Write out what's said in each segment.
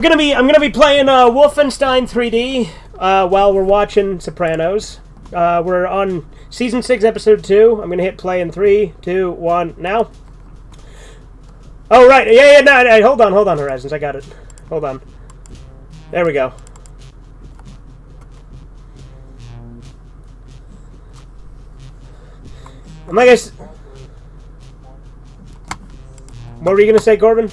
I'm gonna be playing Wolfenstein 3D while we're watching Sopranos. We're on season 6, episode 2. I'm gonna hit play in 3, 2, 1, now. Oh right, yeah, no, hold on, Horizons, I got it. Hold on. There we go. I'm like what were you gonna say, Corbin?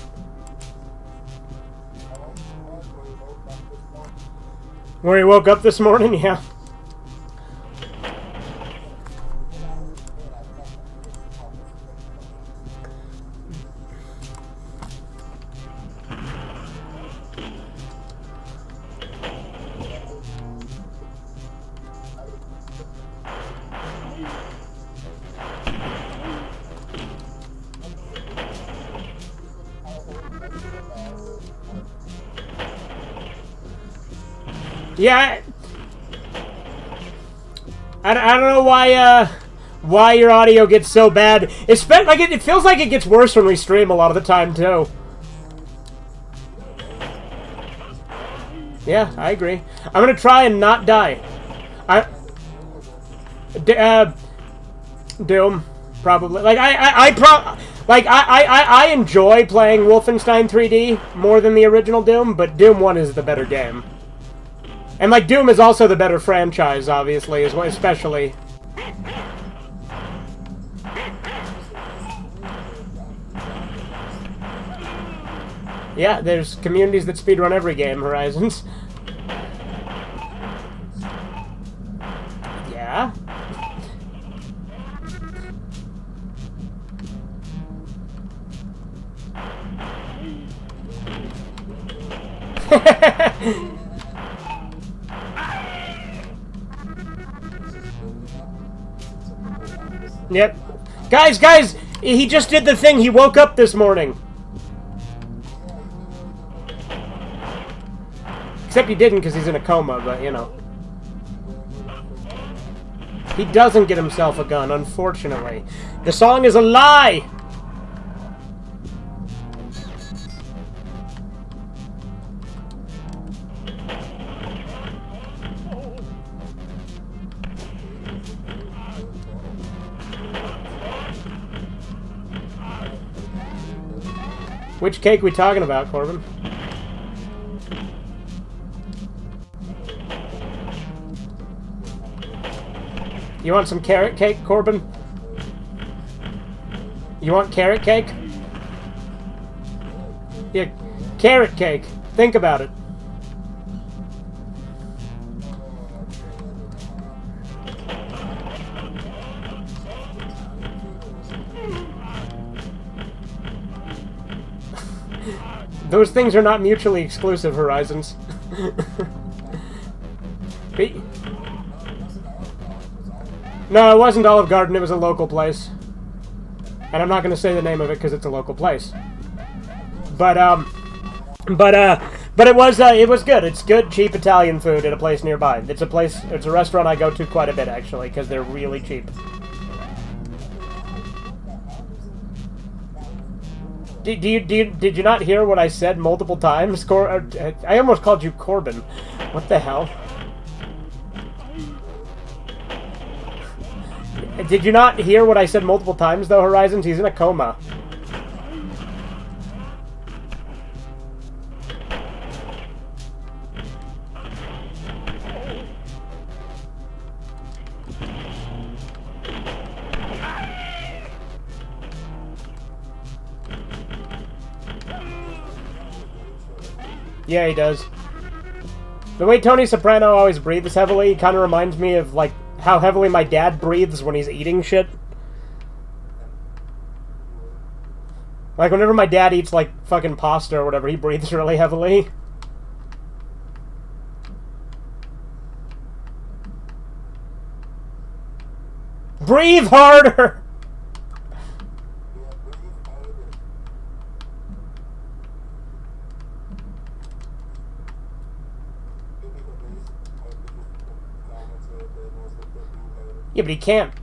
Where he woke up this morning, yeah. Yeah, I don't know why your audio gets so bad. It feels like it gets worse when we stream a lot of the time too. Yeah, I agree. I'm gonna try and not die. Doom, probably. Like I enjoy playing Wolfenstein 3D more than the original Doom, but Doom 1 is the better game. And, like, Doom is also the better franchise, obviously, as well, especially. Yeah, there's communities that speedrun every game, Horizons. Yeah? Yep. Guys! He just did the thing. He woke up this morning. Except he didn't because he's in a coma, but, you know. He doesn't get himself a gun, unfortunately. The song is a lie! Which cake we talking about, Corbin? You want some carrot cake, Corbin? You want carrot cake? Yeah, carrot cake. Think about it. Those things are not mutually exclusive, Horizons. No, it wasn't Olive Garden, it was a local place. And I'm not going to say the name of it because it's a local place. But it was good. It's good, cheap Italian food at a place nearby. It's a restaurant I go to quite a bit, actually, because they're really cheap. Did you not hear what I said multiple times? I almost called you Corbin. What the hell? Did you not hear what I said multiple times, though, Horizons? He's in a coma. Yeah, he does. The way Tony Soprano always breathes heavily kind of reminds me of, like, how heavily my dad breathes when he's eating shit. Like, whenever my dad eats, like, fucking pasta or whatever, he breathes really heavily. Breathe harder! Yeah, but he can't.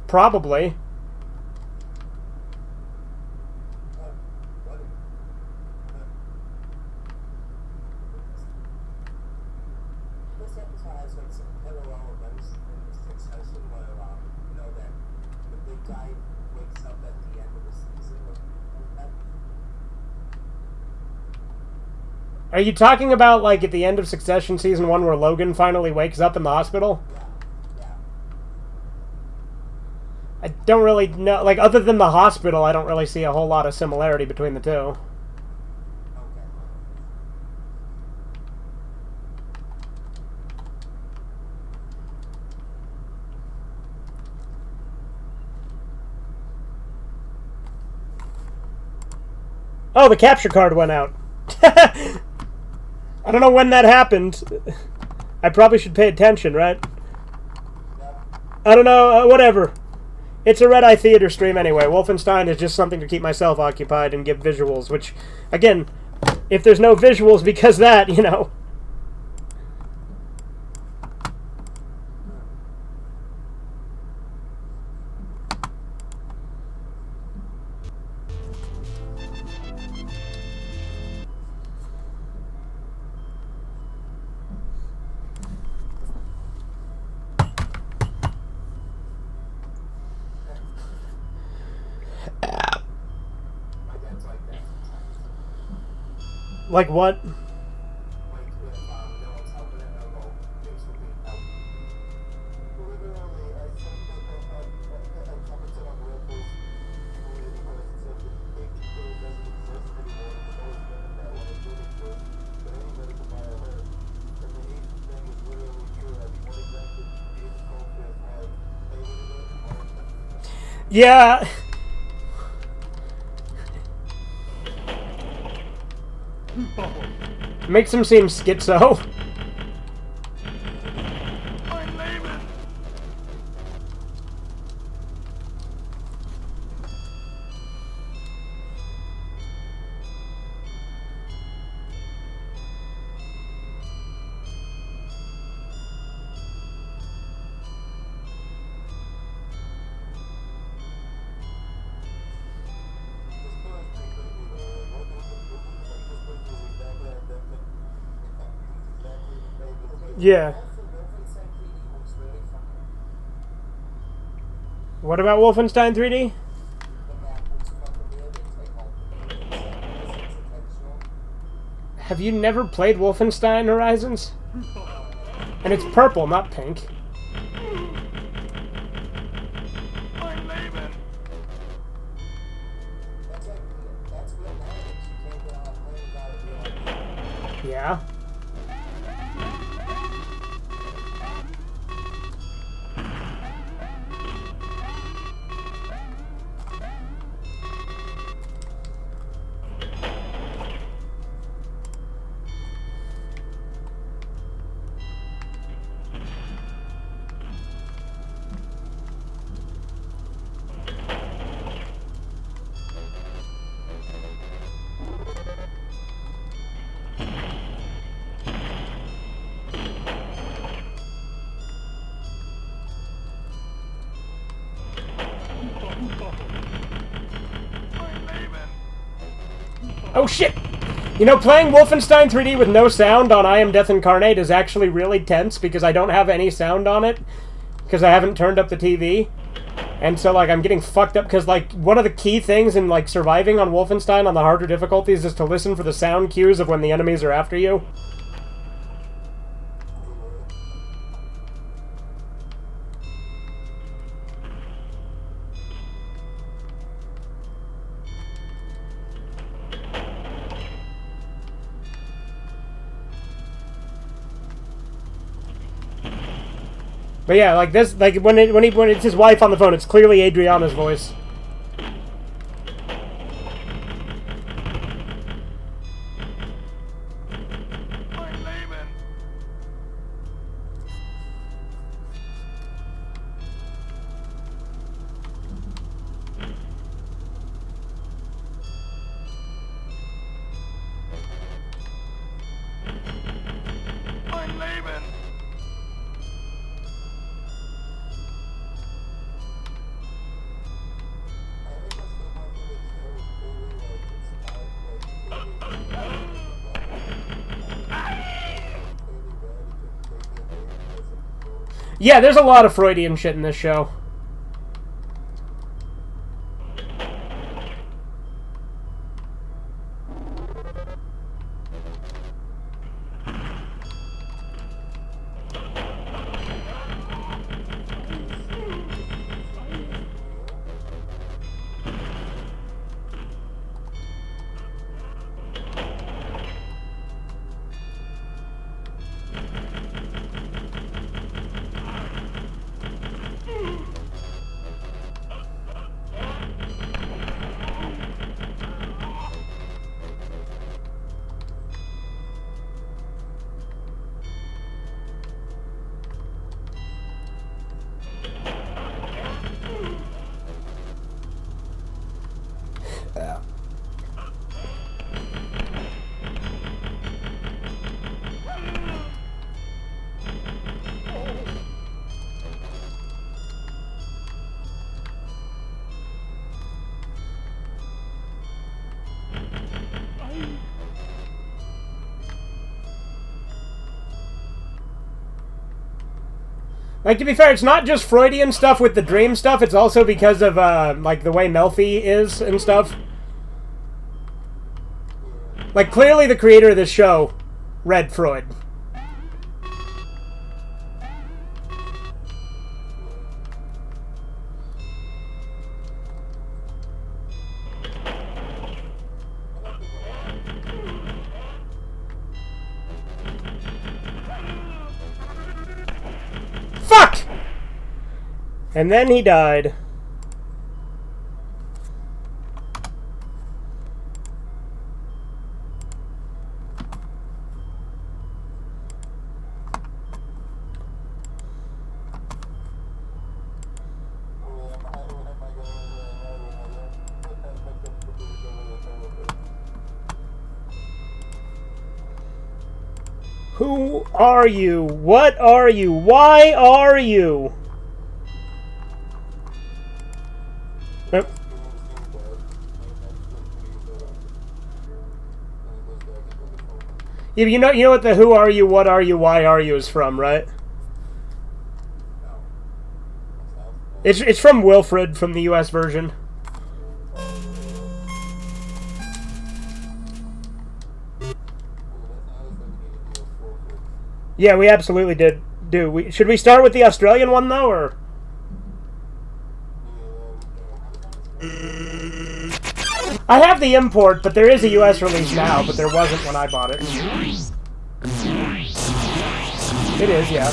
Probably. Are you talking about, like, at the end of Succession Season 1 where Logan finally wakes up in the hospital? I don't really know. Like, other than the hospital, I don't really see a whole lot of similarity between the two. Oh, the capture card went out. I don't know when that happened. I probably should pay attention, right? I don't know, whatever. It's a Red Eye Theater stream anyway. Wolfenstein is just something to keep myself occupied and give visuals, which, again, if there's no visuals because that, you know. Like what? Yeah. Makes him seem schizo. Yeah. What about Wolfenstein 3D? Have you never played Wolfenstein Horizons? And it's purple, not pink. Yeah. Oh shit! You know, playing Wolfenstein 3D with no sound on I Am Death Incarnate is actually really tense because I don't have any sound on it because I haven't turned up the TV. And so, like, I'm getting fucked up because, like, one of the key things in, like, surviving on Wolfenstein on the harder difficulties is to listen for the sound cues of when the enemies are after you. But yeah, like this, like when it's his wife on the phone, it's clearly Adriana's voice. Yeah, there's a lot of Freudian shit in this show. Like, to be fair, it's not just Freudian stuff with the dream stuff, it's also because of, like, the way Melfi is and stuff. Like, clearly the creator of this show read Freud. Fuck! And then he died. Who are you? What are you? Why are you? Yep. Yeah, you know what the who are you, what are you, why are you is from, right? It's from Wilfred from the US version. Yeah, we absolutely do. Should we start with the Australian one, though, or...? I have the import, but there is a US release now, but there wasn't when I bought it. It is, yeah.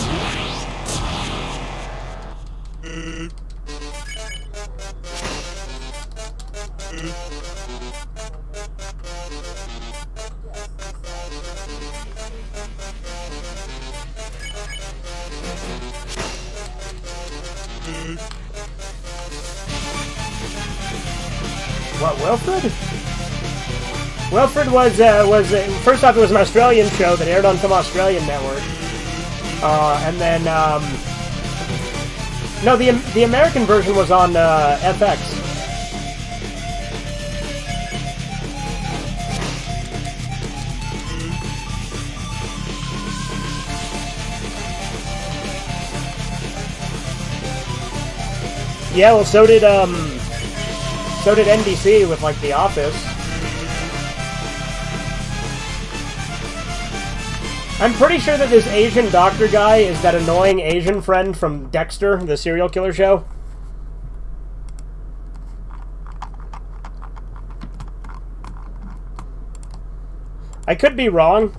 What, Wilfred? Wilfred was first off, it was an Australian show that aired on some Australian network, and then no, the American version was on FX. Yeah, well, so did NBC with, like, The Office. I'm pretty sure that this Asian doctor guy is that annoying Asian friend from Dexter, the serial killer show. I could be wrong.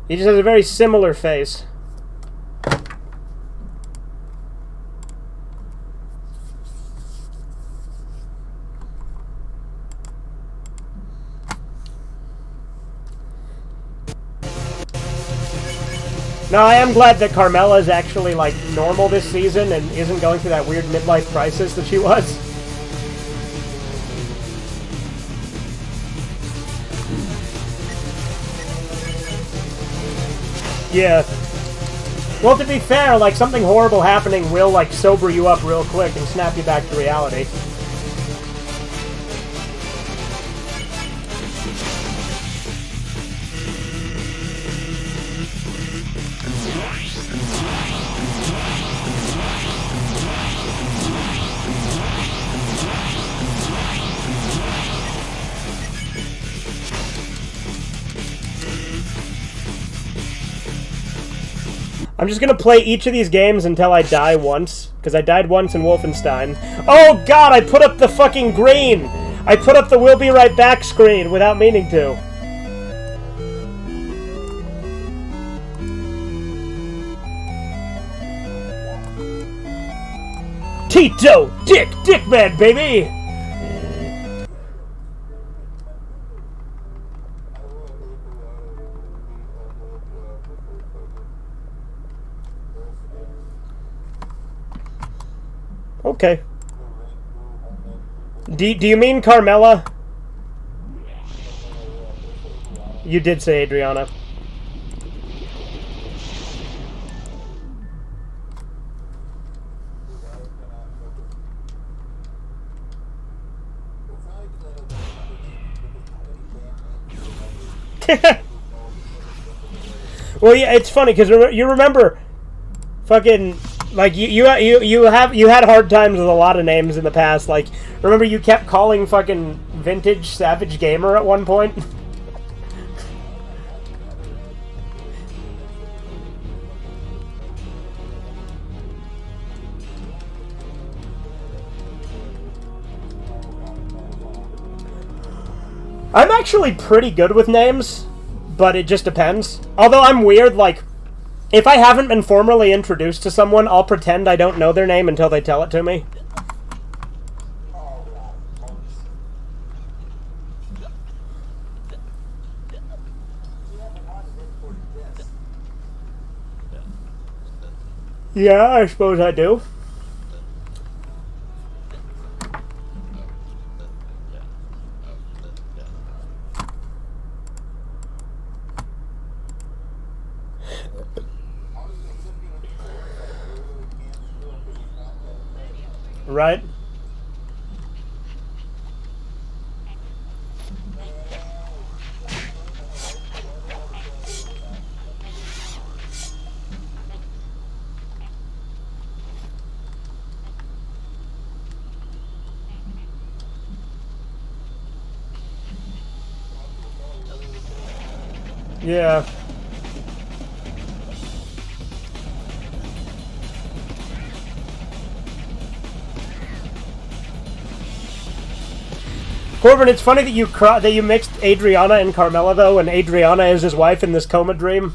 He just has a very similar face. No, I am glad that Carmela is actually, like, normal this season and isn't going through that weird midlife crisis that she was. Yeah. Well, to be fair, like, something horrible happening will, like, sober you up real quick and snap you back to reality. I'm just gonna play each of these games until I die once, because I died once in Wolfenstein. Oh god, I put up the fucking green! I put up the "We'll be right back" screen without meaning to. Tito! Dickman, baby! Okay. Do you mean Carmela? You did say Adriana. Well, yeah, it's funny because you remember, fucking, like you had hard times with a lot of names in the past. Like, remember you kept calling fucking Vintage Savage Gamer at one point. I'm actually pretty good with names, but it just depends. Although I'm weird, like, if I haven't been formally introduced to someone, I'll pretend I don't know their name until they tell it to me. Yeah, I suppose I do. Right? Yeah. Corbin, it's funny that you mixed Adriana and Carmela, though, and Adriana is his wife in this coma dream.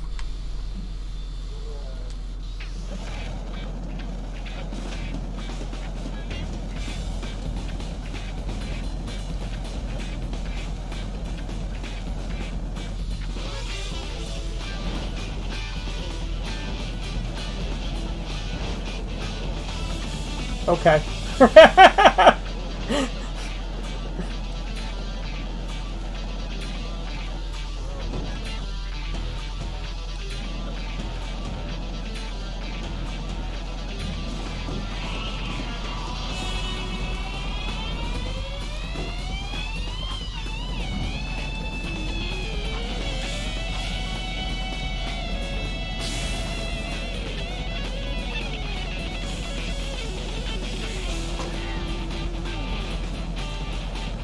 Okay.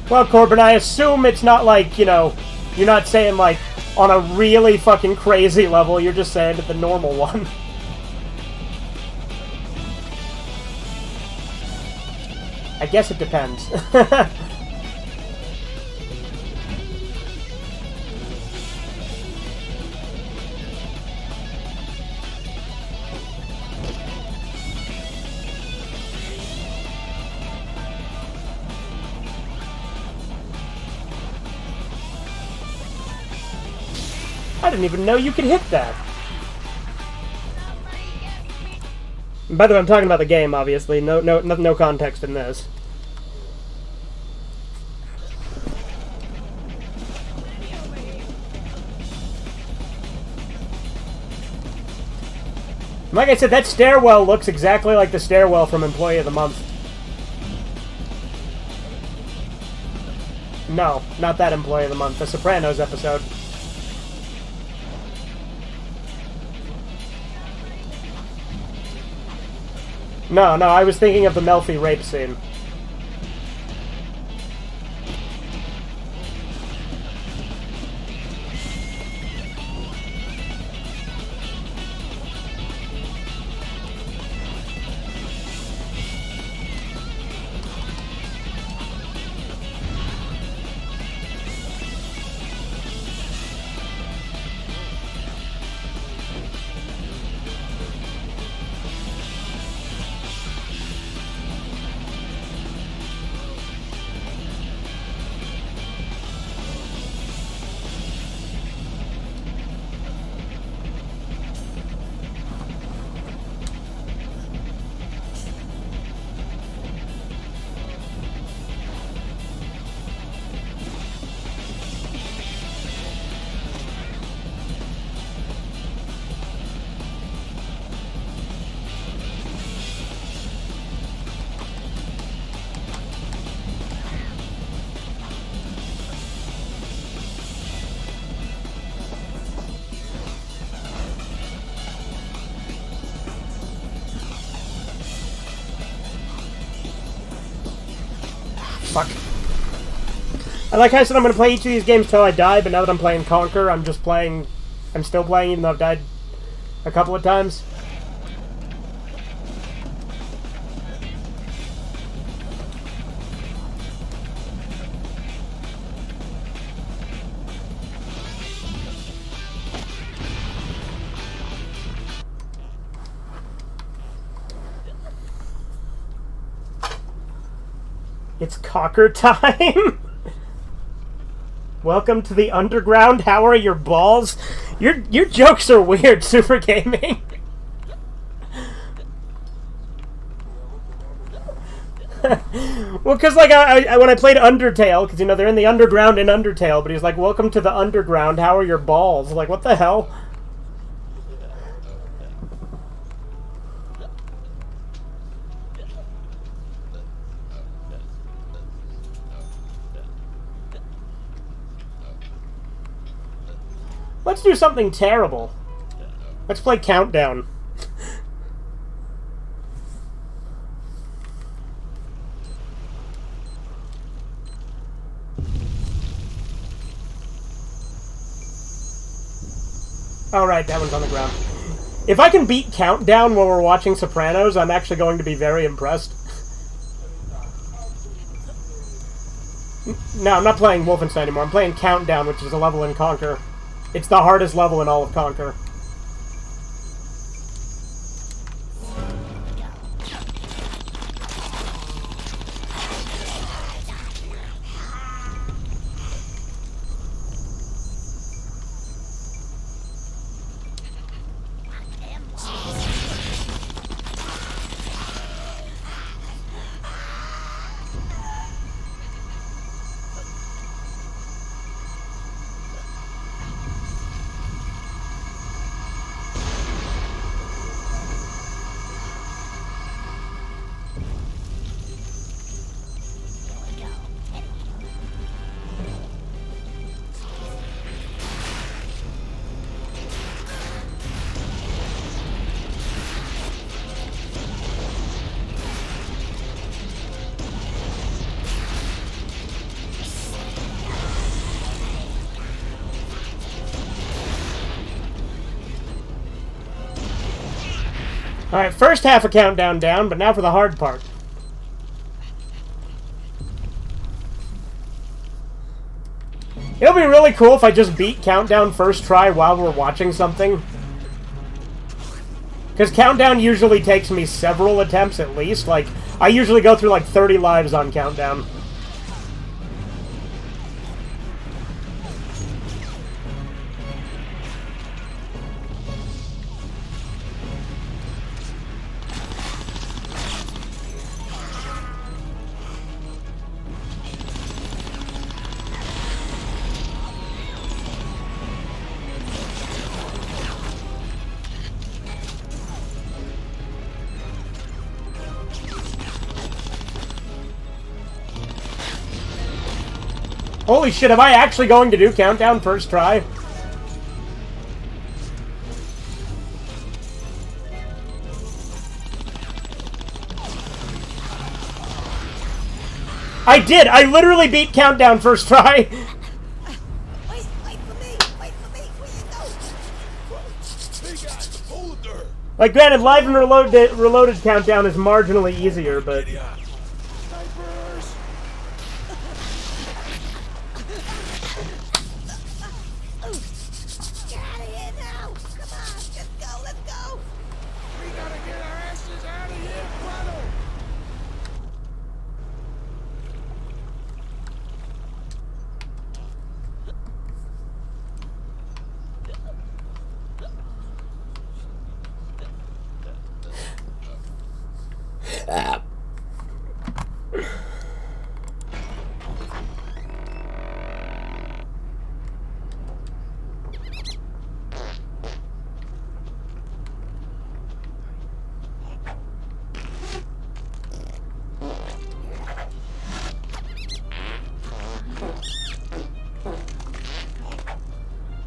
Well, Corbin, I assume it's not like, you know, you're not saying, like, on a really fucking crazy level, you're just saying the normal one. I guess it depends. I didn't even know you could hit that. And by the way, I'm talking about the game, obviously. No context in this. Like I said, that stairwell looks exactly like the stairwell from Employee of the Month. No, not that Employee of the Month. The Sopranos episode. No, I was thinking of the Melfi rape scene. Fuck. I like how I said I'm going to play each of these games till I die, but now that I'm playing Conquer, I'm still playing even though I've died a couple of times. It's Conquer time! Welcome to the underground. How are your balls? Your jokes are weird, Super Gaming. Well, because, like, I when I played Undertale, because, you know, they're in the underground in Undertale, but he's like, welcome to the underground. How are your balls? Like, what the hell? Let's do something terrible. Let's play Countdown. Oh, right, that one's on the ground. If I can beat Countdown while we're watching Sopranos, I'm actually going to be very impressed. No, I'm not playing Wolfenstein anymore. I'm playing Countdown, which is a level in Conquer. It's the hardest level in all of Conquer. Alright, first half of Countdown down, but now for the hard part. It'll be really cool if I just beat Countdown first try while we're watching something. Because Countdown usually takes me several attempts at least. Like, I usually go through like 30 lives on Countdown. Holy shit, am I actually going to do Countdown first try? I did! I literally beat Countdown first try! Wait for me! Wait for me! Where you go? Big ass, hold her! Like, granted, live and reloaded Countdown is marginally easier, but... Snipers! Get out of here now! Come on! Let's go! Let's go! We gotta get our asses out of here, Soprano!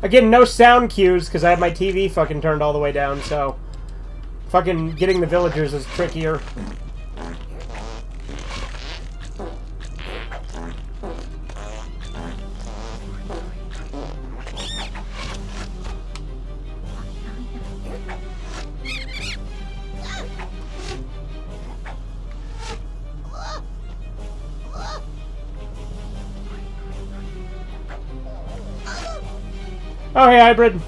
Again, no sound cues, because I have my TV fucking turned all the way down, so... Fucking getting the villagers is trickier. Oh, hey, Hybrid.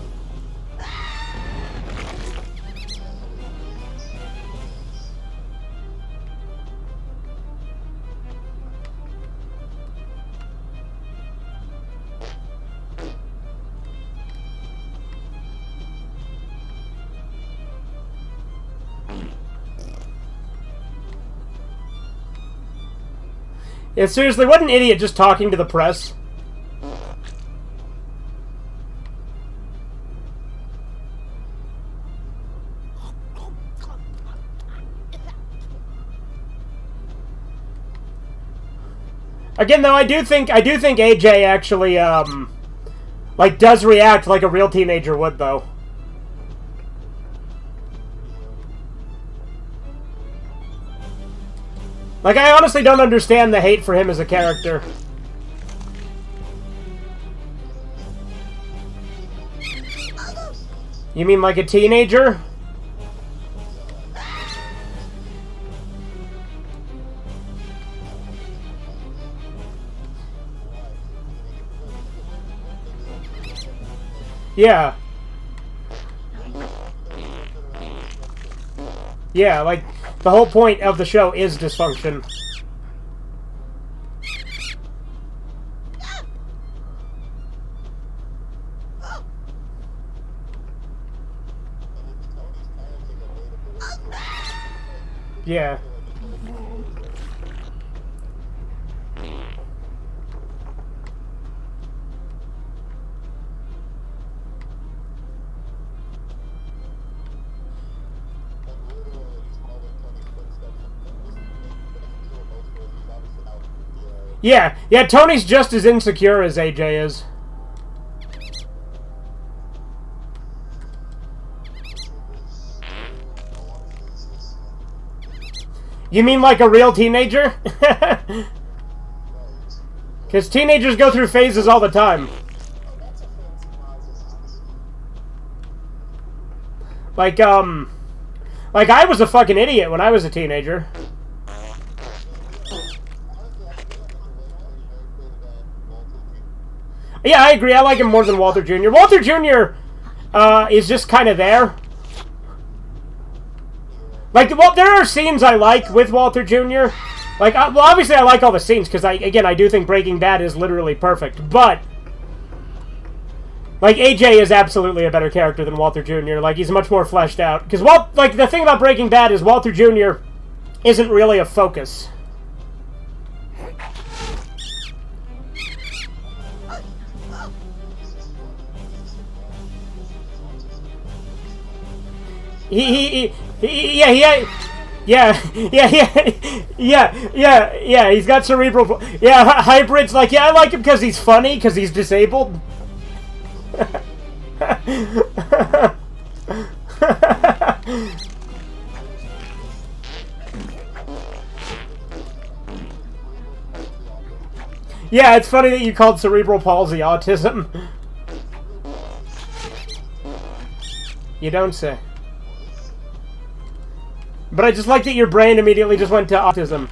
Yeah, seriously, what an idiot just talking to the press. Again, though, I do think AJ actually, like, does react like a real teenager would, though. Like, I honestly don't understand the hate for him as a character. You mean like a teenager? Yeah. Yeah, like, the whole point of the show is dysfunction. Yeah. Yeah, yeah, Tony's just as insecure as AJ is. You mean like a real teenager? Because teenagers go through phases all the time. Like I was a fucking idiot when I was a teenager. Yeah, I agree. I like him more than Walter Jr. Walter Jr. Is just kind of there. Like, well, there are scenes I like with Walter Jr. Like, well, obviously I like all the scenes, because, I do think Breaking Bad is literally perfect. But, like, AJ is absolutely a better character than Walter Jr. Like, he's much more fleshed out. Because, like, the thing about Breaking Bad is Walter Jr. isn't really a focus. Yeah, he's got cerebral... Yeah, Hybrid's like, yeah, I like him because he's funny, because he's disabled. Yeah, it's funny that you called cerebral palsy autism. You don't say. But I just like that your brain immediately just went to autism.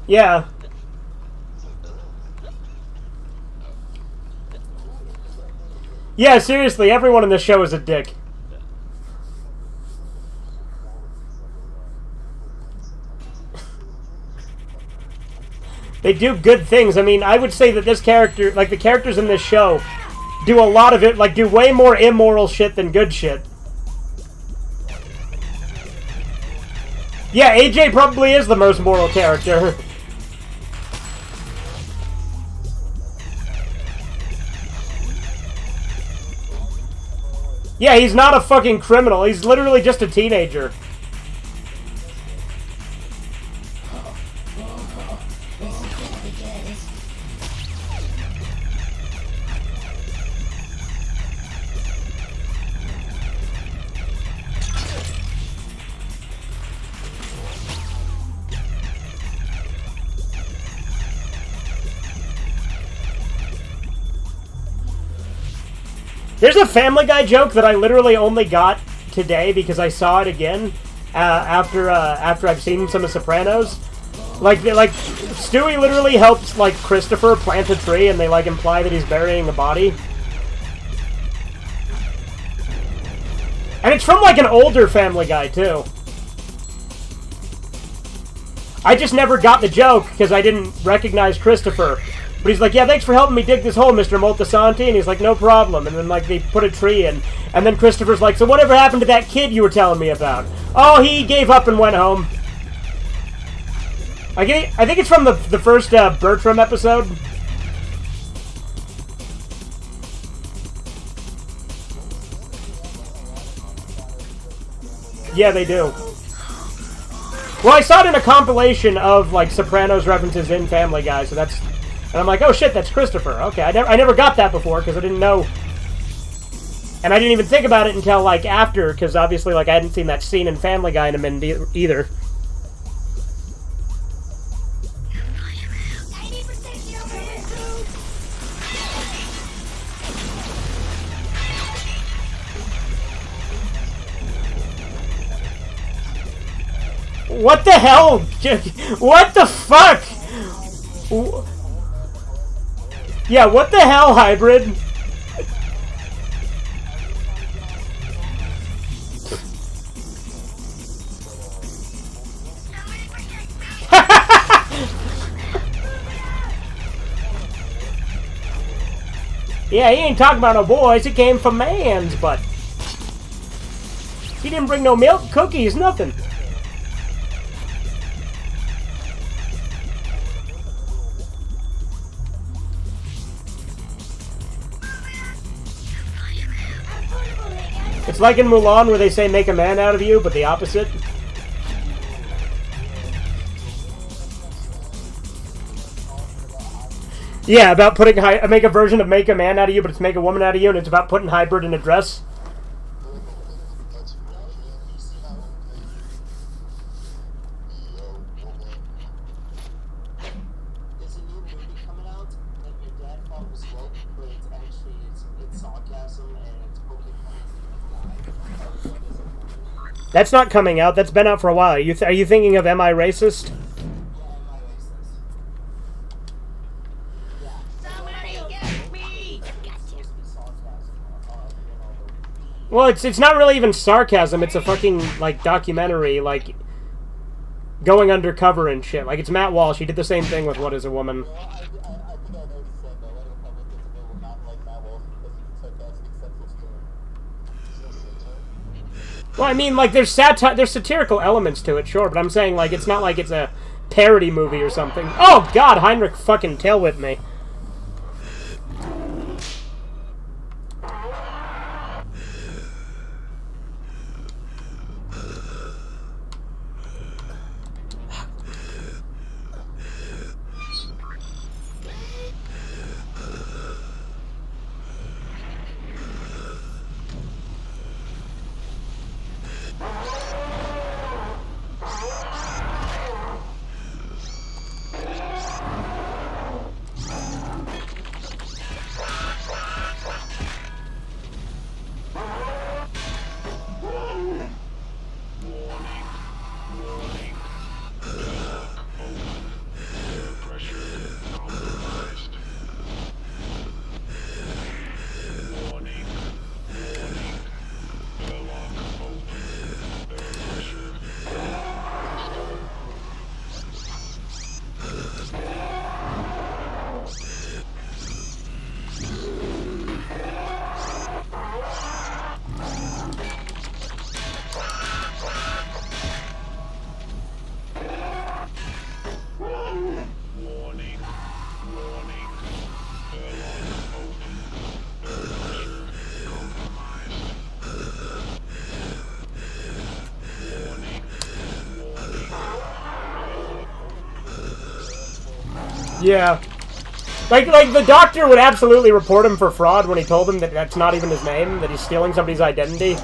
Yeah. Yeah, seriously, everyone in the show is a dick. They do good things. I mean, I would say that this character, like the characters in this show, do a lot of it, like do way more immoral shit than good shit. Yeah, AJ probably is the most moral character. Yeah, he's not a fucking criminal. He's literally just a teenager. There's a Family Guy joke that I literally only got today because I saw it again after I've seen some of Sopranos. Like Stewie literally helps like Christopher plant a tree, and they like imply that he's burying a body. And it's from like an older Family Guy too. I just never got the joke because I didn't recognize Christopher. But he's like, yeah, thanks for helping me dig this hole, Mr. Moltisanti. And he's like, no problem. And then, like, they put a tree in. And then Christopher's like, so whatever happened to that kid you were telling me about? Oh, he gave up and went home. I think it's from the first Bertram episode. Yeah, they do. Well, I saw it in a compilation of, like, Sopranos references in Family Guy, so that's... And I'm like, oh shit, that's Christopher. Okay, I never got that before, because I didn't know... And I didn't even think about it until, like, after, because obviously, like, I hadn't seen that scene in Family Guy in a minute either. What the hell? What the fuck? Yeah, what the hell, Hybrid? Yeah, he ain't talking about no boys. It came from man's butt. He didn't bring no milk, cookies, nothing. It's like in Mulan where they say make a man out of you, but the opposite. Yeah, about putting make a version of make a man out of you, but it's make a woman out of you, and it's about putting hybrid in a dress. That's not coming out. That's been out for a while. Are you thinking of Am I Racist? Well, it's not really even sarcasm. It's a fucking, like, documentary, like, going undercover and shit. Like, it's Matt Walsh. He did the same thing with What Is a Woman. Well, I mean, like, there's satirical elements to it, sure, but I'm saying, like, it's not like it's a parody movie or something. Oh, God, Heinrich fucking tail whipped me. Yeah. Like the doctor would absolutely report him for fraud when he told him that that's not even his name, that he's stealing somebody's identity.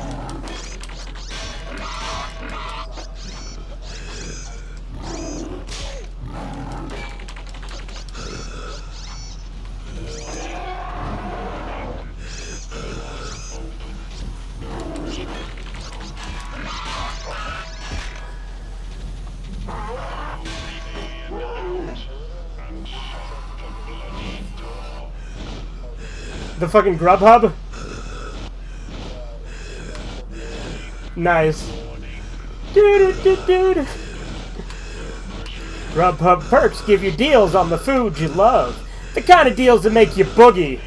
The fucking Grubhub? Nice. Doo-doo-doo-doo. Grubhub perks give you deals on the food you love. The kind of deals that make you boogie.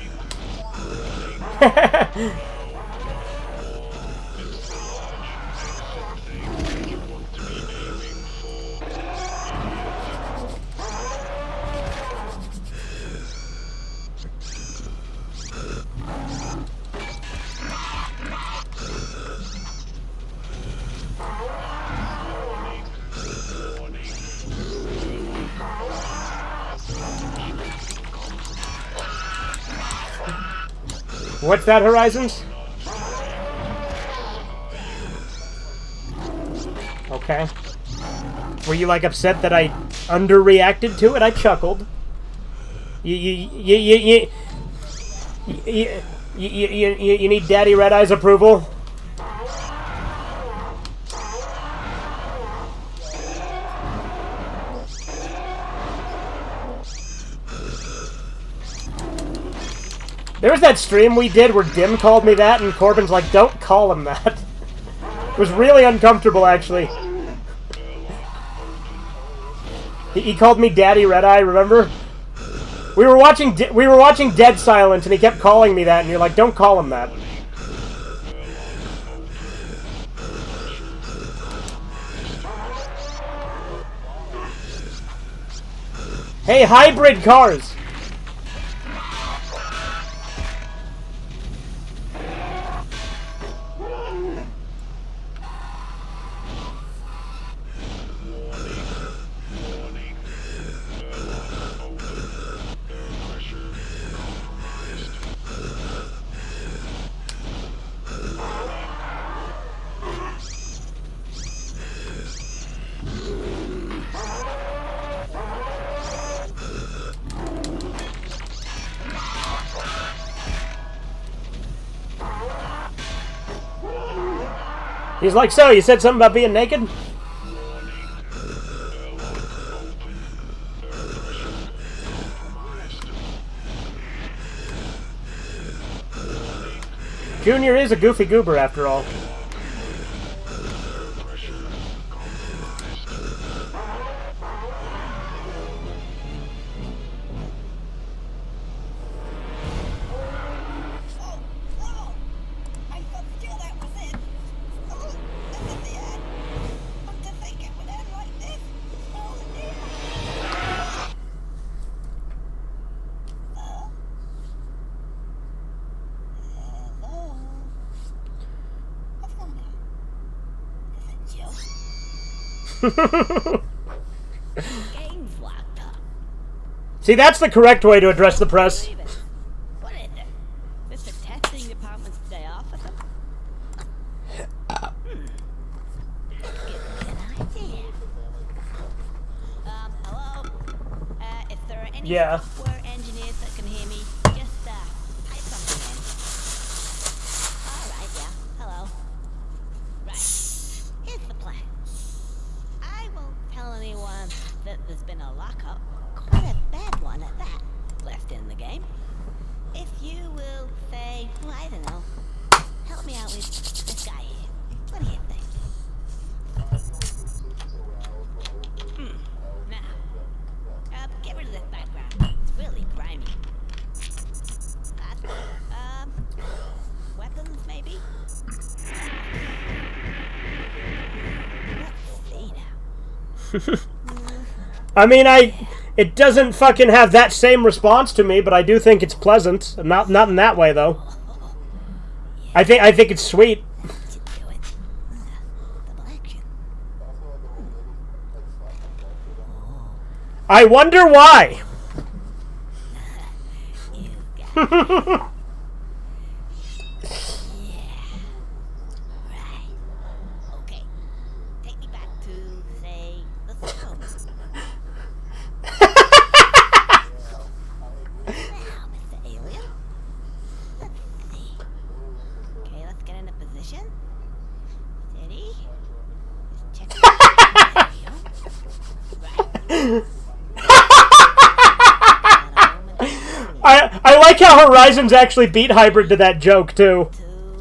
What's that, Horizons? Okay. Were you, like, upset that I underreacted to it? I chuckled. You need Daddy Red Eye's approval? There was that stream we did where Dim called me that, and Corbin's like, don't call him that. It was really uncomfortable, actually. He called me Daddy Red Eye, remember? We were watching Dead Silence, and he kept calling me that, and you're like, don't call him that. Hey, hybrid cars! He's like, so, you said something about being naked? Junior is a goofy goober, after all. See, that's the correct way to address the press. What is it? This the testing department's day off or something? Hello? If there are any software engineers that can hear me, just type something in. Alright, yeah. Hello. Right. Here's the plan. I won't tell anyone that there's been a lockup, quite a bad one at that, left in the game. If you will say, well, I don't know, help me out with this guy here. What do you think? Now, get rid of this background. It's really grimy. Weapons, maybe? Let's see now. I mean, it doesn't fucking have that same response to me, but I do think it's pleasant. Not in that way, though. I think it's sweet. I wonder why. I like how Horizons actually beat Hybrid to that joke, too. 2,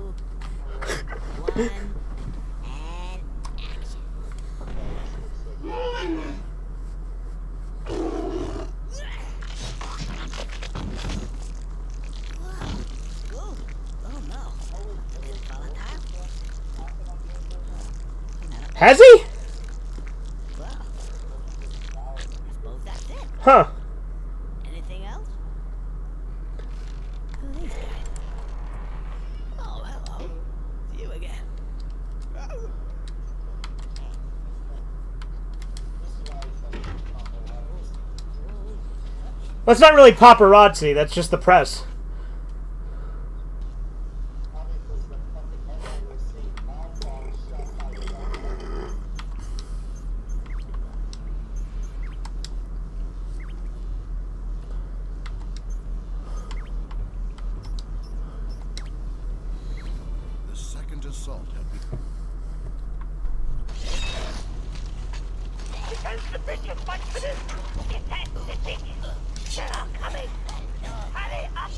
1, and action. Whoa. Oh no. It's volatile. Has he? Well, I suppose that's it. Huh. Anything else? Who are these guys? Oh, hello. It's you again. That's not really paparazzi, that's just the press. The second assault had begun. The bitches fight for this. Detach the bitches. They're all coming. Hurry up.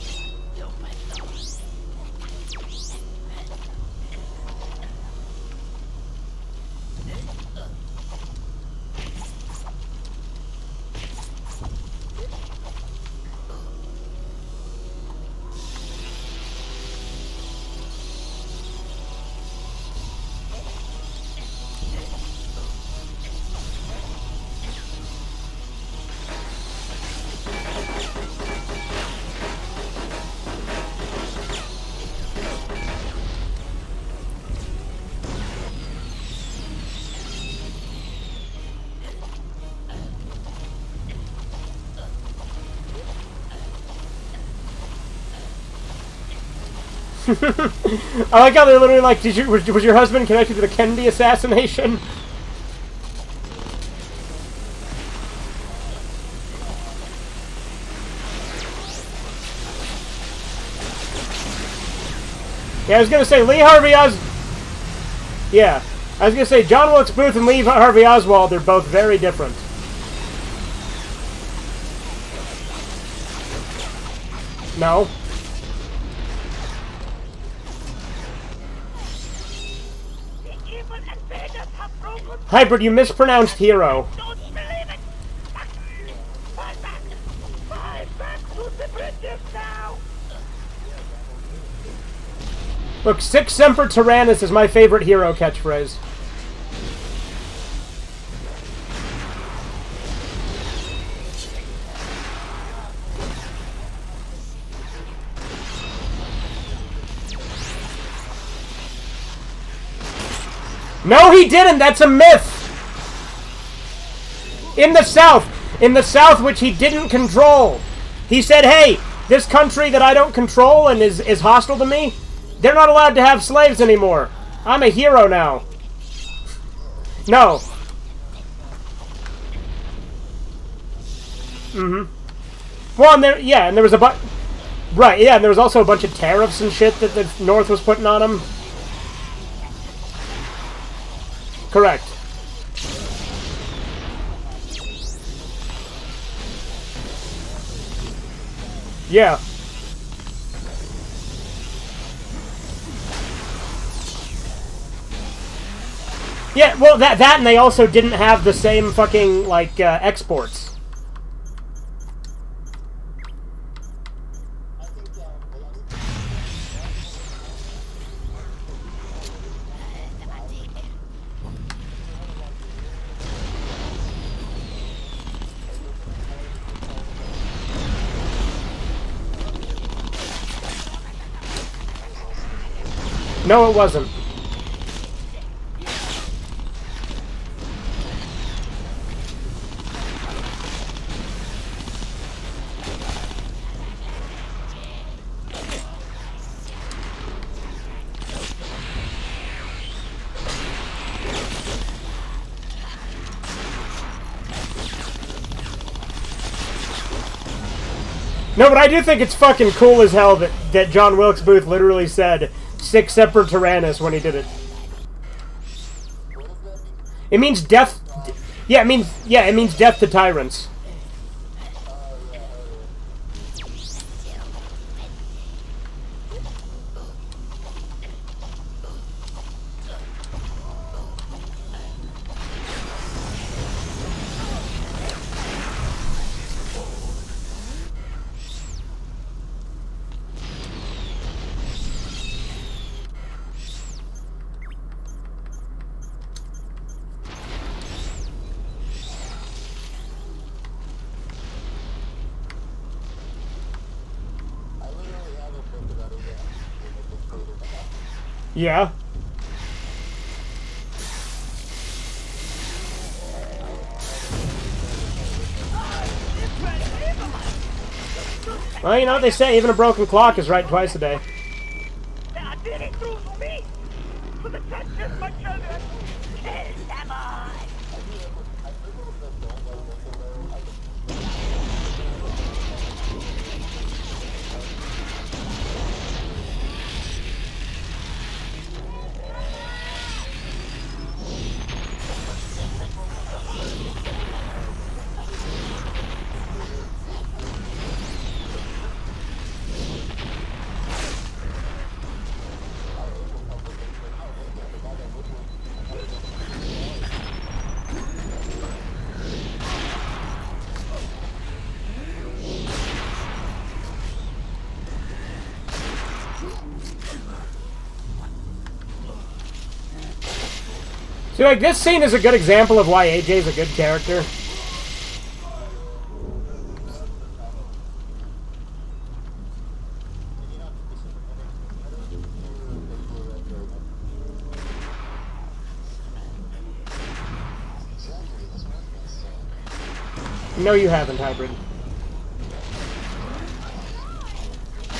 I like how they're literally like, was your husband connected to the Kennedy assassination? Yeah, I was gonna say Lee Harvey Yeah, I was gonna say John Wilkes Booth and Lee Harvey Oswald are both very different. No. The evil invaders have broken. Hybrid, you mispronounced hero. Don't believe it. Fall back. Fall back to the British now. Look, Sic Semper Tyrannis is my favorite hero catchphrase. No, he didn't! That's a myth! In the South, which he didn't control. He said, hey, this country that I don't control and is hostile to me, they're not allowed to have slaves anymore. I'm a hero now. No. Well, and there was a right, yeah, and there was also a bunch of tariffs and shit that the North was putting on them. Correct. Yeah. Yeah, well, that and they also didn't have the same fucking, like, exports. No, it wasn't. No, but I do think it's fucking cool as hell that John Wilkes Booth literally said Sic Semper Tyrannis when he did it. It means death. Yeah, it means death to tyrants. Yeah. Well, you know what they say, even a broken clock is right twice a day. They are digging through me to the touches, my children. Kill them all. See, like, this scene is a good example of why AJ's a good character. No, you haven't, Hybrid.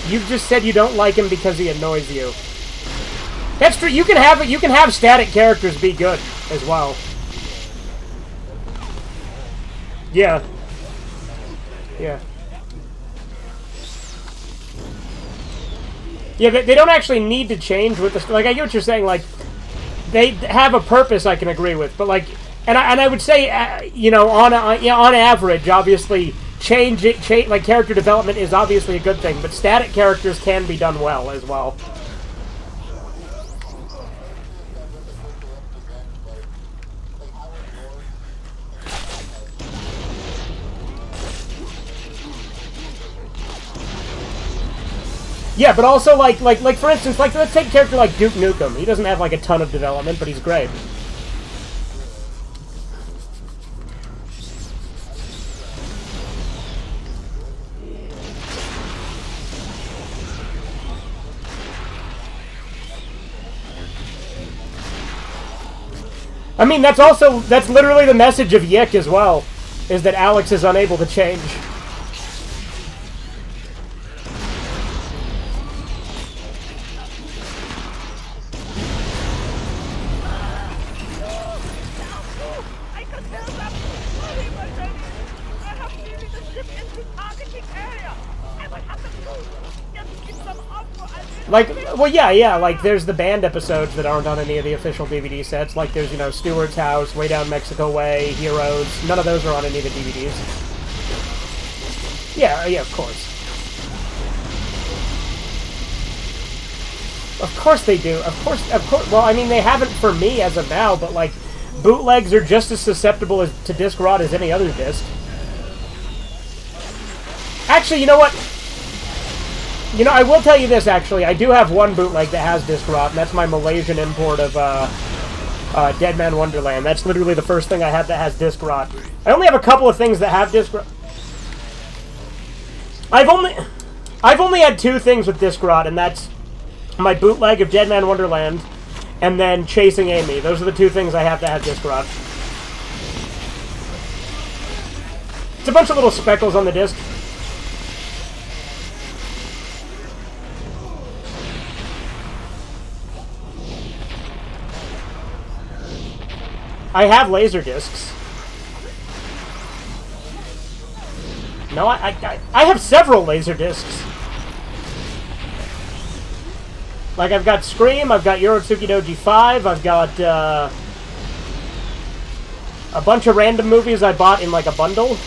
You've just said you don't like him because he annoys you. That's true. You can have static characters be good as well. Yeah. Yeah. Yeah, they don't actually need to change with the... Like, I get what you're saying, like, they have a purpose I can agree with, but, like... And I would say, you know, on average, obviously, like, character development is obviously a good thing, but static characters can be done well as well. Yeah, but also, like for instance, like, let's take a character like Duke Nukem. He doesn't have, like, a ton of development, but he's great. I mean, that's literally the message of Yick as well, is that Alex is unable to change. Like, well, yeah, like, there's the band episodes that aren't on any of the official DVD sets. Like, there's, you know, Stewart's House, Way Down Mexico Way, Heroes. None of those are on any of the DVDs. Yeah, of course. Of course they do. Of course. Well, I mean, they haven't for me as of now, but, like, bootlegs are just as susceptible to disc rot as any other disc. Actually, you know what? You know, I will tell you this, actually. I do have one bootleg that has disc rot, and that's my Malaysian import of Dead Man Wonderland. That's literally the first thing I have that has disc rot. I only have a couple of things that have disc rot. I've only had two things with disc rot, and that's my bootleg of Dead Man Wonderland and then Chasing Amy. Those are the two things I have that have disc rot. It's a bunch of little speckles on the disc. I have laser discs. No, I have several laser discs. Like, I've got Scream, I've got Yorotsuki Doji 5, I've got a bunch of random movies I bought in, like, a bundle.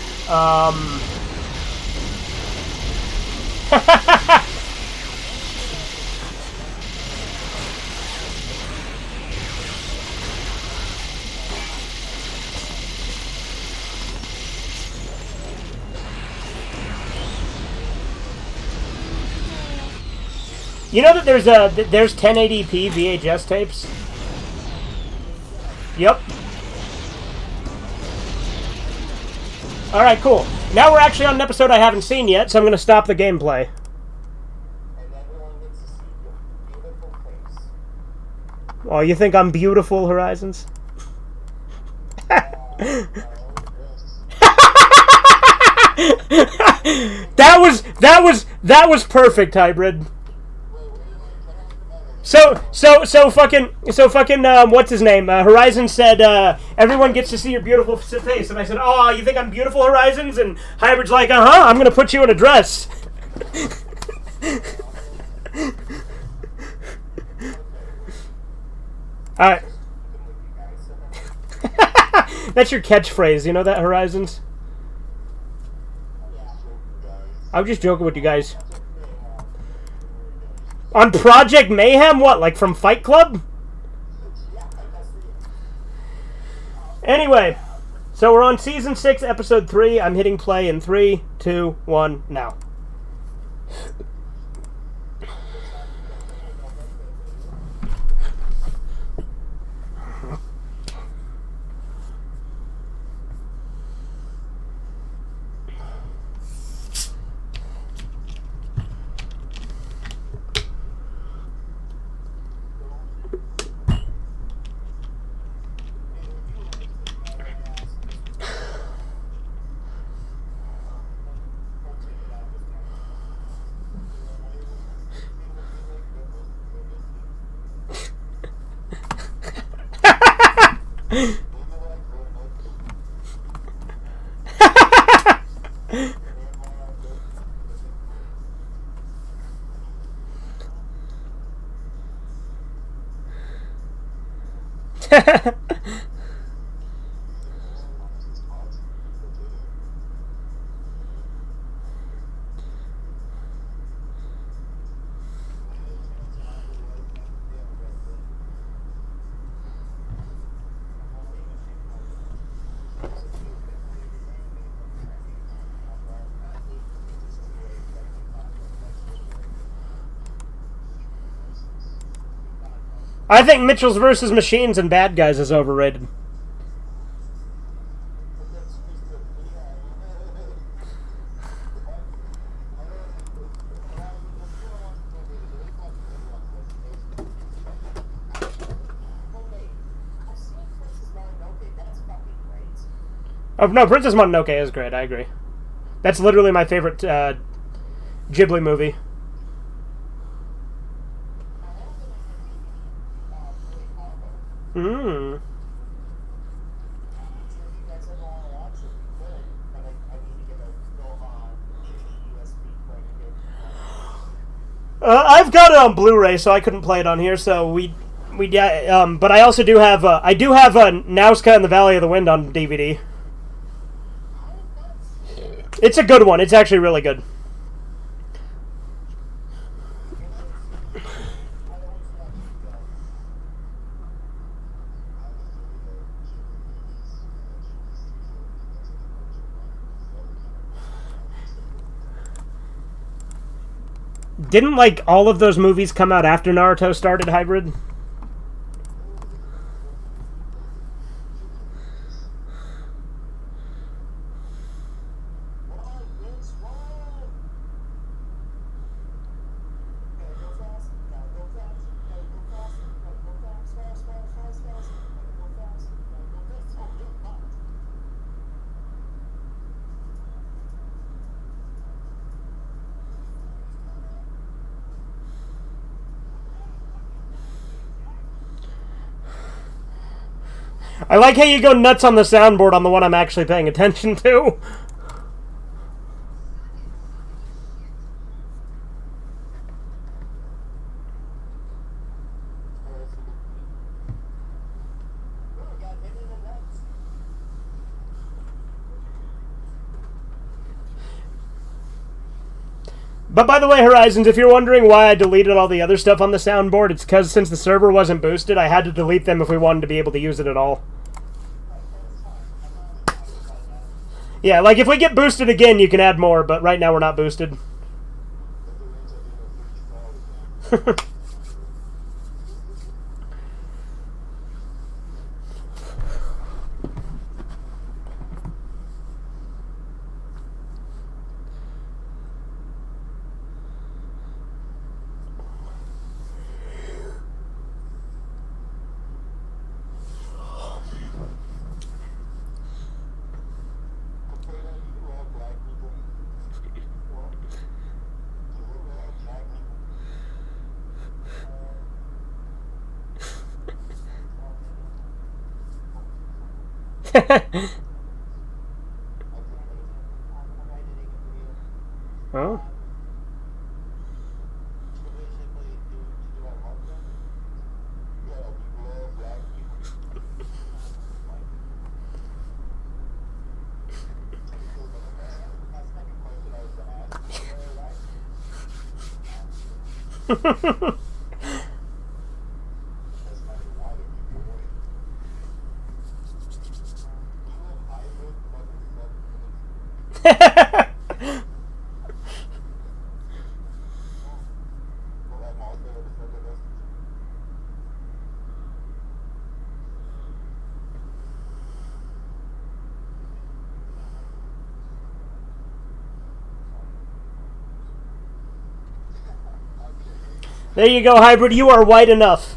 You know that there's 1080p VHS tapes? Yep. Alright, cool. Now we're actually on an episode I haven't seen yet, so I'm going to stop the gameplay. And everyone gets to see your beautiful face. Oh, you think I'm beautiful, Horizons? That was perfect, Hybrid. So fucking what's his name? Horizon said everyone gets to see your beautiful face, and I said, "Oh, you think I'm beautiful, Horizons?" And Hybrid's like, "Uh-huh, I'm gonna put you in a dress." All right. That's your catchphrase, you know that, Horizons? I was just joking with you guys. On Project Mayhem? What, like from Fight Club? Anyway, so we're on Season 6, Episode 3. I'm hitting play in 3, 2, 1, now. I think Mitchell's versus Machines and Bad Guys is overrated. Oh, no, Princess Mononoke is great, I agree. That's literally my favorite Ghibli movie. Hmm. I've got it on Blu-ray, so I couldn't play it on here. So but I also do have Nausicaä and the Valley of the Wind on DVD. It's a good one. It's actually really good. Didn't like all of those movies come out after Naruto started, Hybrid? I like how you go nuts on the soundboard on the one I'm actually paying attention to. But by the way, Horizons, if you're wondering why I deleted all the other stuff on the soundboard, it's because since the server wasn't boosted, I had to delete them if we wanted to be able to use it at all. Yeah, like if we get boosted again, you can add more, but right now we're not boosted. Oh. There you go, Hybrid. You are white enough.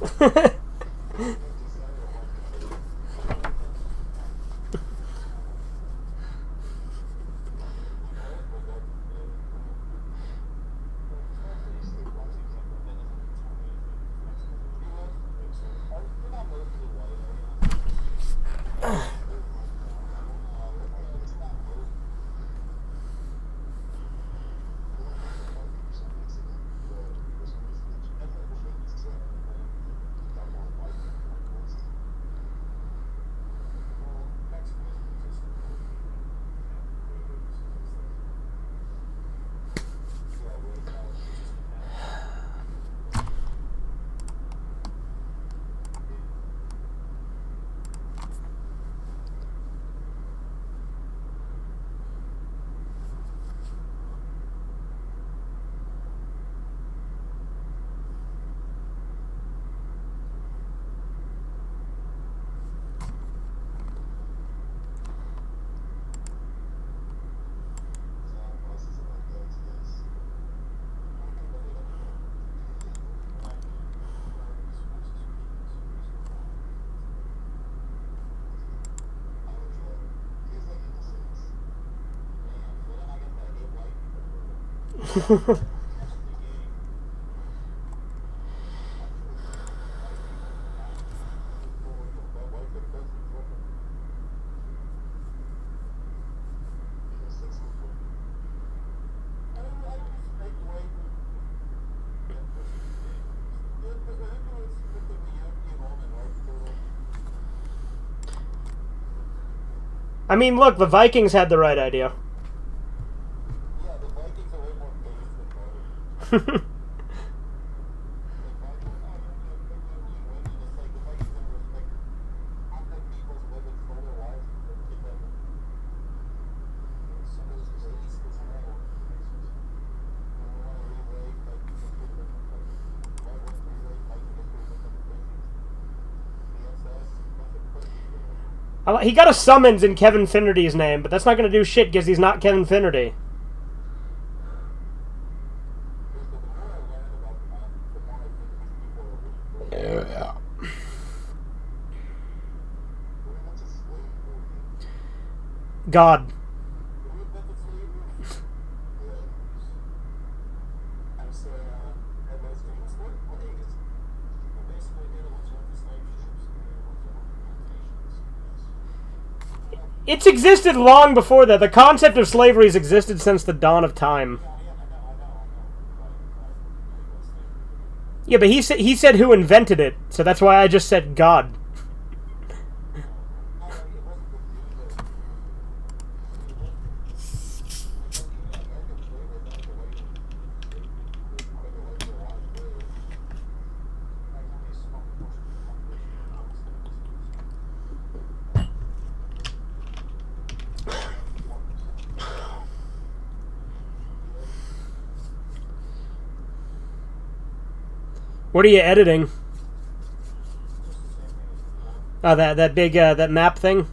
I mean, look, the Vikings had the right idea. He got a summons in Kevin Finnerty's name, but that's not going to do shit because he's not Kevin Finnerty. God. It's existed long before that. The concept of slavery has existed since the dawn of time. Yeah, but he said who invented it, so that's why I just said God. What are you editing? Oh, that big that map thing.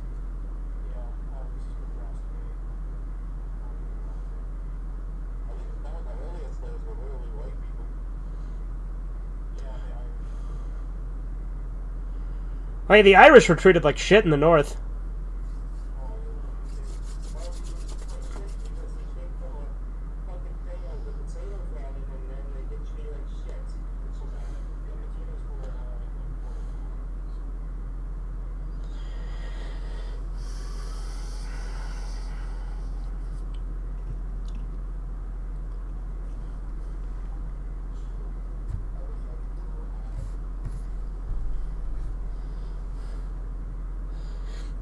Oh yeah, the Irish were treated like shit in the North.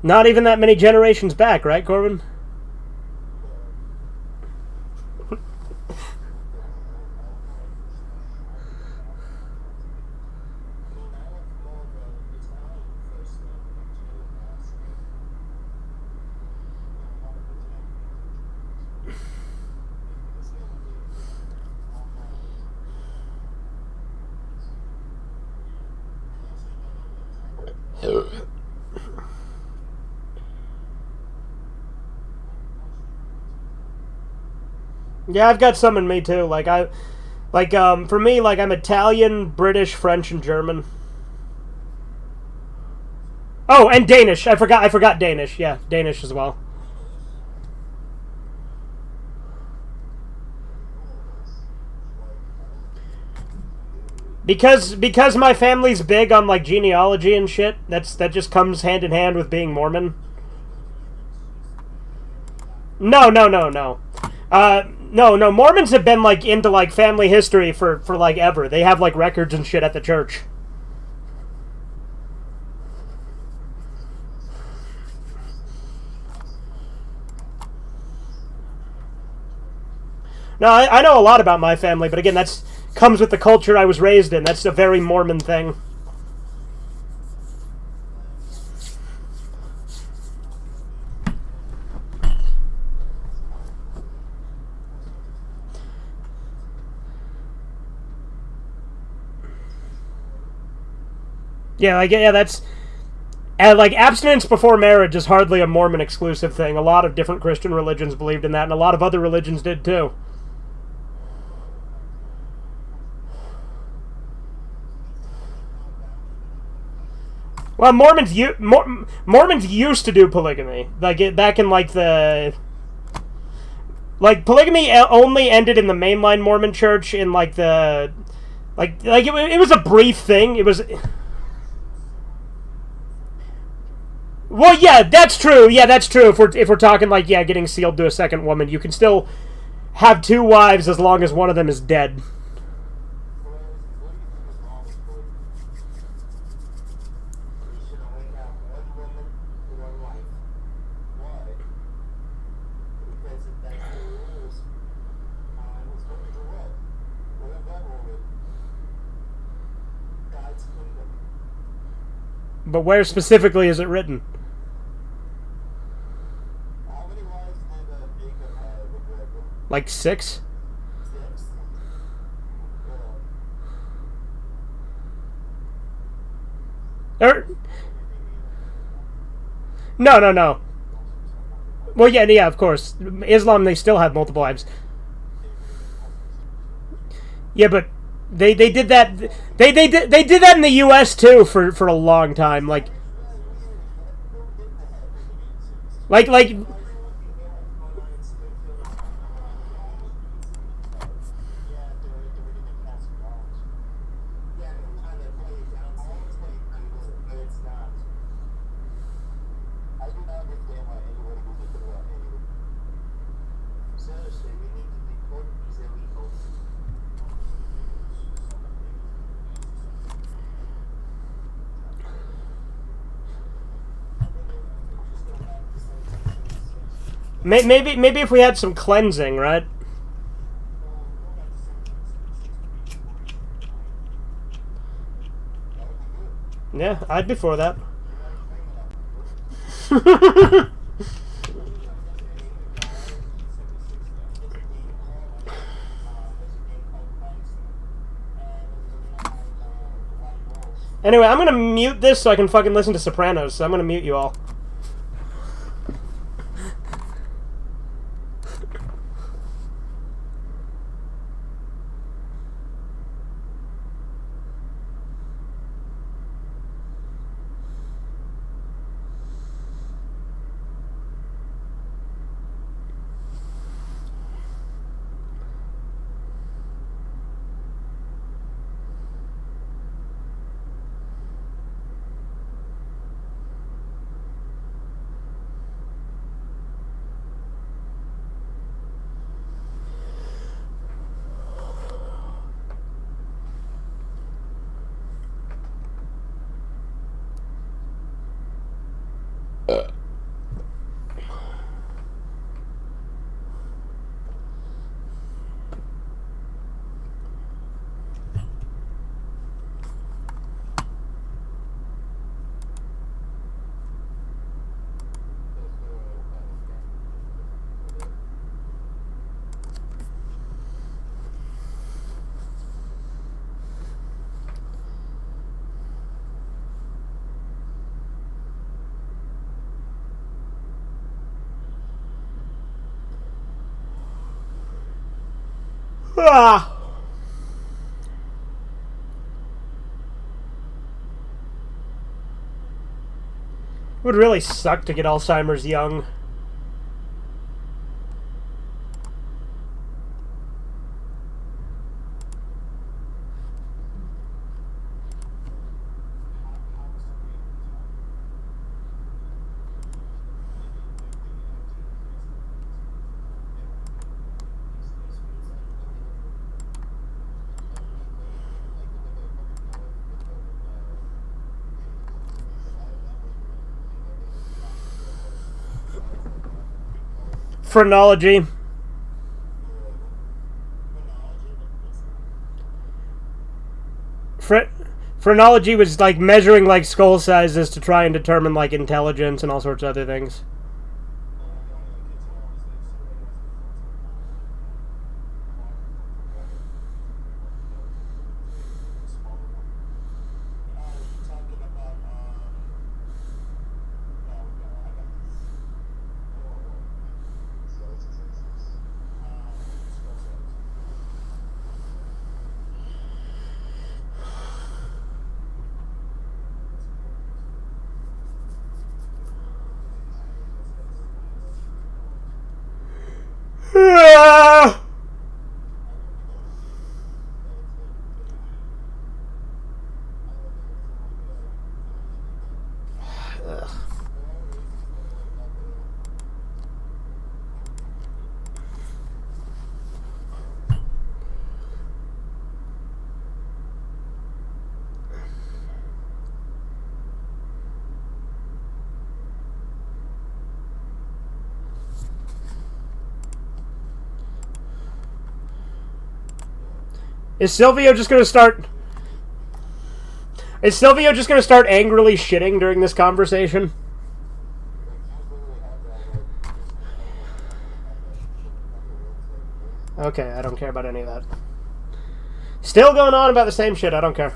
Not even that many generations back, right, Corbin? Yeah, I've got some in me too. For me, like I'm Italian, British, French, and German. Oh, and Danish. I forgot Danish. Yeah, Danish as well. Because my family's big on like genealogy and shit. That just comes hand in hand with being Mormon. No, no, no, no. No. Mormons have been like into like family history for like ever. They have like records and shit at the church. No, I know a lot about my family, but again, that's comes with the culture I was raised in. That's a very Mormon thing. That's and like abstinence before marriage is hardly a Mormon exclusive thing. A lot of different Christian religions believed in that, and a lot of other religions did too. Well, Mormons used to do polygamy, back in like the polygamy only ended in the mainline Mormon church in like the it was a brief thing. It was. Well, yeah, that's true. Yeah, that's true. If we're talking like getting sealed to a second woman, you can still have two wives as long as one of them is dead. But where specifically is it written? Like 6? No. Well, yeah, of course. Islam, they still have multiple wives. Yeah, but they did that. They did that in the U.S. too for a long time. Like. Maybe if we had some cleansing, right? Yeah, I'd be for that. Anyway, I'm gonna mute this so I can fucking listen to Sopranos, so I'm gonna mute you all. Ah. It would really suck to get Alzheimer's young. Phrenology. Phrenology was like measuring like skull sizes to try and determine like intelligence and all sorts of other things. Ah! Is Silvio just gonna start angrily shitting during this conversation? Okay, I don't care about any of that. Still going on about the same shit, I don't care.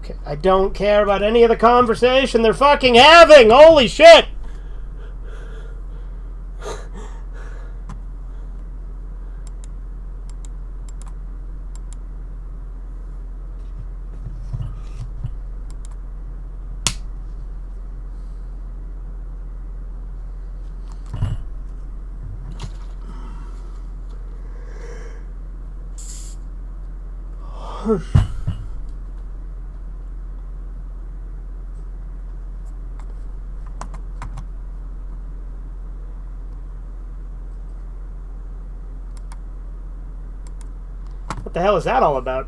Okay, I don't care about any of the conversation they're fucking having! Holy shit! What the hell is that all about?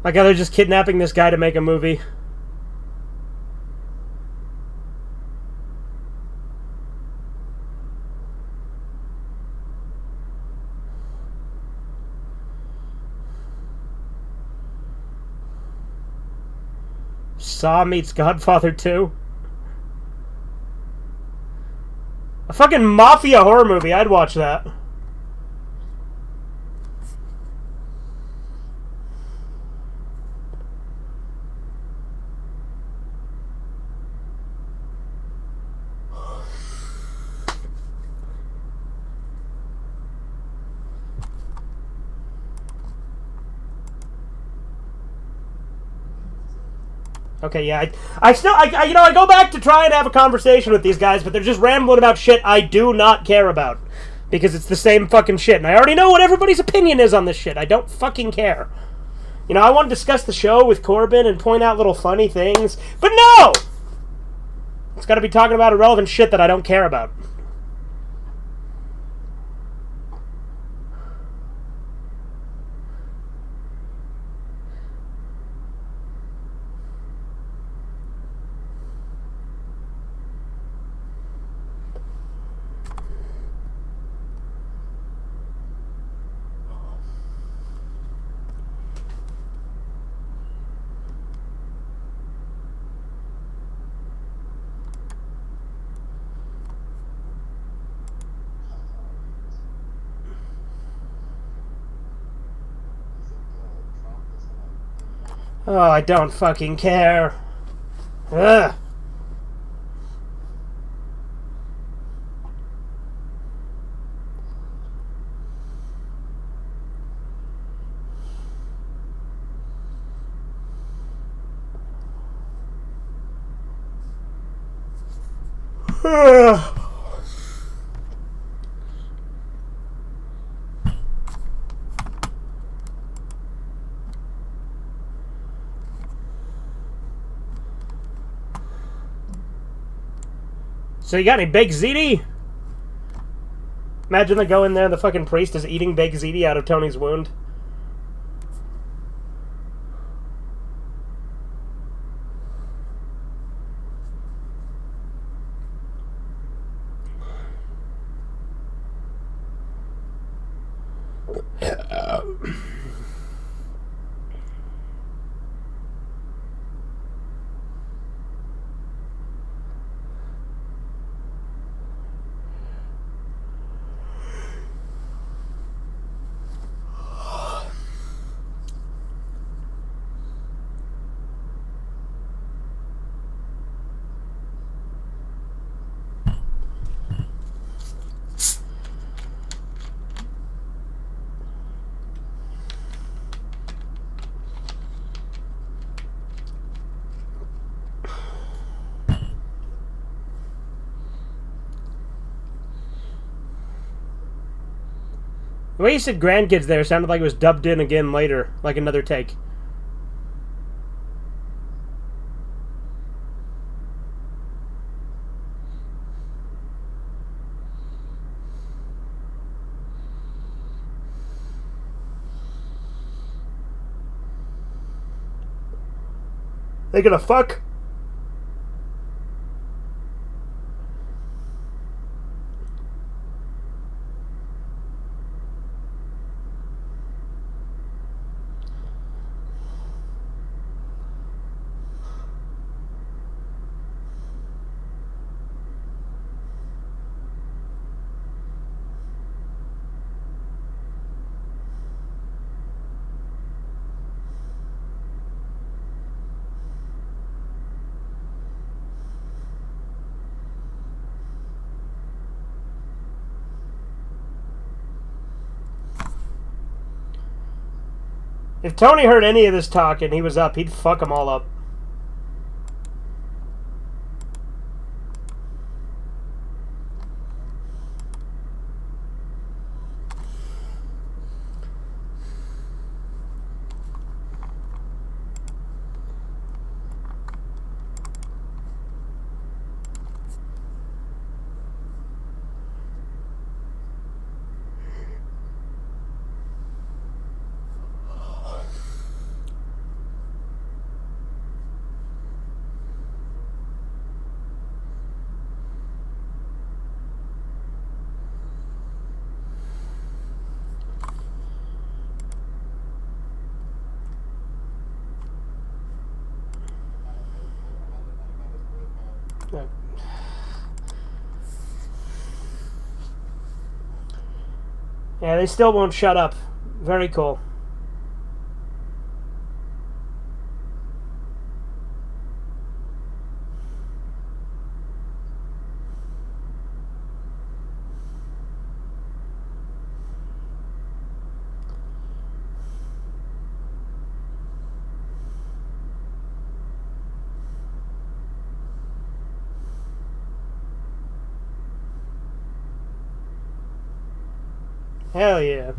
Like how they're just kidnapping this guy to make a movie. Saw meets Godfather 2. A fucking mafia horror movie. I'd watch that. Okay, yeah, I still, you know, I go back to try and have a conversation with these guys, but they're just rambling about shit I do not care about. Because it's the same fucking shit, and I already know what everybody's opinion is on this shit. I don't fucking care. You know, I want to discuss the show with Corbin and point out little funny things, but no! It's gotta be talking about irrelevant shit that I don't care about. Oh, I don't fucking care. Ugh. Ugh. So you got any baked ziti? Imagine they go in there and the fucking priest is eating baked ziti out of Tony's wound. The way you said grandkids there sounded like it was dubbed in again later, like another take. They gonna fuck? If Tony heard any of this talk and he was up, he'd fuck them all up. Yeah, they still won't shut up. Very cool. Hell yeah.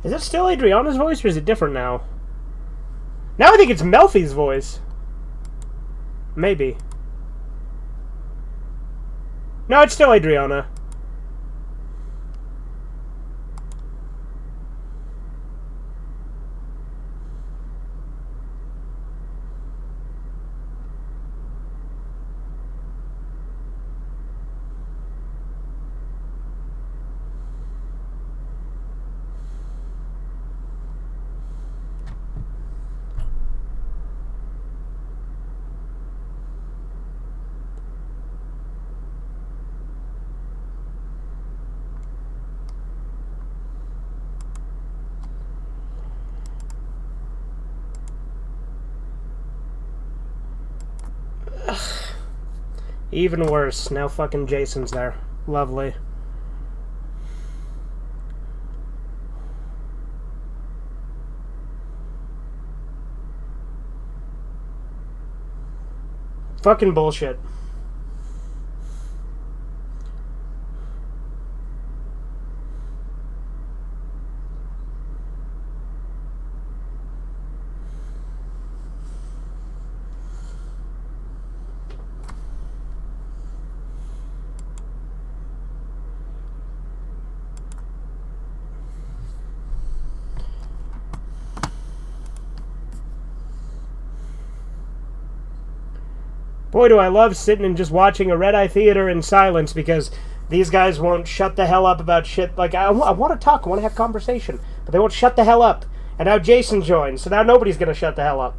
Is it still Adriana's voice, or is it different now? Now I think it's Melfi's voice. Maybe. No, it's still Adriana. Even worse. Now fucking Jason's there. Lovely. Fucking bullshit. Boy, do I love sitting and just watching a red-eye theater in silence, because these guys won't shut the hell up about shit. Like, I want to talk, I want to have conversation, but they won't shut the hell up. And now Jason joins, so now nobody's going to shut the hell up.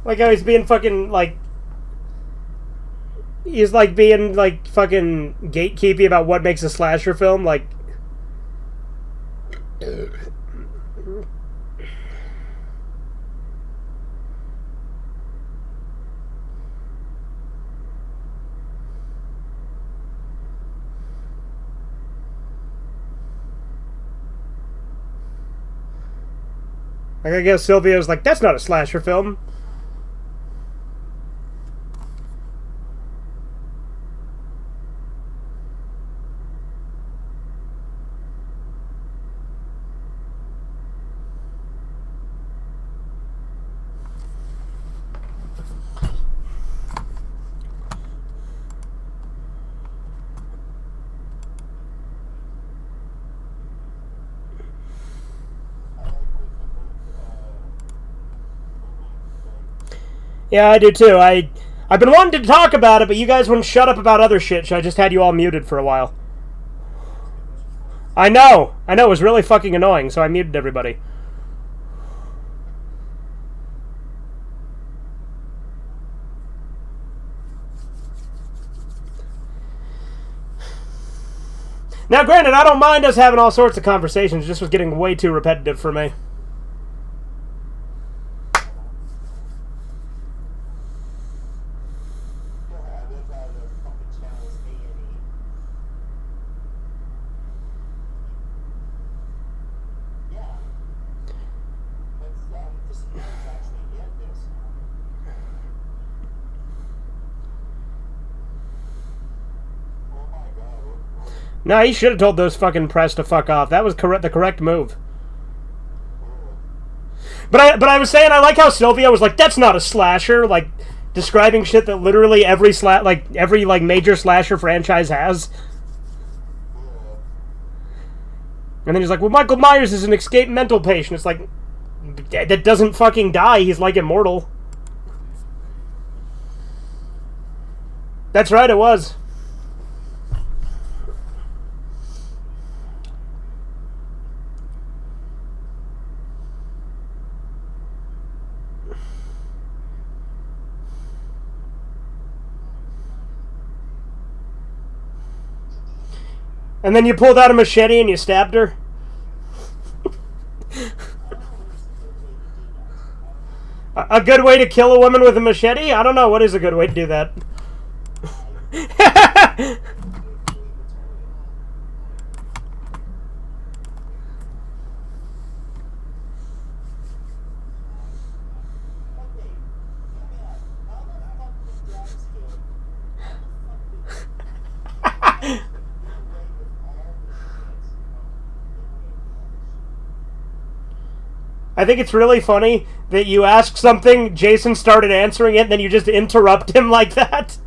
Like how he's being fucking, like... He's, like, being, like, fucking gatekeepy about what makes a slasher film, like... Like, I guess Sylvia's like, that's not a slasher film. Yeah, I do too. I've been wanting to talk about it, but you guys wouldn't shut up about other shit, so I just had you all muted for a while. I know. It was really fucking annoying, so I muted everybody. Now, granted, I don't mind us having all sorts of conversations. It just was getting way too repetitive for me. No, he should have told those fucking press to fuck off. That was the correct move. But I was saying I like how Sylvia was like, "That's not a slasher," like describing shit that literally every major slasher franchise has. And then he's like, "Well, Michael Myers is an escaped mental patient." It's like, that doesn't fucking die. He's like immortal. That's right, it was. And then you pulled out a machete and you stabbed her? A good way to kill a woman with a machete? I don't know. What is a good way to do that? I think it's really funny that you ask something, Jason started answering it, and then you just interrupt him like that.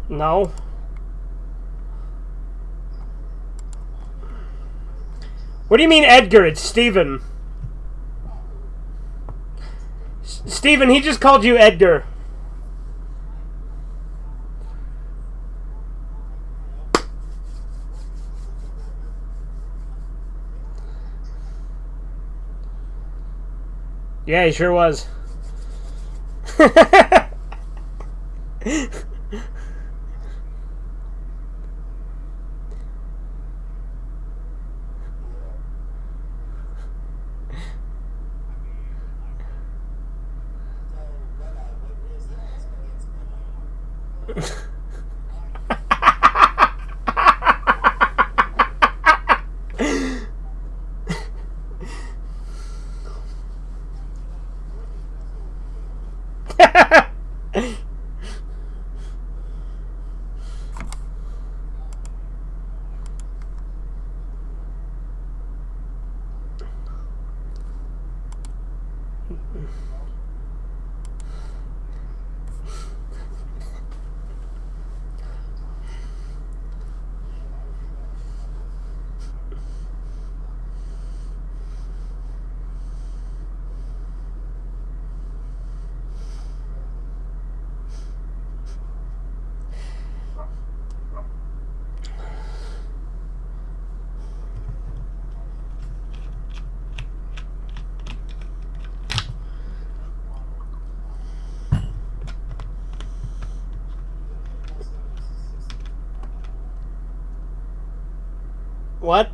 No. What do you mean, Edgar? It's Steven. Steven, he just called you Edgar. Yeah, he sure was. What?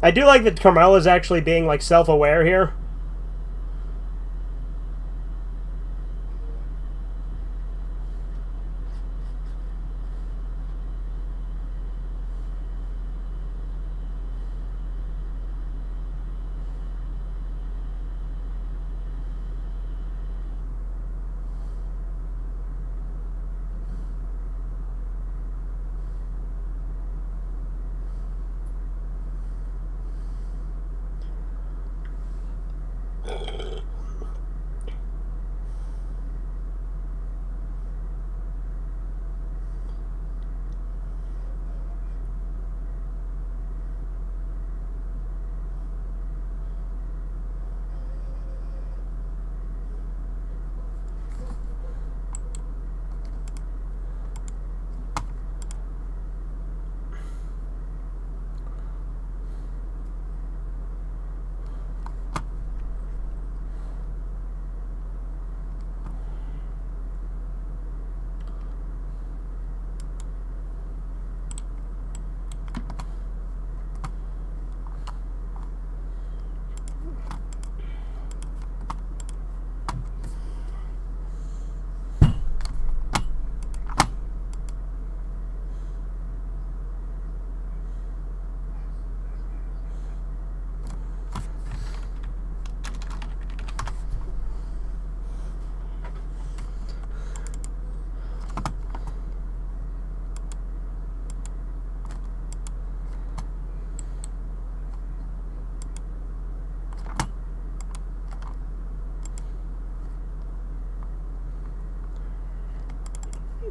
I do like that Carmela's actually being like self-aware here.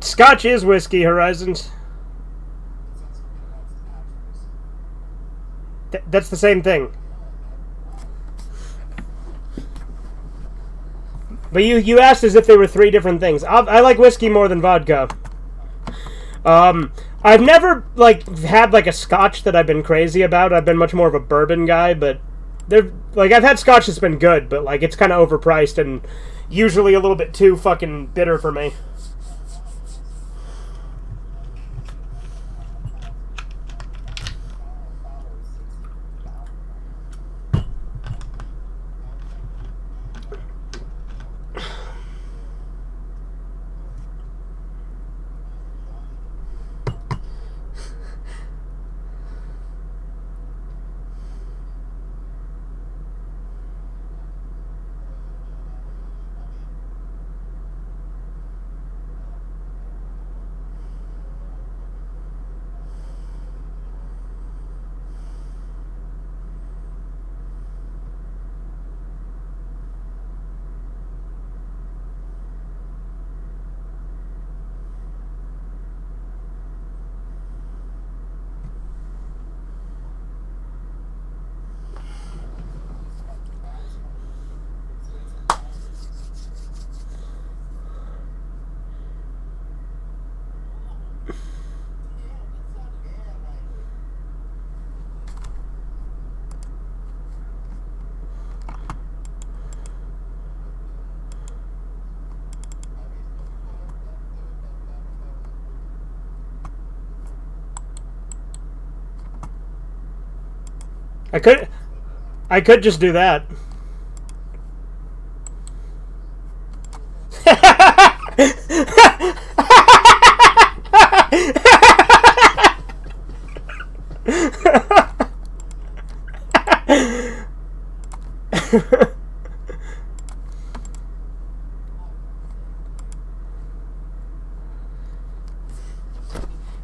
Scotch is whiskey, Horizons. That's the same thing. But you asked as if they were three different things. I like whiskey more than vodka. I've never had a Scotch that I've been crazy about. I've been much more of a bourbon guy, but I've had Scotch that's been good, but it's kind of overpriced and usually a little bit too fucking bitter for me. I could just do that.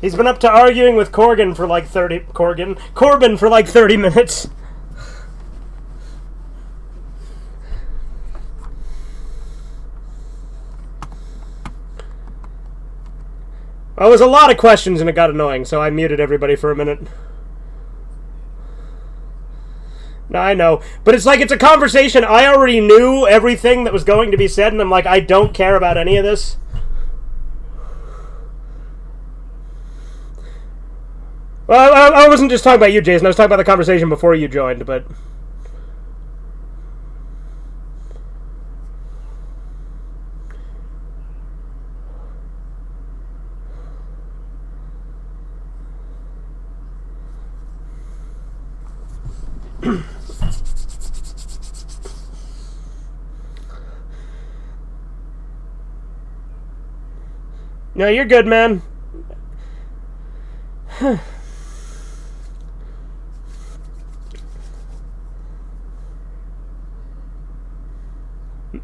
He's been up to arguing with Corbin for like 30 minutes. Well, it was a lot of questions and it got annoying, so I muted everybody for a minute. No, I know. But it's like it's a conversation. I already knew everything that was going to be said, and I'm like, I don't care about any of this. Well, I wasn't just talking about you, Jason. I was talking about the conversation before you joined, but... No, you're good, man.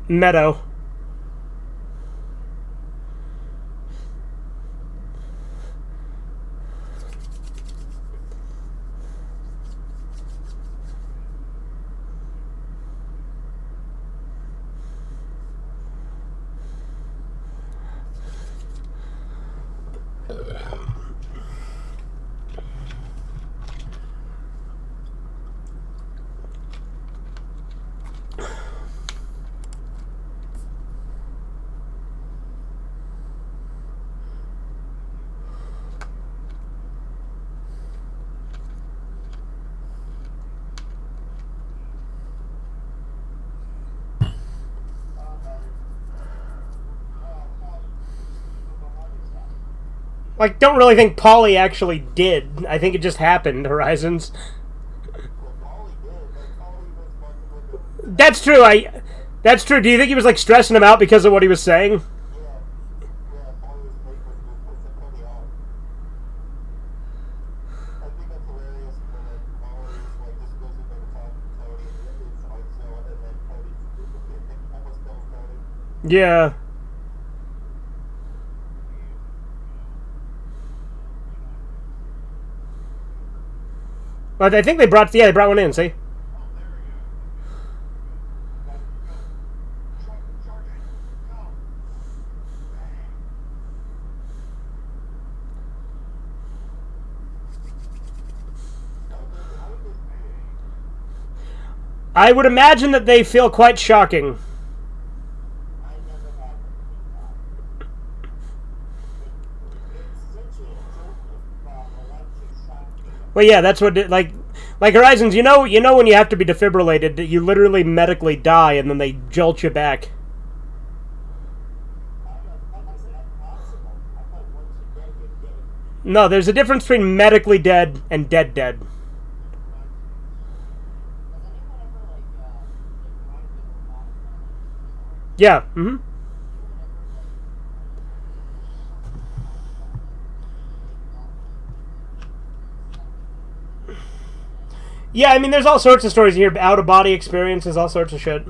Meadow. Like, don't really think Paulie actually did. I think it just happened, Horizons. That's true, That's true. Do you think he was, like, stressing him out because of what he was saying? Yeah. But I think they brought one in, see? I would imagine that they feel quite shocking. Well, yeah, that's what like Horizons. You know when you have to be defibrillated, you literally medically die, and then they jolt you back. No, there's a difference between medically dead and dead. Yeah. Mm-hmm. Yeah, I mean, there's all sorts of stories here. Out-of-body experiences, all sorts of shit.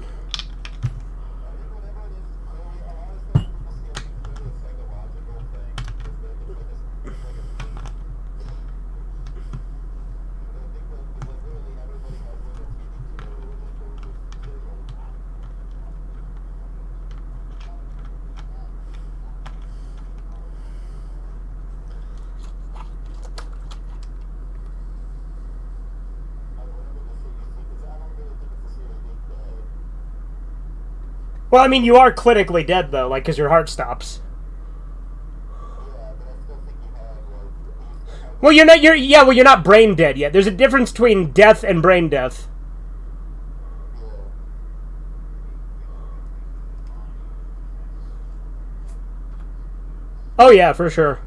Well, I mean, you are clinically dead, though, like, because your heart stops. Well, you're not brain dead yet. There's a difference between death and brain death. Oh, yeah, for sure.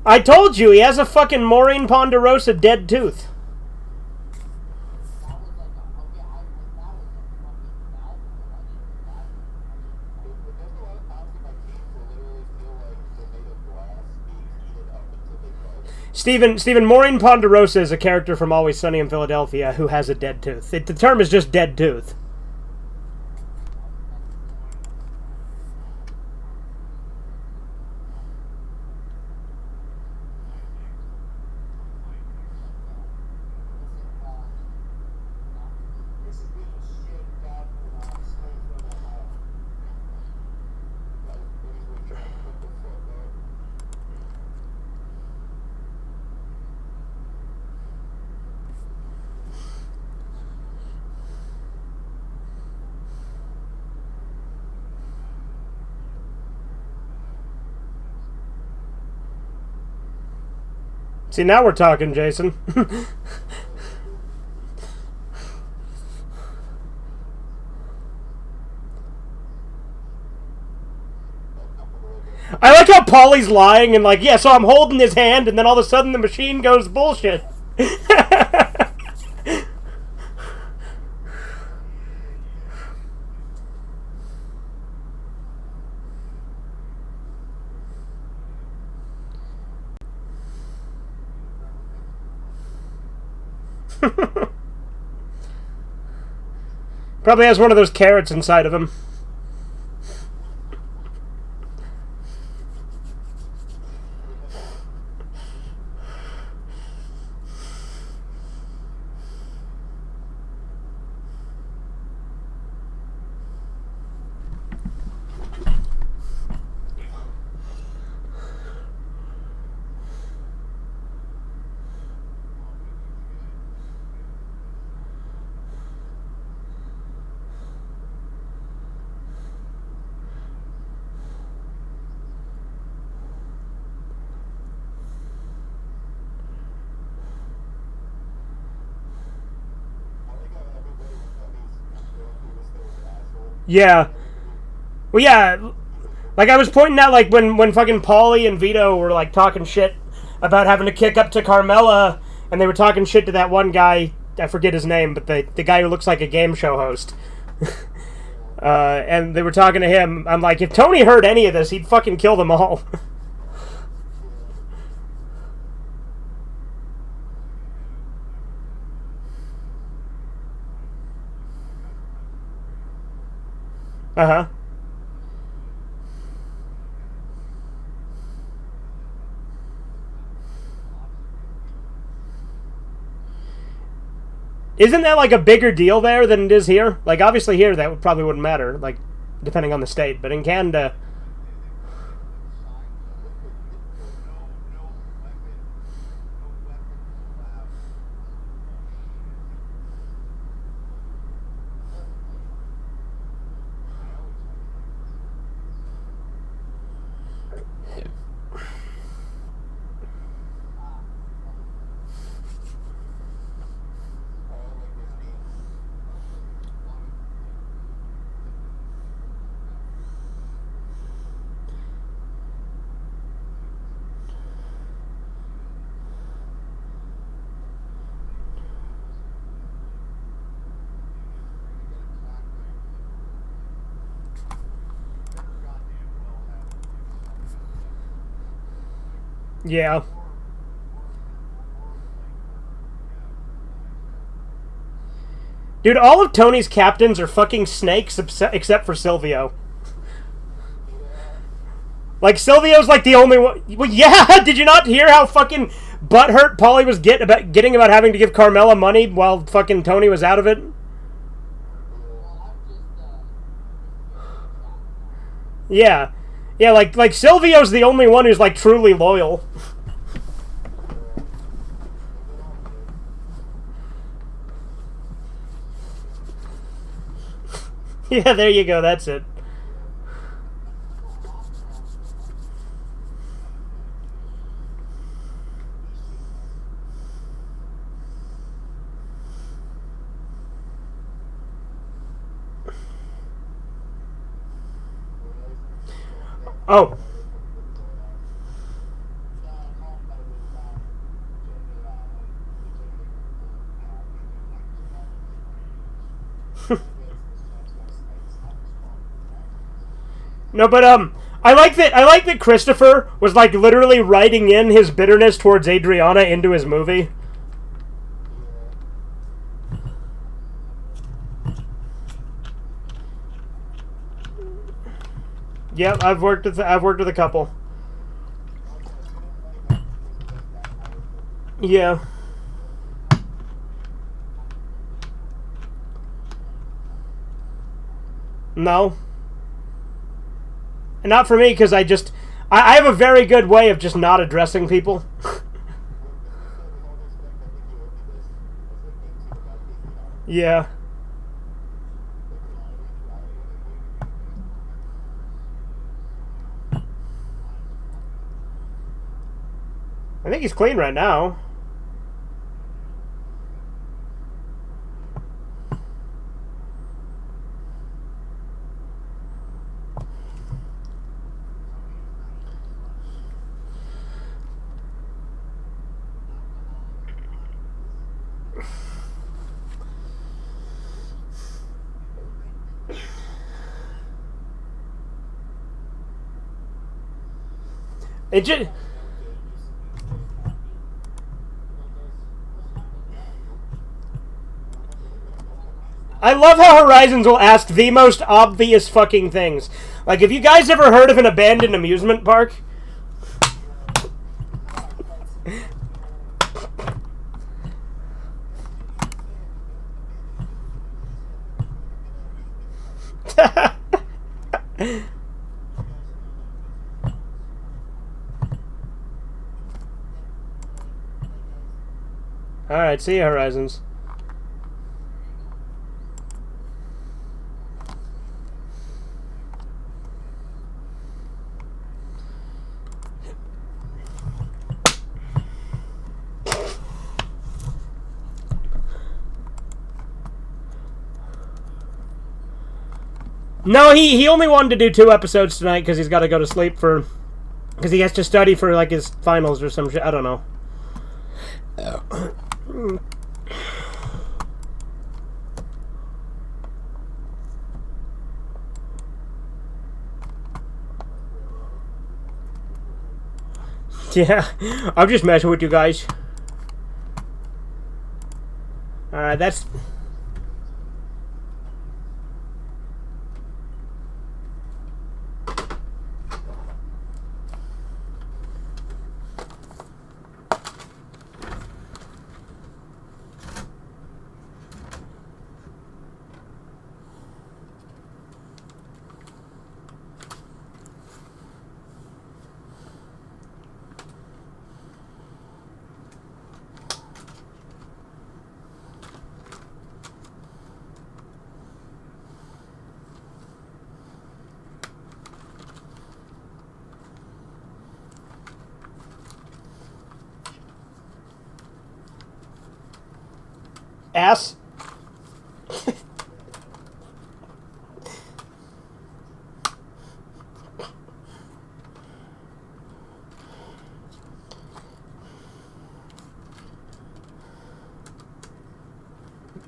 I told you, he has a fucking Maureen Ponderosa dead tooth. Stephen, Maureen Ponderosa is a character from Always Sunny in Philadelphia who has a dead tooth. The term is just dead tooth. See, now we're talking, Jason. I like how Paulie's lying and like, yeah, so I'm holding his hand, and then all of a sudden the machine goes bullshit. Probably has one of those carrots inside of him. Yeah. Well, yeah. Like, I was pointing out, like, when fucking Paulie and Vito were, like, talking shit about having to kick up to Carmella, and they were talking shit to that one guy, I forget his name, but the guy who looks like a game show host. And they were talking to him. I'm like, if Tony heard any of this, he'd fucking kill them all. Uh-huh. Isn't that like a bigger deal there than it is here? Like, obviously here that probably wouldn't matter, like, depending on the state. But in Canada... Yeah. Dude, all of Tony's captains are fucking snakes except for Silvio. Like, Silvio's like the only one... Well, yeah! Did you not hear how fucking butthurt Paulie was getting about having to give Carmella money while fucking Tony was out of it? Yeah. Yeah, like Silvio's the only one who's, like, truly loyal. Yeah, there you go, that's it. Oh. No, but I like that Christopher was like literally writing in his bitterness towards Adriana into his movie. Yep, I've worked with a couple. Yeah. No. Not for me, because I have a very good way of just not addressing people. Yeah. I think he's clean right now. It just... I love how Horizons will ask the most obvious fucking things. Like, have you guys ever heard of an abandoned amusement park? Alright, see you, Horizons. No, he only wanted to do 2 episodes tonight because he's got to go to sleep for... Because he has to study for, like, his finals or some shit. I don't know. Yeah, I'm just messing with you guys. Alright, that's... Ass.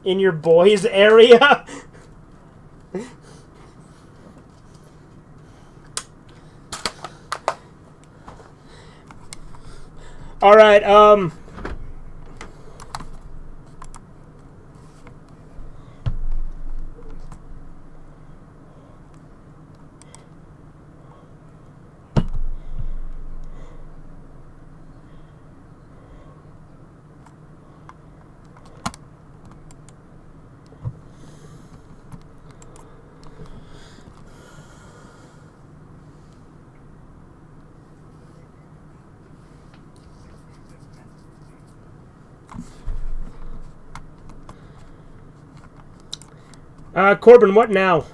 In your boys' area? Alright, Corbin, what now?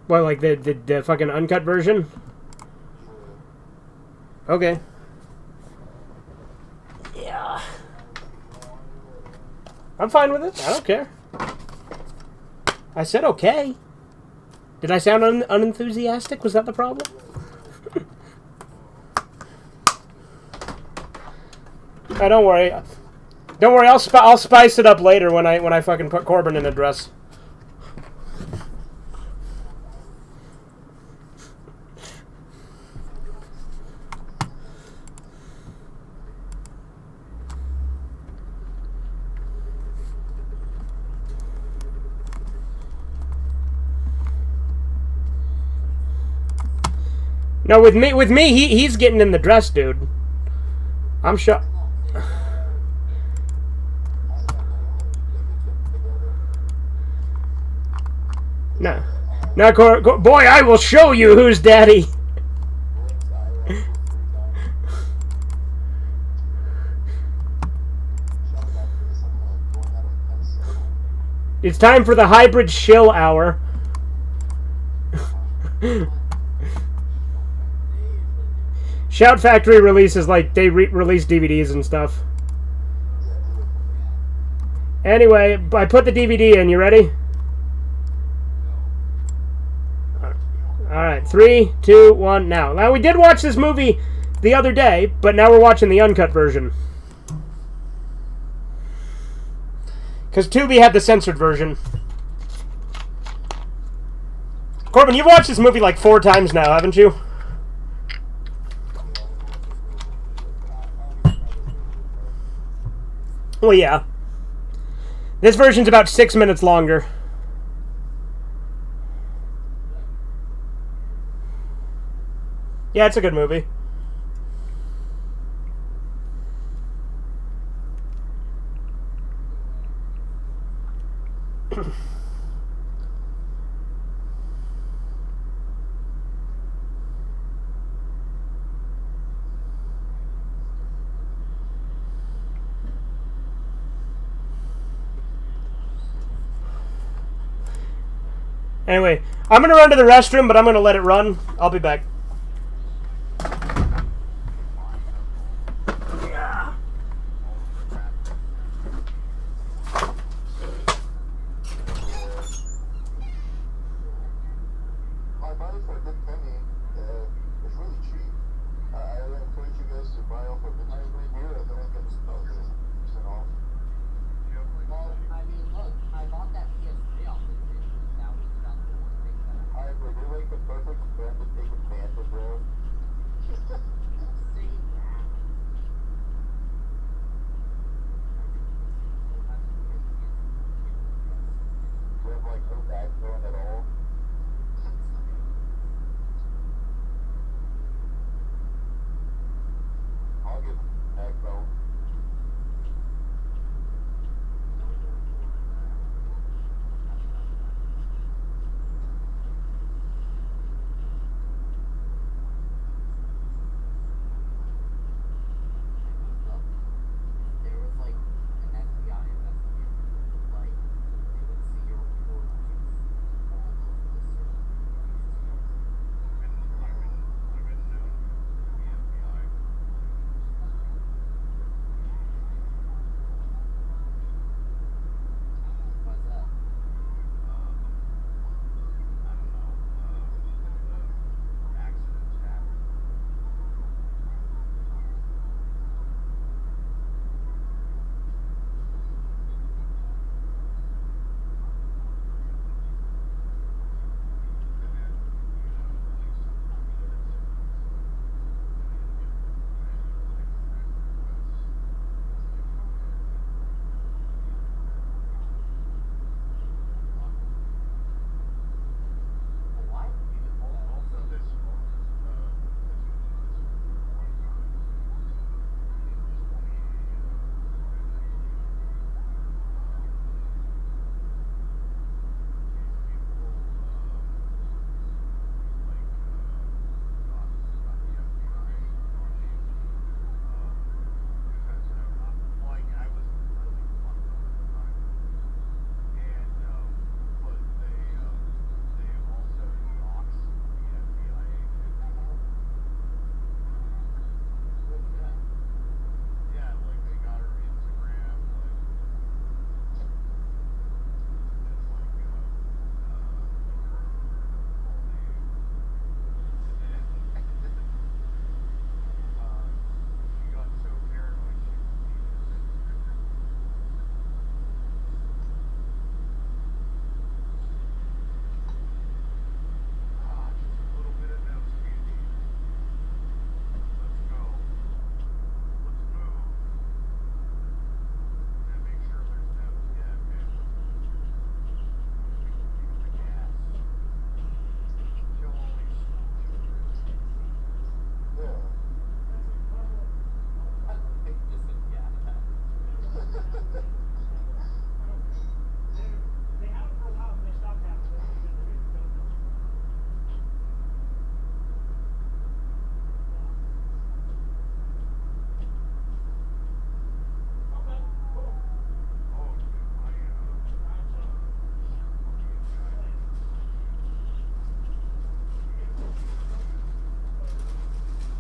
What, like the fucking uncut version? Okay. Yeah. I'm fine with it. I don't care. I said okay. Did I sound unenthusiastic? Was that the problem? Oh, don't worry. Don't worry. I'll spice it up later when I fucking put Corbin in a dress. No, with me, he's getting in the dress, dude. I'm sure. No, now, boy, I will show you who's daddy. It's time for the hybrid shill hour. Shout Factory releases, like, they release DVDs and stuff. Anyway, I put the DVD in. You ready? Alright, 3, 2, 1, now. Now, we did watch this movie the other day, but now we're watching the uncut version. Because Tubi had the censored version. Corbin, you've watched this movie like 4 times now, haven't you? Well, yeah. This version's about 6 minutes longer. Yeah, it's a good movie. Anyway, I'm going to run to the restroom, but I'm going to let it run. I'll be back.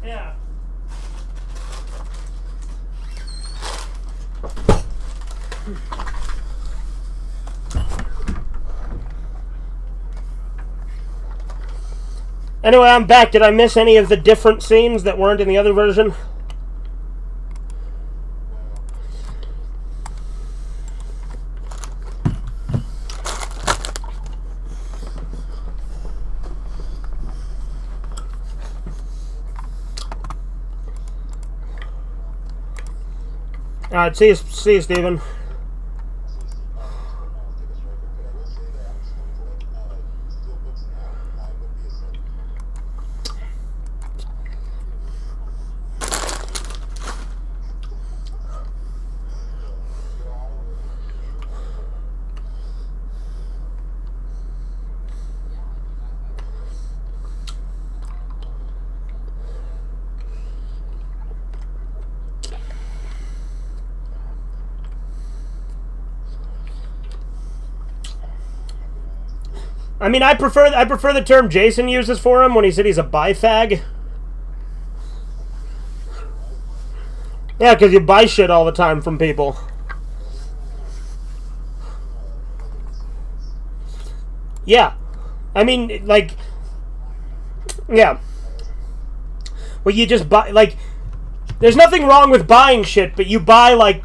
Yeah. Anyway, I'm back. Did I miss any of the different scenes that weren't in the other version? Alright, see you, Steven. I mean, I prefer the term Jason uses for him when he said he's a bi-fag. Yeah, because you buy shit all the time from people. Yeah. I mean, like... Yeah. Well, you just buy... Like, there's nothing wrong with buying shit, but you buy, like,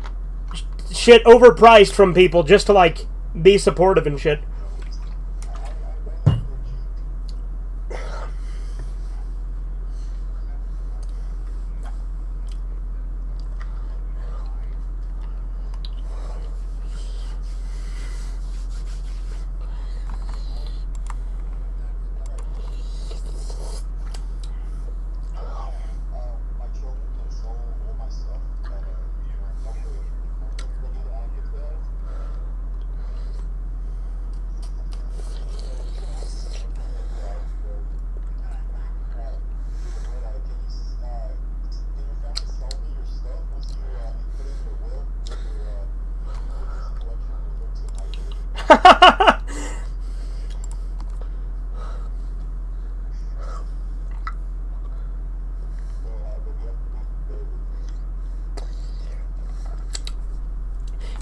shit overpriced from people just to, like, be supportive and shit.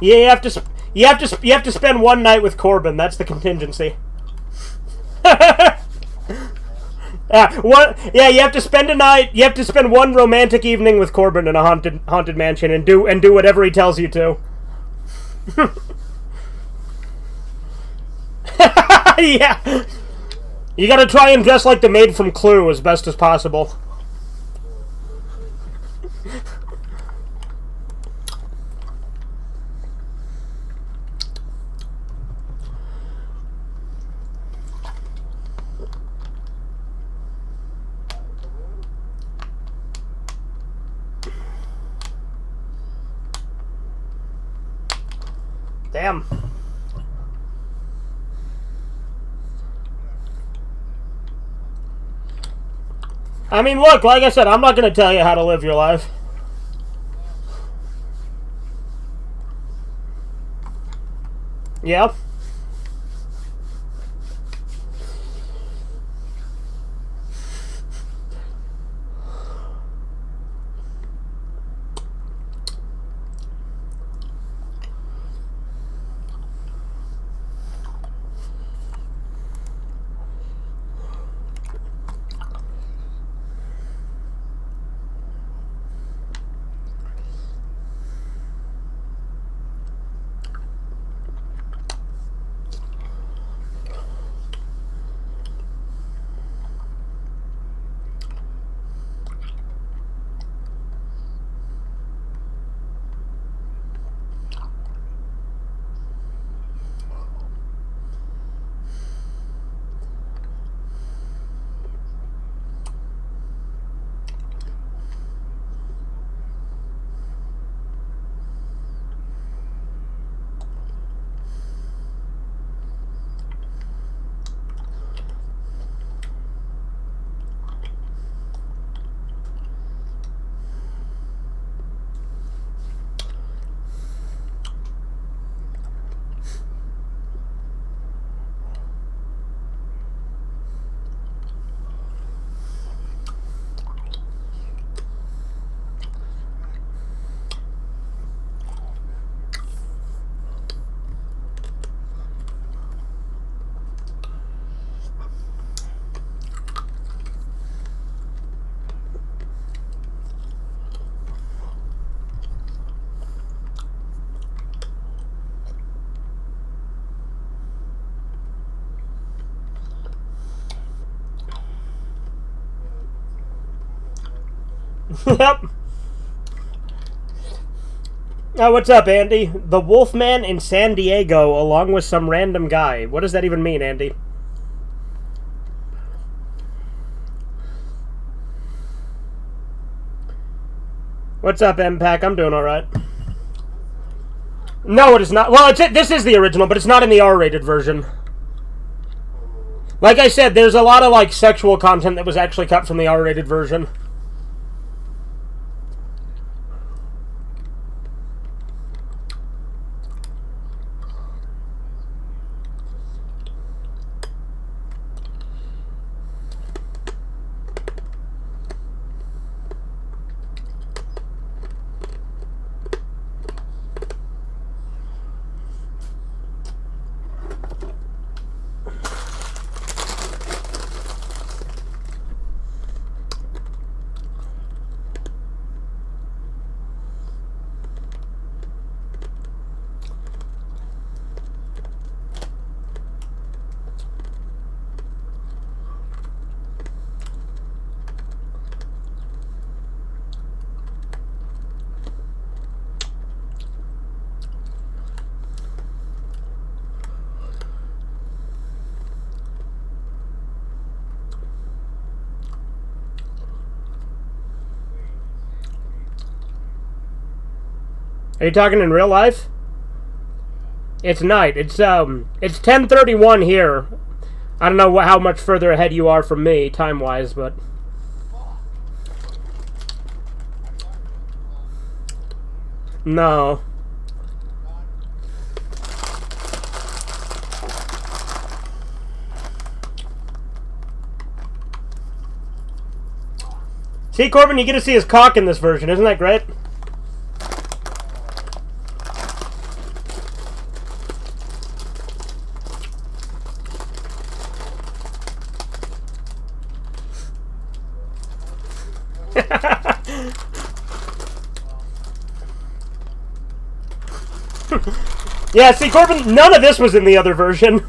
Yeah, you have to spend one night with Corbin. That's the contingency. You have to spend a night. You have to spend one romantic evening with Corbin in a haunted mansion and do whatever he tells you to. Yeah. You gotta try and dress like the maid from Clue as best as possible. Damn. I mean, look, like I said, I'm not going to tell you how to live your life. Yeah. Yep. What's up, Andy? The Wolfman in San Diego, along with some random guy. What does that even mean, Andy? What's up, MPAC? I'm doing alright. No, it is not. Well, this is the original, but it's not in the R-rated version. Like I said, there's a lot of, like, sexual content that was actually cut from the R-rated version. Are you talking in real life? It's night. It's 10:31 here. I don't know how much further ahead you are from me, time-wise, but... No. See, Corbin, you get to see his cock in this version. Isn't that great? Yeah, see, Corbin, none of this was in the other version.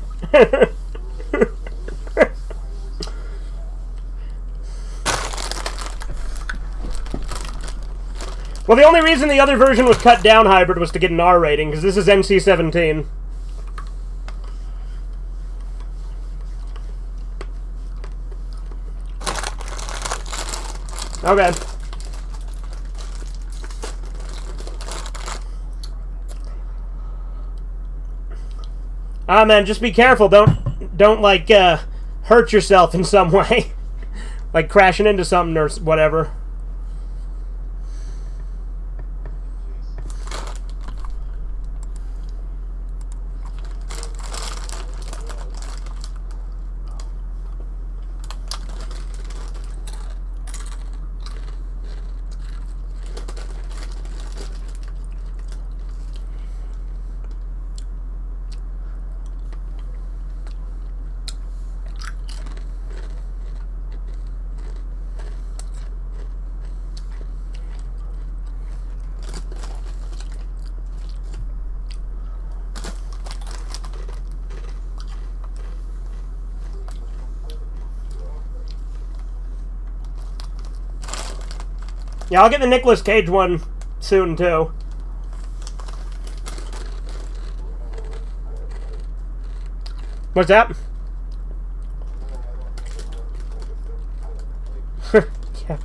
Well, the only reason the other version was cut down hybrid was to get an R rating, because this is NC-17. Okay. Ah, man, just be careful. Don't like, hurt yourself in some way. Like crashing into something or whatever. Yeah, I'll get the Nicolas Cage one soon, too. What's that? Yeah.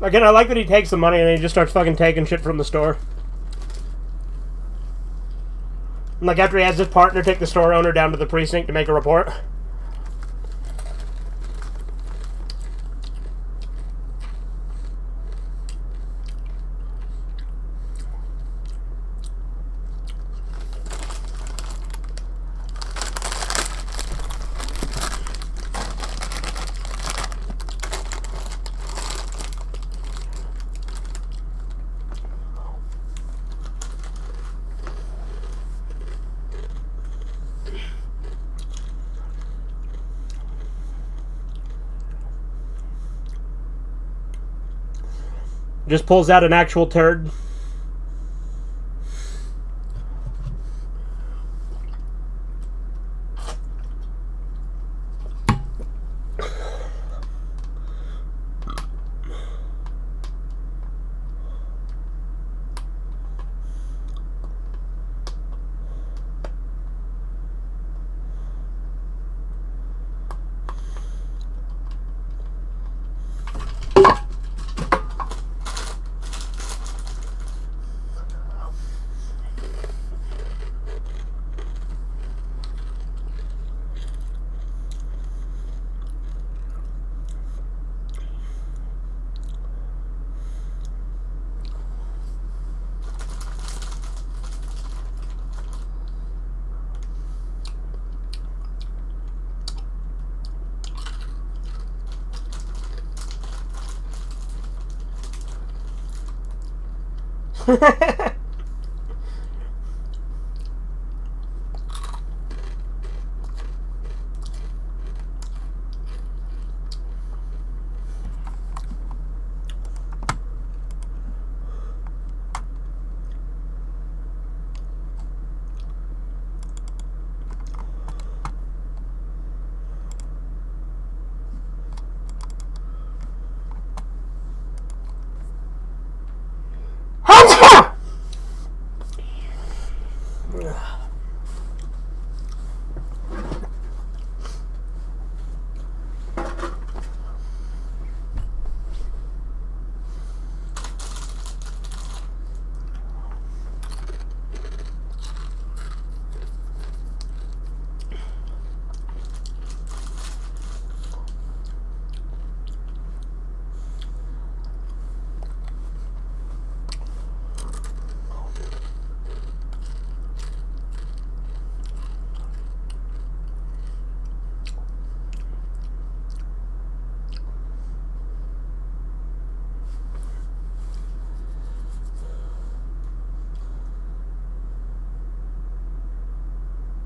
Again, I like that he takes the money and he just starts fucking taking shit from the store. And like after he has his partner take the store owner down to the precinct to make a report. Just pulls out an actual turd.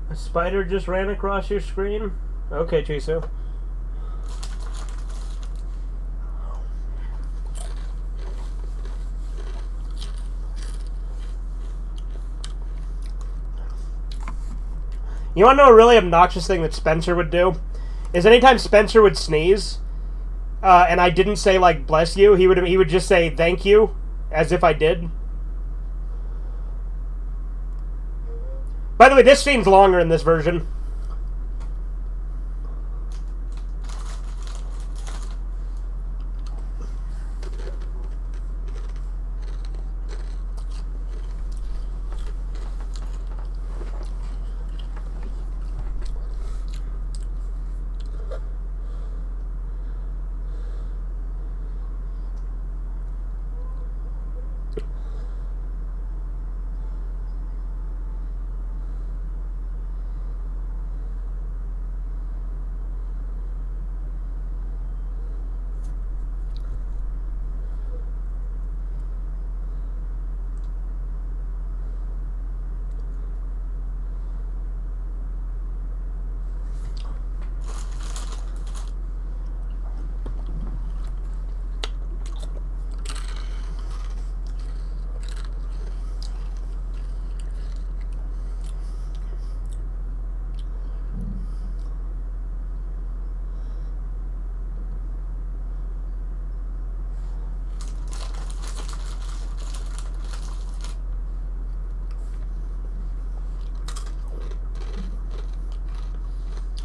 A spider just ran across your screen? Okay, Chiso. You want to know a really obnoxious thing that Spencer would do? Is anytime Spencer would sneeze, and I didn't say, like, bless you, he would just say thank you, as if I did. By the way, this scene's longer in this version.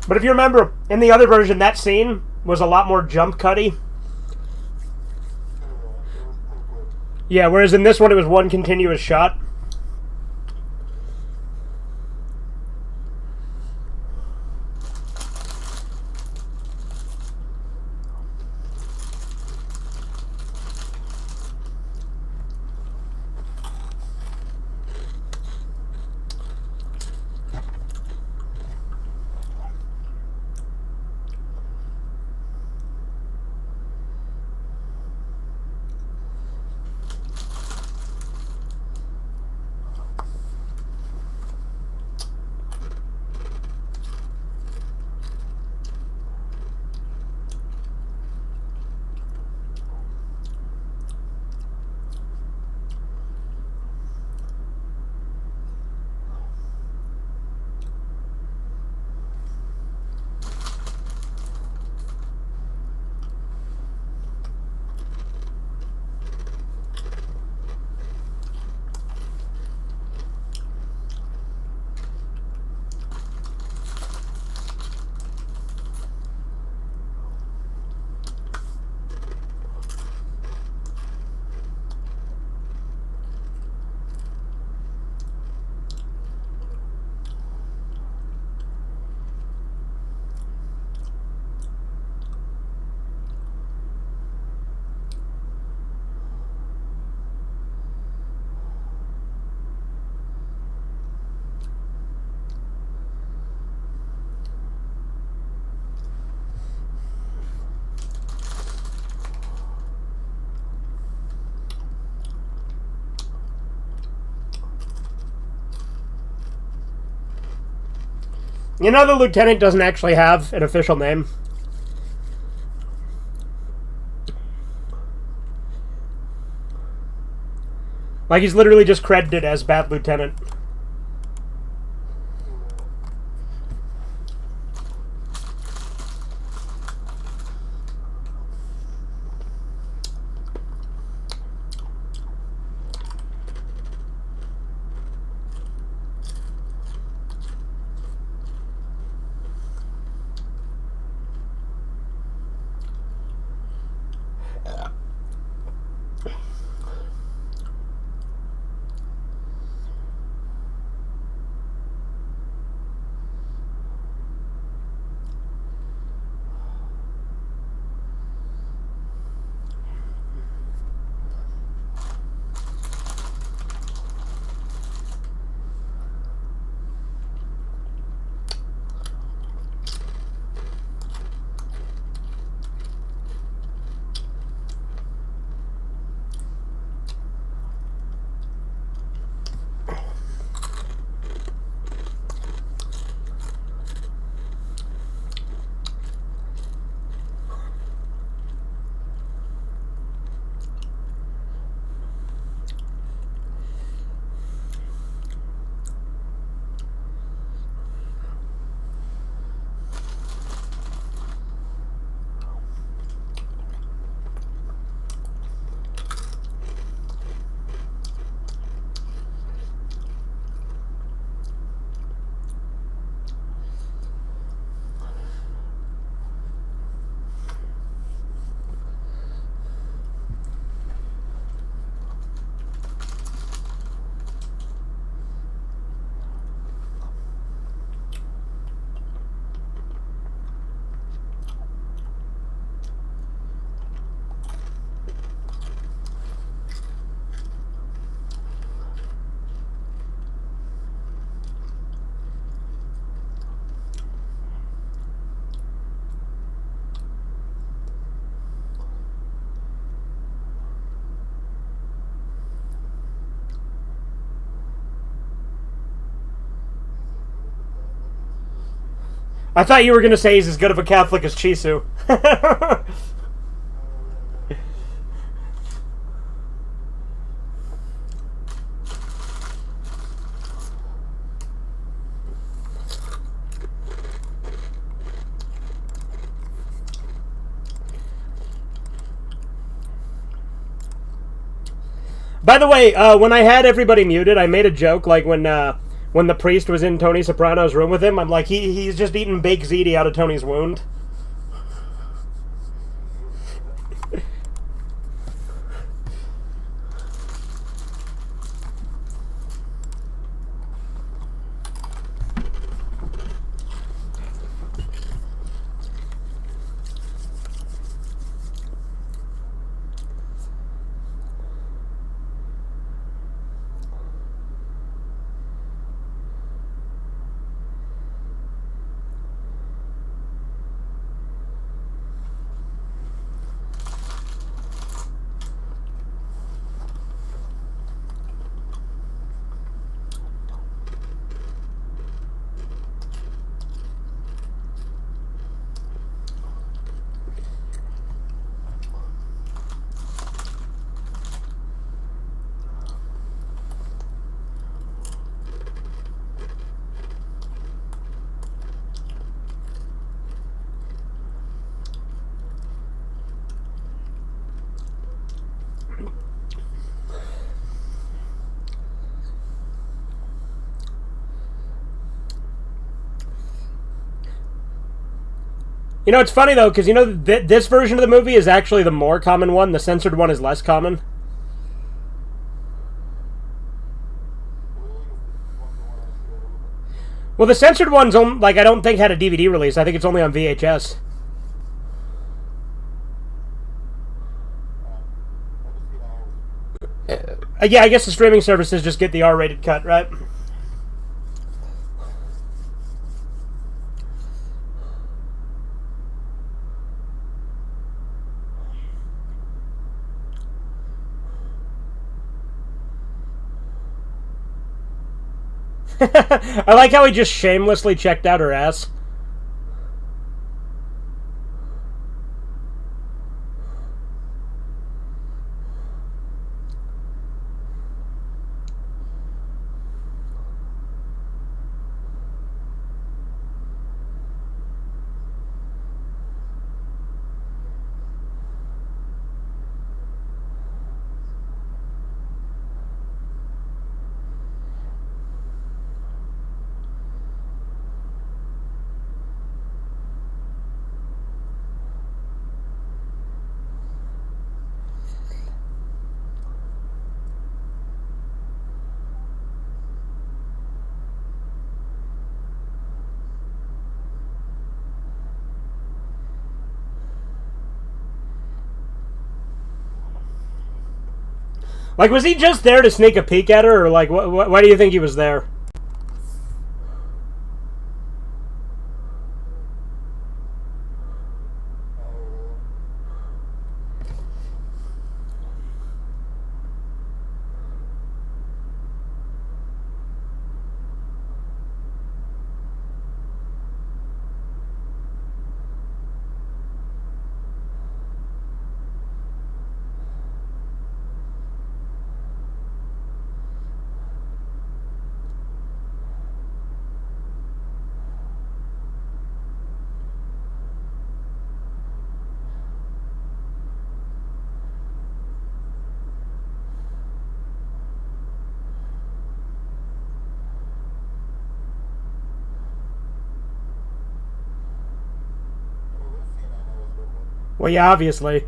But if you remember, in the other version, that scene was a lot more jump cutty. Yeah, whereas in this one, it was one continuous shot. You know the lieutenant doesn't actually have an official name? Like, he's literally just credited as Bad Lieutenant. I thought you were going to say he's as good of a Catholic as Chisu. By the way, when I had everybody muted, I made a joke, like when the priest was in Tony Soprano's room with him. I'm like, he's just eating baked ziti out of Tony's wound. You know, it's funny, though, because, you know, this version of the movie is actually the more common one. The censored one is less common. Well, the censored one's, like, I don't think had a DVD release. I think it's only on VHS. Yeah, I guess the streaming services just get the R-rated cut, right? I like how he just shamelessly checked out her ass. Like, was he just there to sneak a peek at her, or like, why do you think he was there? Well, yeah, obviously.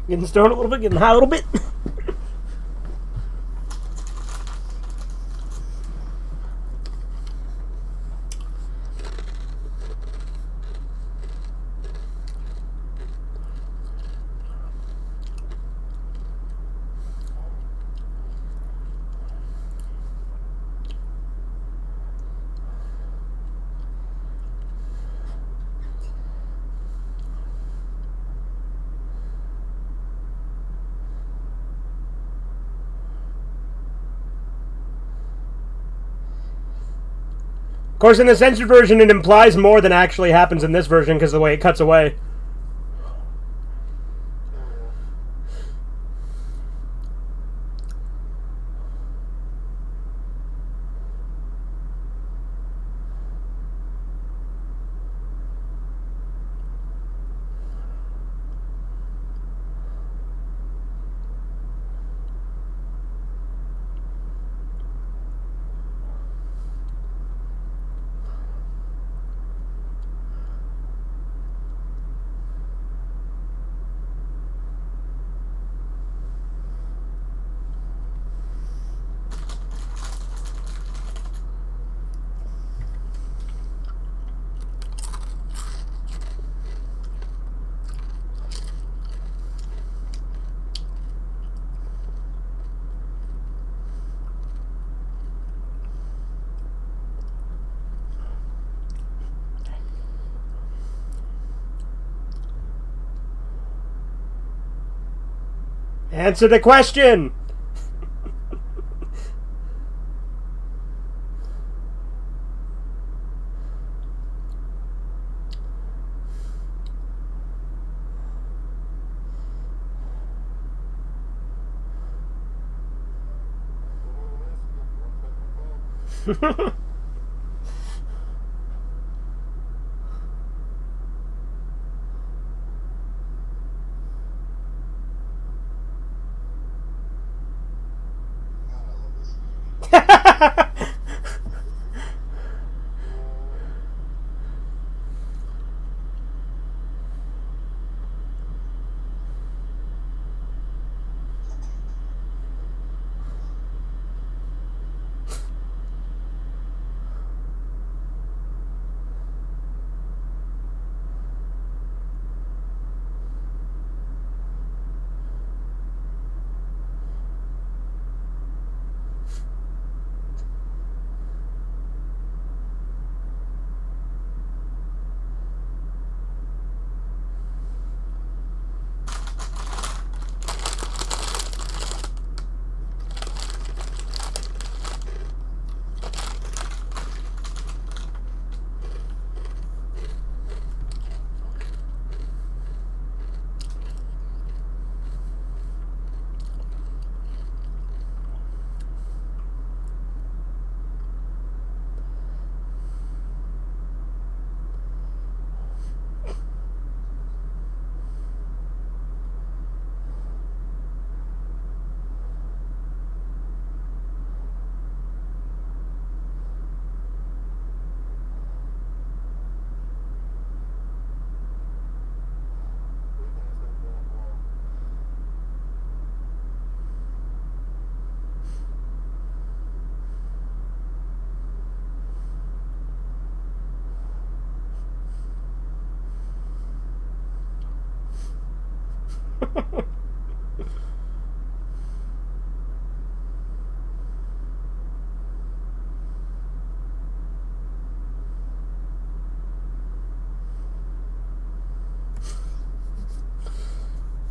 Getting stoned a little bit, getting high a little bit. Of course, in the censored version, it implies more than actually happens in this version because of the way it cuts away. Answer the question!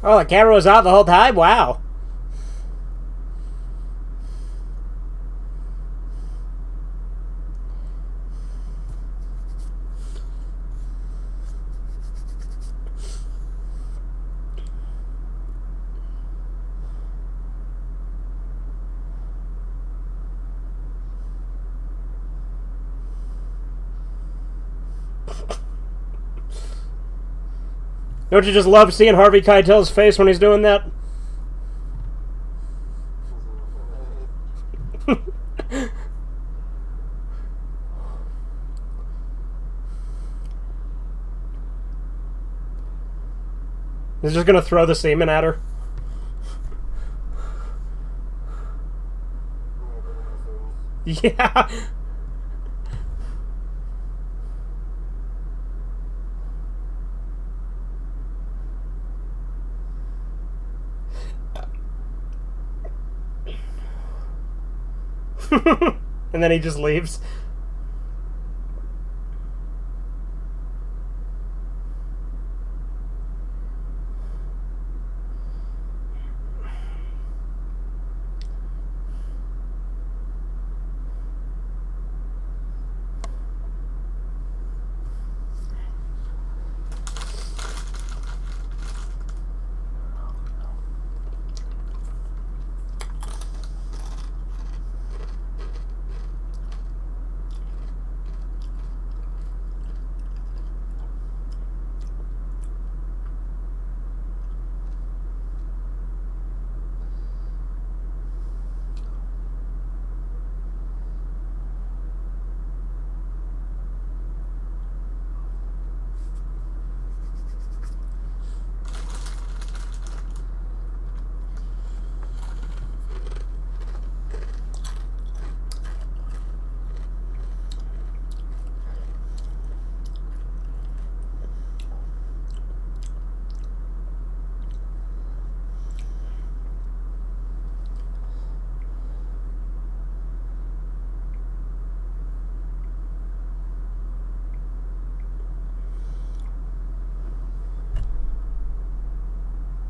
Oh, the camera was off the whole time? Wow. Don't you just love seeing Harvey Keitel's face when he's doing that? He's just gonna throw the semen at her. Yeah. And then he just leaves.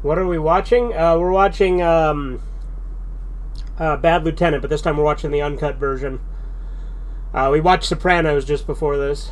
What are we watching? We're watching Bad Lieutenant, but this time we're watching the uncut version. We watched Sopranos just before this.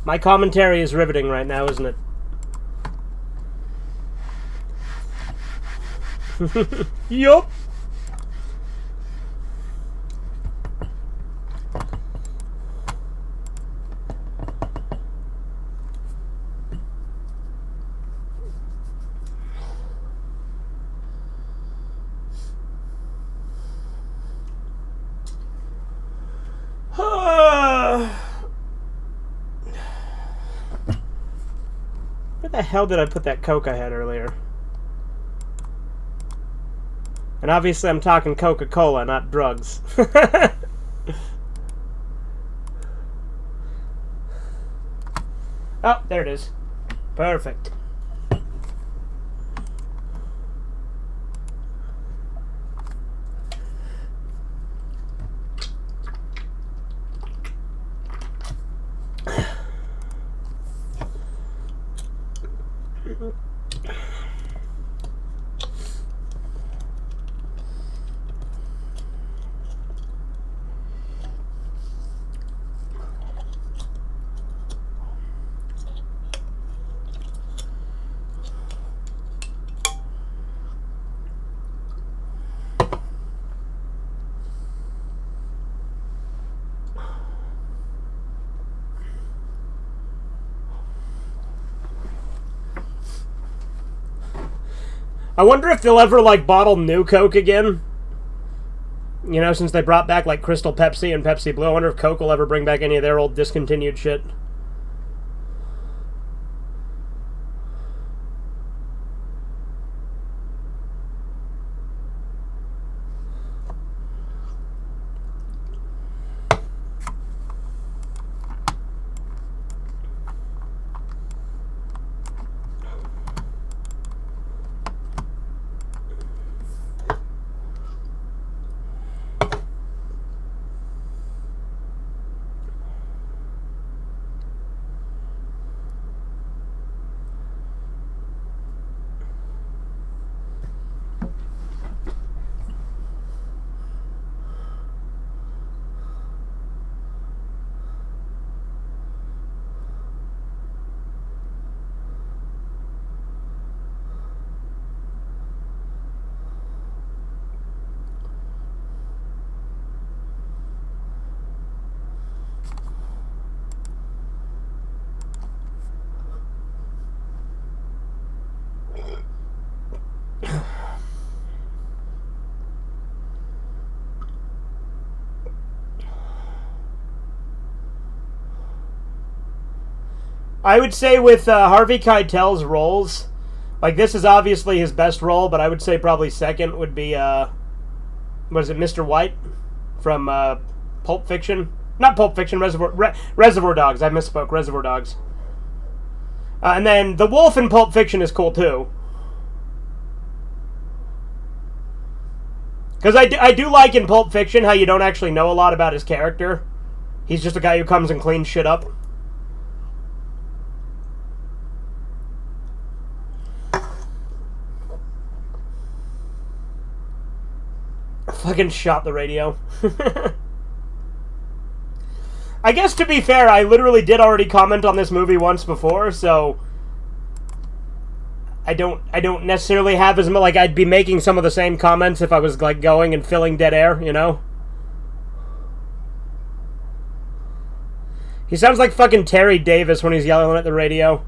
My commentary is riveting right now, isn't it? Yup. Where the hell did I put that Coke I had earlier? And obviously I'm talking Coca-Cola, not drugs. Oh, there it is. Perfect. I wonder if they'll ever, like, bottle new Coke again. You know, since they brought back, like, Crystal Pepsi and Pepsi Blue. I wonder if Coke will ever bring back any of their old discontinued shit. I would say with Harvey Keitel's roles, like this is obviously his best role, but I would say probably second would be what is it, Mr. White from Pulp Fiction? Not Pulp Fiction, Reservoir Dogs. I misspoke. Reservoir Dogs. And then the wolf in Pulp Fiction is cool too. Because I do like in Pulp Fiction how you don't actually know a lot about his character. He's just a guy who comes and cleans shit up. I fucking shot the radio. I guess to be fair, I literally did already comment on this movie once before, so I don't necessarily have as much, like, I'd be making some of the same comments if I was, like, going and filling dead air, you know? He sounds like fucking Terry Davis when he's yelling at the radio.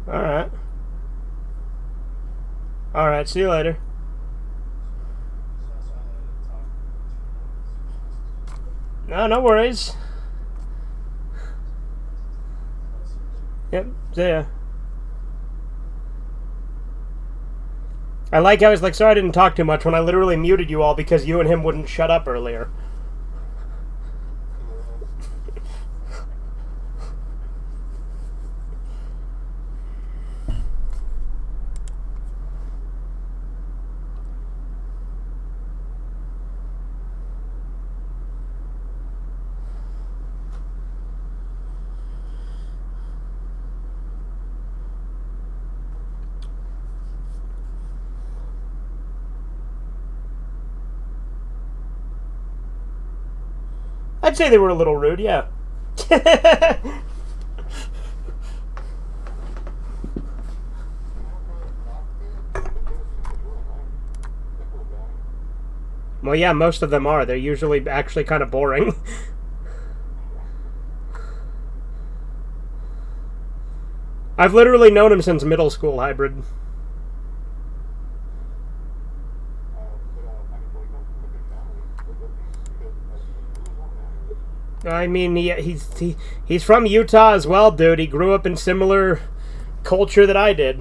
Alright. Alright, see you later. No worries. Yep, see ya. I like how he's like, sorry I didn't talk too much when I literally muted you all because you and him wouldn't shut up earlier. I'd say they were a little rude, yeah. Well, yeah, most of them are. They're usually actually kind of boring. I've literally known him since middle school, Hybrid. I mean, he's from Utah as well, dude. He grew up in similar culture that I did.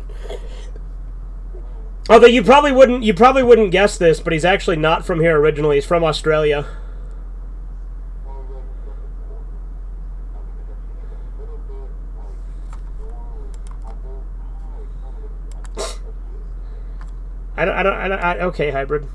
Although you probably wouldn't guess this, but he's actually not from here originally. He's from Australia. Okay, Hybrid.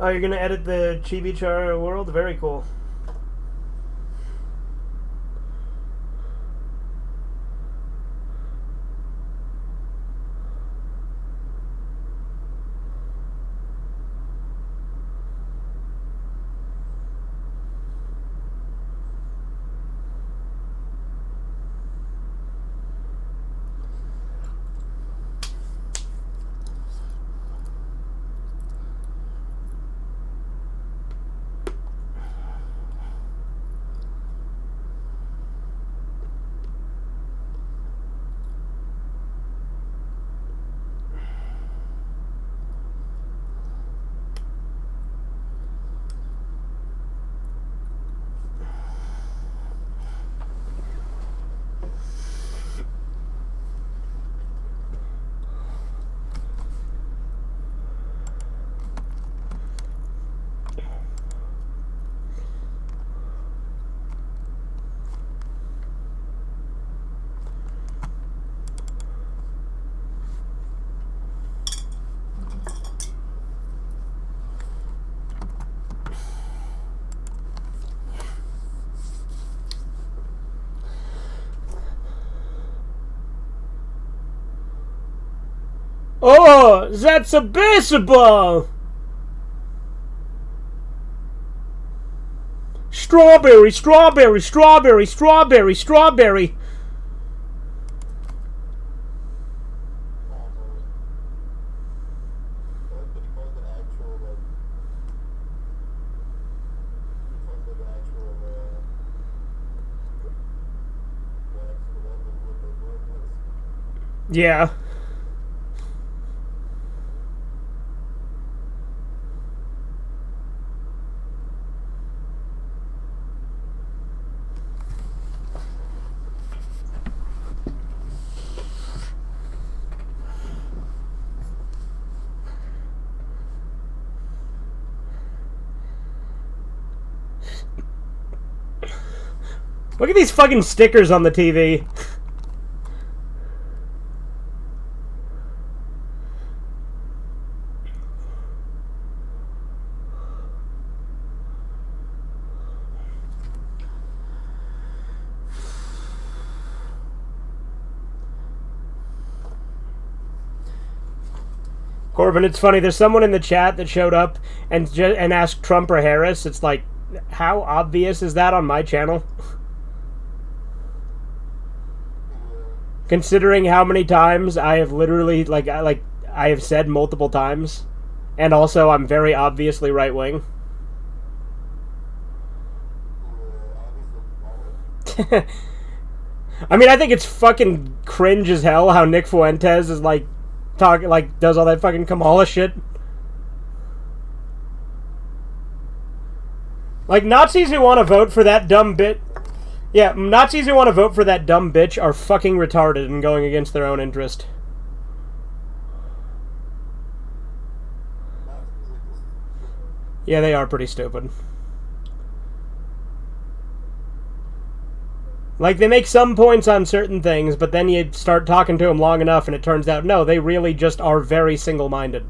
Oh, you're gonna edit the Chibi Char world? Very cool. Oh, that's a baseball! Strawberry, strawberry, strawberry, strawberry, strawberry. Yeah. Look at these fucking stickers on the TV. Corbin, it's funny. There's someone in the chat that showed up and asked Trump or Harris. It's like, how obvious is that on my channel? Considering how many times I have literally, I have said multiple times. And also, I'm very obviously right-wing. I mean, I think it's fucking cringe as hell how Nick Fuentes is, does all that fucking Kamala shit. Like, Nazis who want to vote for that dumb bit... Yeah, Nazis who want to vote for that dumb bitch are fucking retarded and going against their own interest. Yeah, they are pretty stupid. Like, they make some points on certain things, but then you start talking to them long enough and it turns out, no, they really just are very single-minded.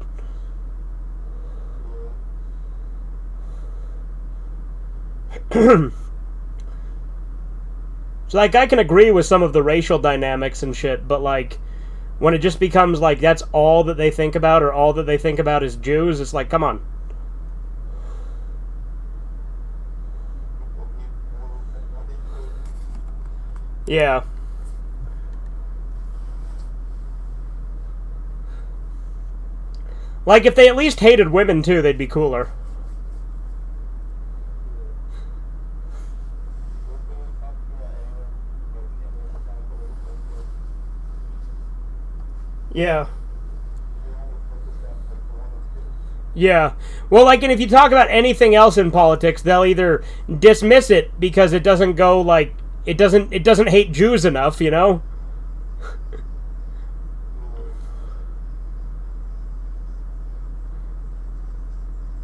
So, like, I can agree with some of the racial dynamics and shit, but, like, when it just becomes, like, that's all that they think about, or all that they think about is Jews, it's like, come on. Yeah. Like, if they at least hated women, too, they'd be cooler. Yeah. Yeah. Well, like, and if you talk about anything else in politics, they'll either dismiss it because it doesn't go, like, it doesn't hate Jews enough, you know?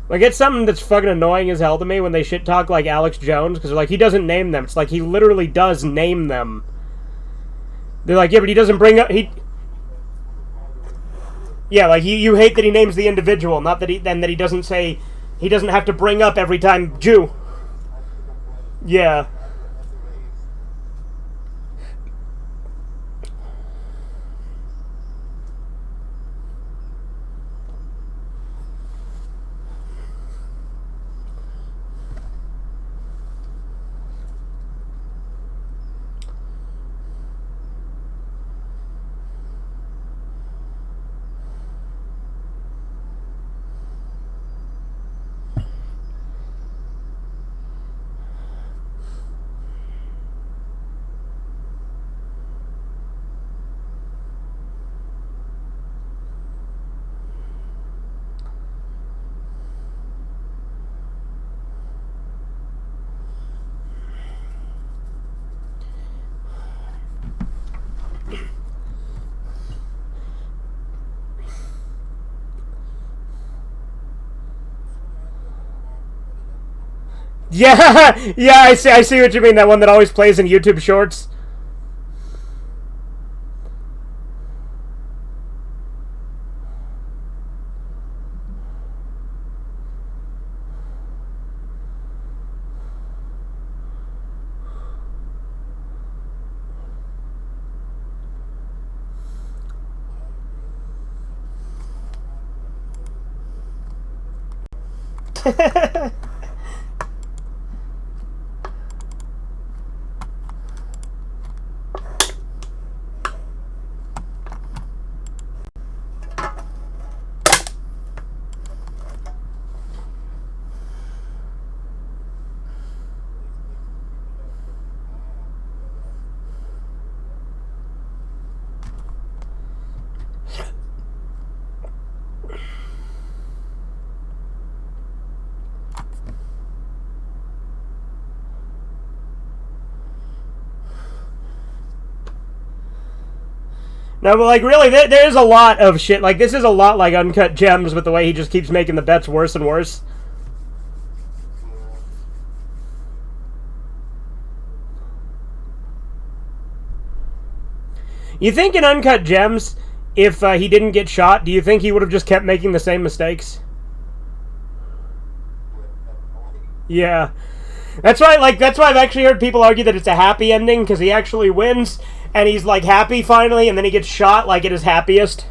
Like, it's something that's fucking annoying as hell to me when they shit talk, like, Alex Jones, because they're like, he doesn't name them. It's like, he literally does name them. They're like, yeah, but he doesn't bring up, Yeah, like, you hate that he names the individual, not that he doesn't say, He doesn't have to bring up every time Jew. Yeah. Yeah, yeah, I see what you mean. That one that always plays in YouTube Shorts. No, but like really, there's a lot of shit. Like this is a lot like Uncut Gems with the way he just keeps making the bets worse and worse. You think in Uncut Gems, if he didn't get shot, do you think he would have just kept making the same mistakes? Yeah. That's why I've actually heard people argue that it's a happy ending, because he actually wins, and he's, like, happy finally, and then he gets shot, like, at his happiest.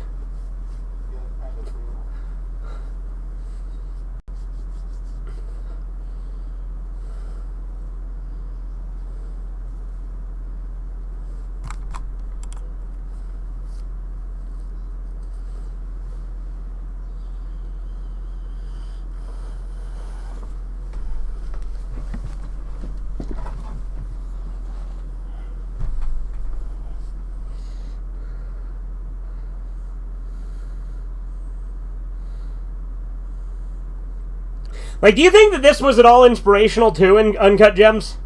Like, do you think that this was at all inspirational, too, in Uncut Gems?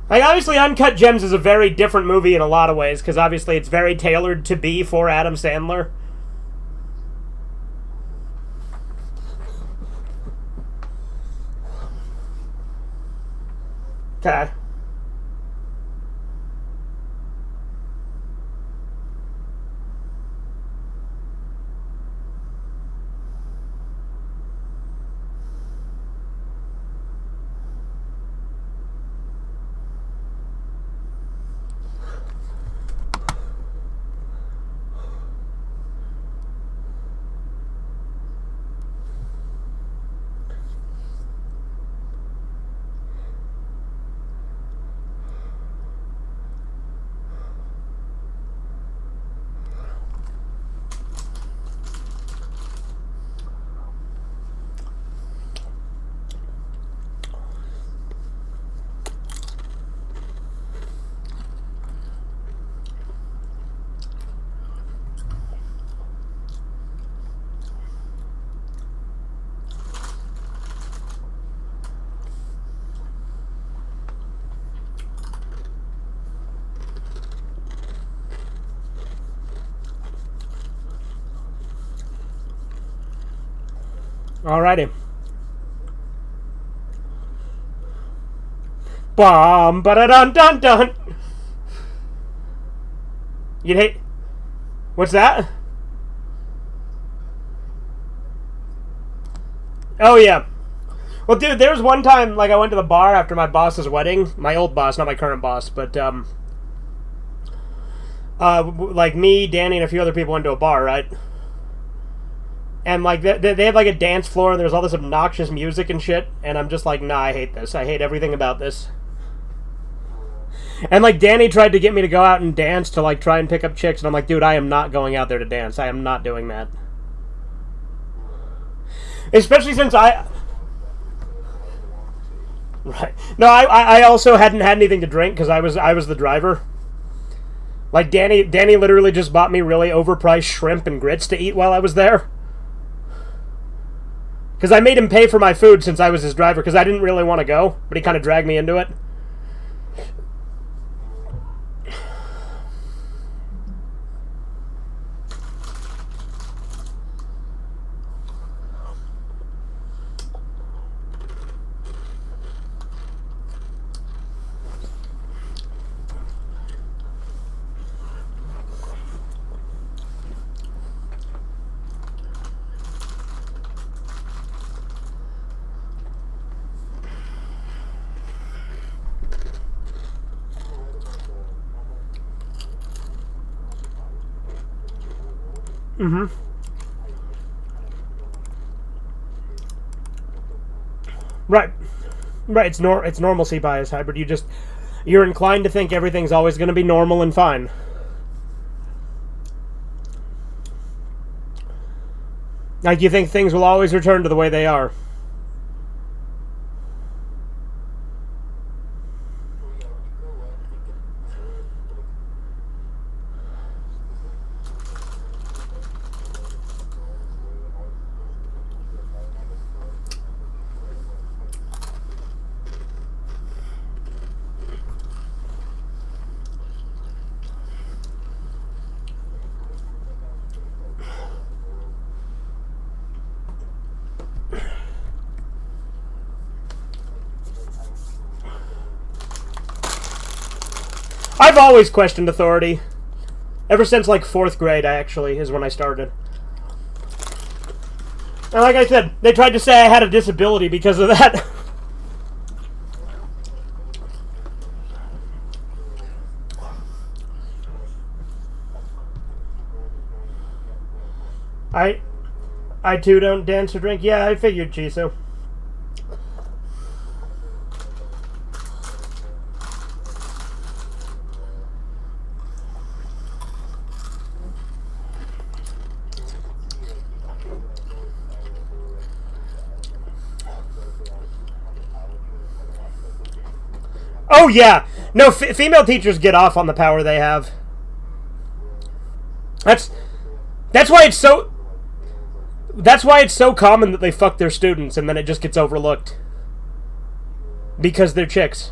Like, obviously, Uncut Gems is a very different movie in a lot of ways, because obviously it's very tailored to be for Adam Sandler. Okay. Alrighty. Bum ba da dun dun dun. You'd hate... What's that? Oh, yeah. Well, dude, there was one time, like, I went to the bar after my boss's wedding. My old boss, not my current boss, but, like, me, Danny, and a few other people went to a bar, right? And, like, they have, like, a dance floor, and there's all this obnoxious music and shit, and I'm just like, nah, I hate this. I hate everything about this. And, like, Danny tried to get me to go out and dance to, like, try and pick up chicks, and I'm like, dude, I am not going out there to dance. I am not doing that. Especially since I... Right. No, I also hadn't had anything to drink, because I was the driver. Like, Danny literally just bought me really overpriced shrimp and grits to eat while I was there. Because I made him pay for my food since I was his driver, because I didn't really want to go, but he kind of dragged me into it. Mm-hmm. Right. Right, it's normalcy bias, hybrid. You're inclined to think everything's always going to be normal and fine. Like, you think things will always return to the way they are. I've always questioned authority. Ever since, like, 4th grade, is when I started. And like I said, they tried to say I had a disability because of that. I too don't dance or drink. Yeah, I figured, Chiso. Oh yeah, no. Female teachers get off on the power they have. That's why it's so. That's why it's so common that they fuck their students and then it just gets overlooked. Because they're chicks.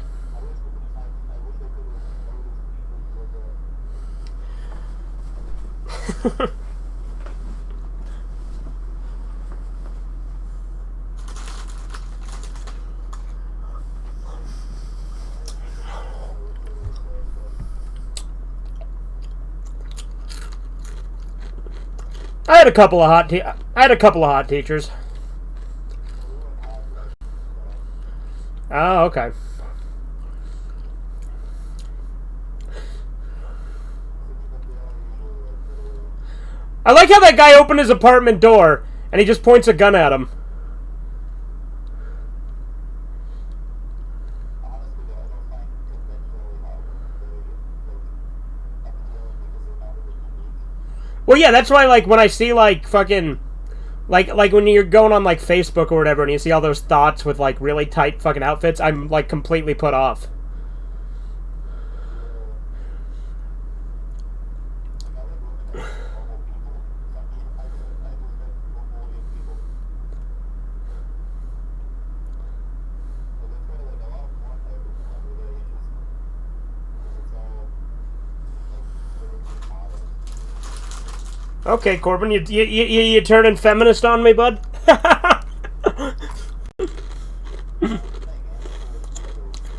I had a couple of hot teachers. Oh, okay. I like how that guy opened his apartment door and he just points a gun at him. Well, yeah, that's why, like, when I see, like, fucking... Like when you're going on, like, Facebook or whatever and you see all those thoughts with, like, really tight fucking outfits, I'm, like, completely put off. Okay, Corbin, you turning feminist on me, bud?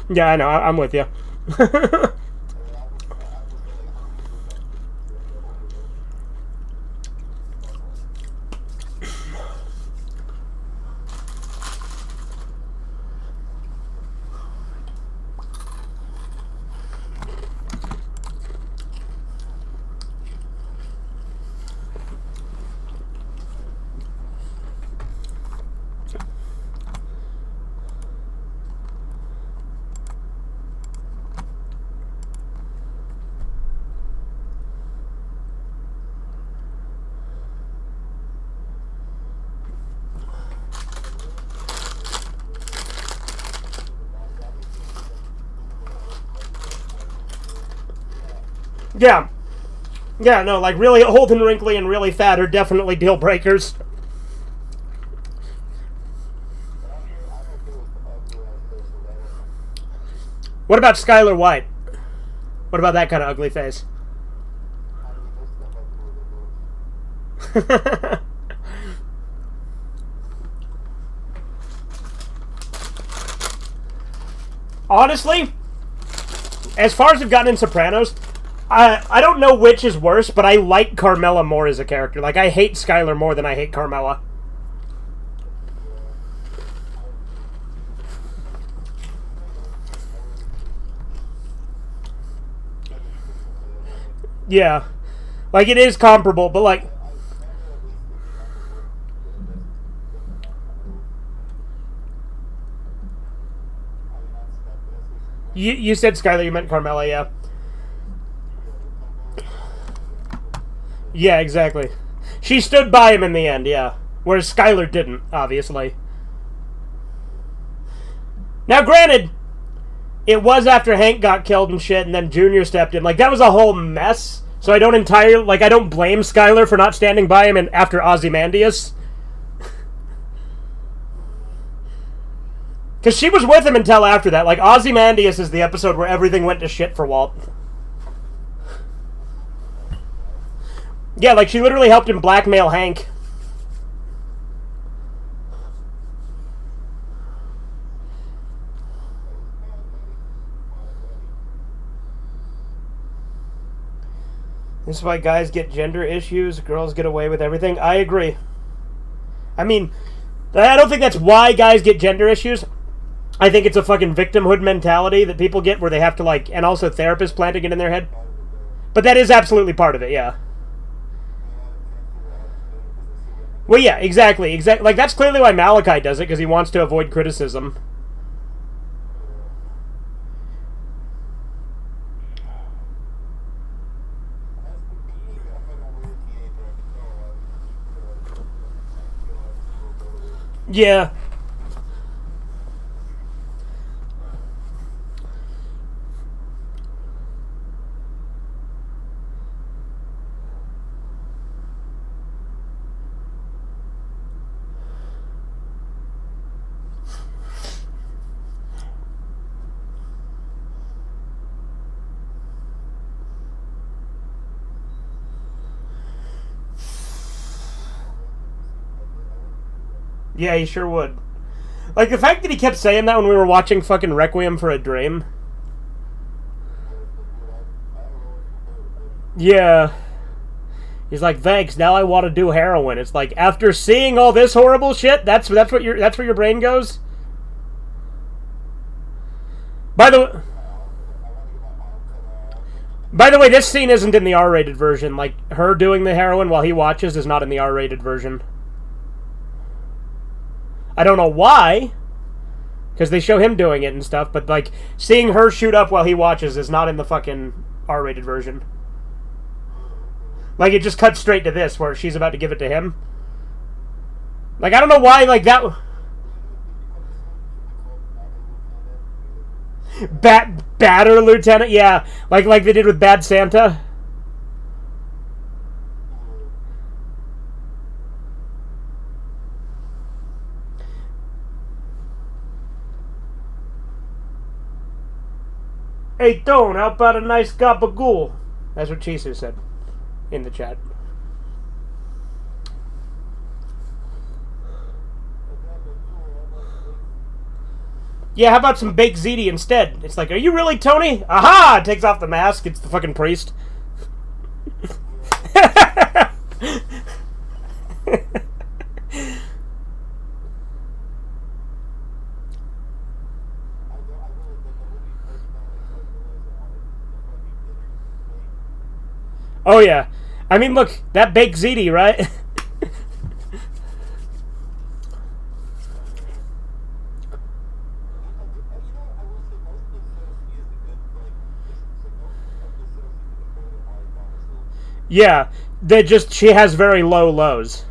Yeah, I know. I'm with you. Yeah. Yeah, no, like really old and wrinkly and really fat are definitely deal breakers. What about Skylar White? What about that kind of ugly face? Honestly, as far as I've gotten in Sopranos, I don't know which is worse, but I like Carmela more as a character. Like, I hate Skylar more than I hate Carmela. Yeah. Like, it is comparable, but like... You said Skylar, you meant Carmela, yeah. Yeah, exactly. She stood by him in the end, yeah. Whereas Skylar didn't, obviously. Now, granted, it was after Hank got killed and shit, and then Junior stepped in. Like, that was a whole mess. So I don't I don't blame Skylar for not standing by him after Ozymandias. Because she was with him until after that. Like, Ozymandias is the episode where everything went to shit for Walt. Yeah, like, she literally helped him blackmail Hank. This is why guys get gender issues, girls get away with everything. I agree. I mean, I don't think that's why guys get gender issues. I think it's a fucking victimhood mentality that people get where they have to, like, and also therapists planting it in their head. But that is absolutely part of it, yeah. Well, yeah, exactly. Like, that's clearly why Malachi does it, because he wants to avoid criticism. Yeah. Yeah, he sure would. Like, the fact that he kept saying that when we were watching fucking Requiem for a Dream. Yeah. He's like, thanks, now I want to do heroin. It's like, after seeing all this horrible shit, that's where your brain goes? By the way, this scene isn't in the R-rated version. Like, her doing the heroin while he watches is not in the R-rated version. I don't know why, because they show him doing it and stuff, but, like, seeing her shoot up while he watches is not in the fucking R-rated version. Like, it just cuts straight to this, where she's about to give it to him. Like, I don't know why, like, that... Batter Lieutenant? Yeah, like they did with Bad Santa. Hey, Tone, how about a nice gabagool? That's what Chisu said in the chat. Yeah, how about some baked ziti instead? It's like, are you really Tony? Aha! Takes off the mask. It's the fucking priest. Oh, yeah. I mean, look, that baked ziti, right? Yeah, she has very low lows.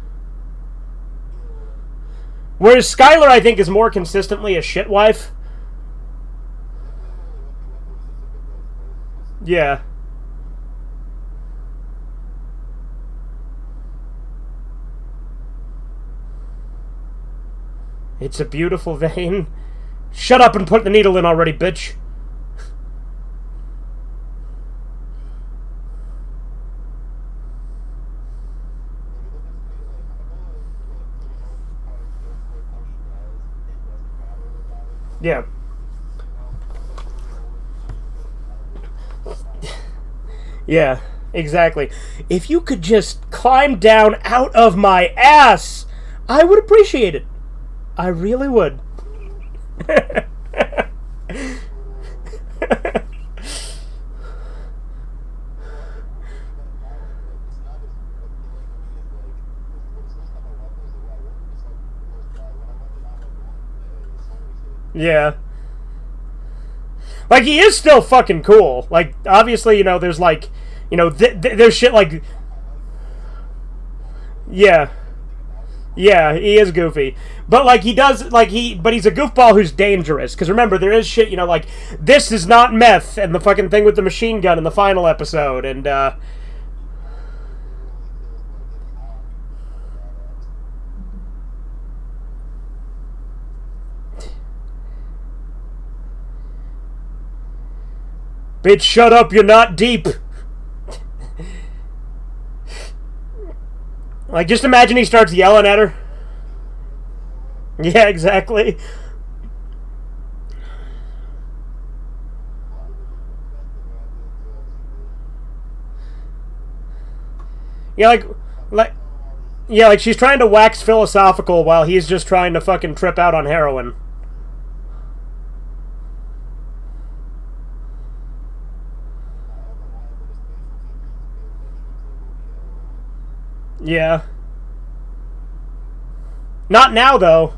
Whereas Skylar, I think, is more consistently a shitwife. Yeah. It's a beautiful vein. Shut up and put the needle in already, bitch. Yeah. Yeah, exactly. If you could just climb down out of my ass, I would appreciate it. I really would. Yeah. Like, he is still fucking cool. Like, obviously, there's, like, there's shit like... Yeah. Yeah, he is goofy. But, like, but he's a goofball who's dangerous. Because remember, there is shit, like, this is not meth, and the fucking thing with the machine gun in the final episode, and, Bitch, shut up, you're not deep! Like, just imagine he starts yelling at her. Yeah, exactly. Yeah, like she's trying to wax philosophical while he's just trying to fucking trip out on heroin. Yeah. Not now, though.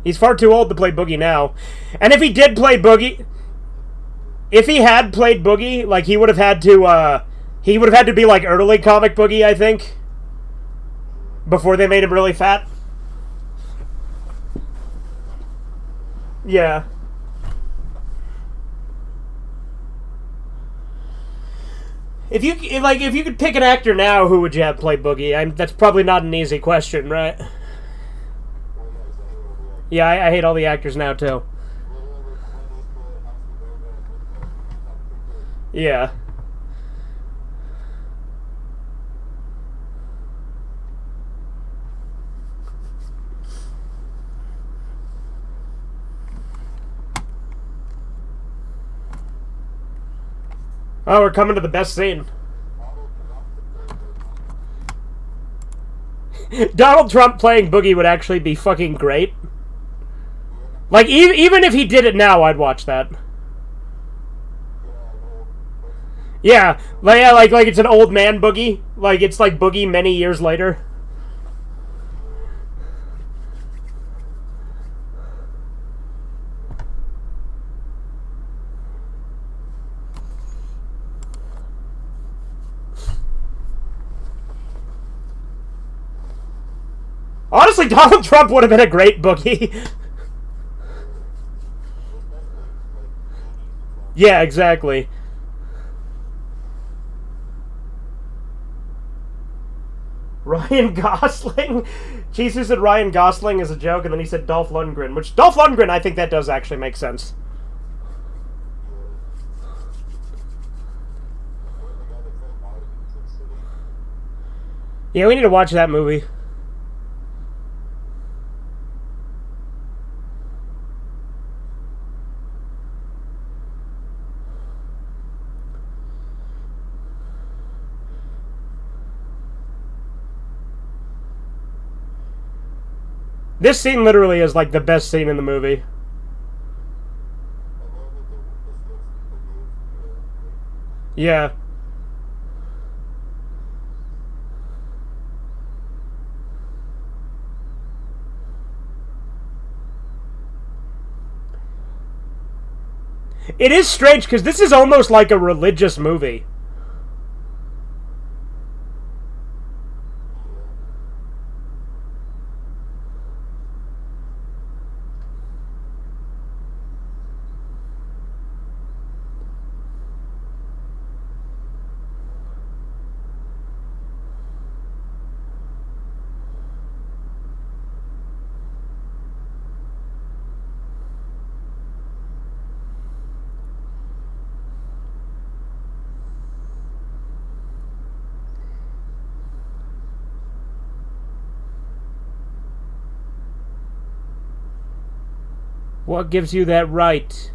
He's far too old to play Boogie now. And if he did play Boogie... If he had played Boogie, like, he would have had to, he would have had to be, like, early comic Boogie, I think. Before they made him really fat. Yeah. If you could pick an actor now, who would you have play Boogie? That's probably not an easy question, right? Yeah, I hate all the actors now, too. Yeah. Oh, we're coming to the best scene. Donald Trump playing Boogie would actually be fucking great. Like, even if he did it now, I'd watch that. Yeah, like it's an old man Boogie. Like, it's like Boogie many years later. Honestly, Donald Trump would have been a great Boogie. Yeah, exactly. Ryan Gosling? Jesus said Ryan Gosling is a joke, and then he said Dolph Lundgren, which Dolph Lundgren, I think that does actually make sense. Yeah, we need to watch that movie. This scene literally is like the best scene in the movie. Yeah. It is strange because this is almost like a religious movie. What gives you that right?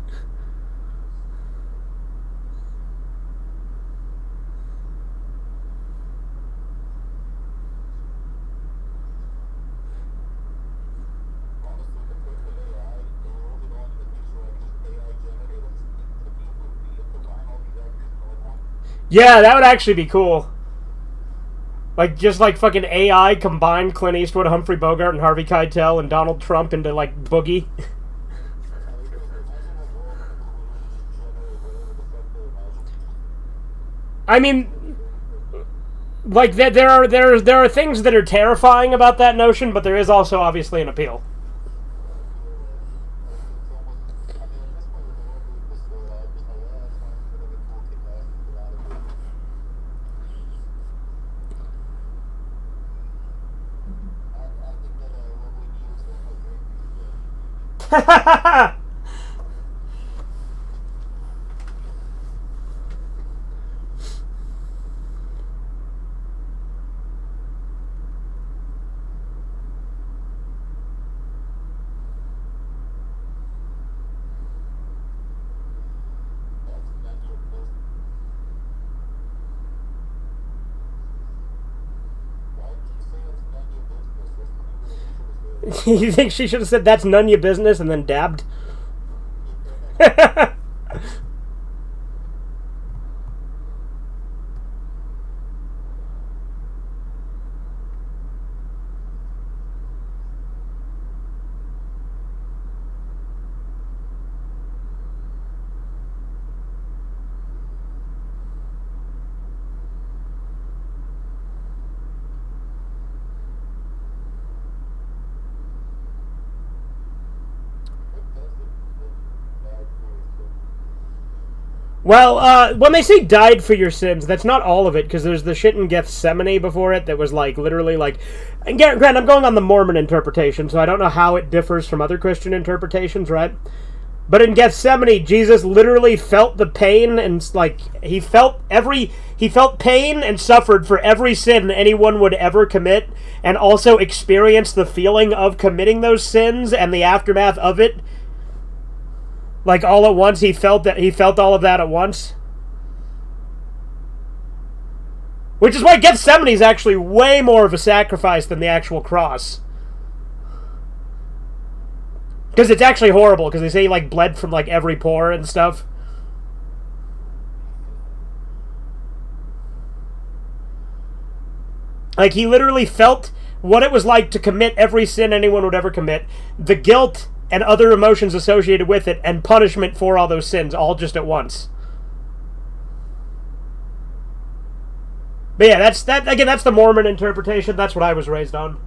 Yeah, that would actually be cool. Like, just like fucking AI combined Clint Eastwood, Humphrey Bogart, and Harvey Keitel and Donald Trump into, like, Boogie. I mean, like, there are things that are terrifying about that notion, but there is also obviously an appeal. You think she should have said that's none of your business and then dabbed? Well, when they say died for your sins, that's not all of it, because there's the shit in Gethsemane before it that was, like, literally, like... And granted, I'm going on the Mormon interpretation, so I don't know how it differs from other Christian interpretations, right? But in Gethsemane, Jesus literally felt the pain, and, like, he felt pain and suffered for every sin anyone would ever commit, and also experienced the feeling of committing those sins and the aftermath of it. Like, all at once, he felt all of that at once. Which is why Gethsemane is actually way more of a sacrifice than the actual cross. Because it's actually horrible, because they say he, like, bled from, like, every pore and stuff. Like, he literally felt what it was like to commit every sin anyone would ever commit. The guilt and other emotions associated with it, and punishment for all those sins, all just at once. But yeah, that's the Mormon interpretation. That's what I was raised on.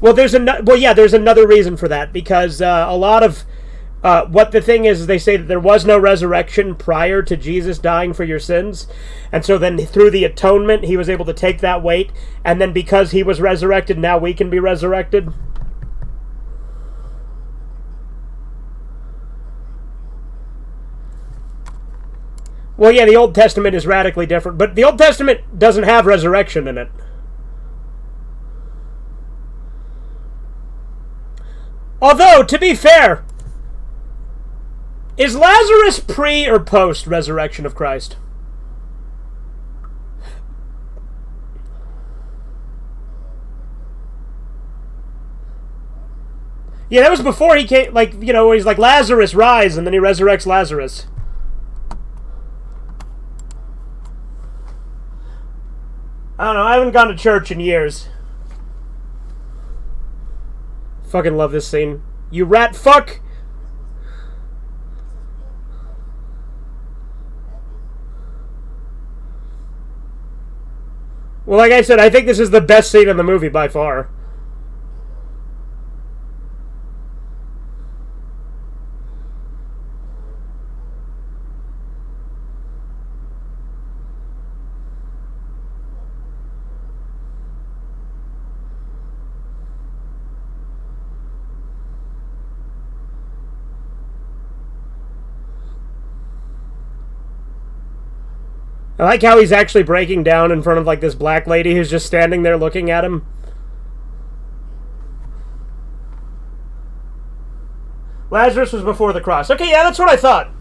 There's another reason for that, because a lot of what the thing is, they say that there was no resurrection prior to Jesus dying for your sins. And so then through the atonement, he was able to take that weight. And then because he was resurrected, now we can be resurrected. Well, yeah, the Old Testament is radically different. But the Old Testament doesn't have resurrection in it. Although, to be fair... Is Lazarus pre or post resurrection of Christ? Yeah, that was before he came, like, you know, he's like, Lazarus, rise, and then he resurrects Lazarus. I don't know, I haven't gone to church in years. Fucking love this scene. You rat fuck! Well, like I said, I think this is the best scene in the movie by far. I like how he's actually breaking down in front of, like, this black lady who's just standing there looking at him. Lazarus was before the cross. Okay, yeah, that's what I thought.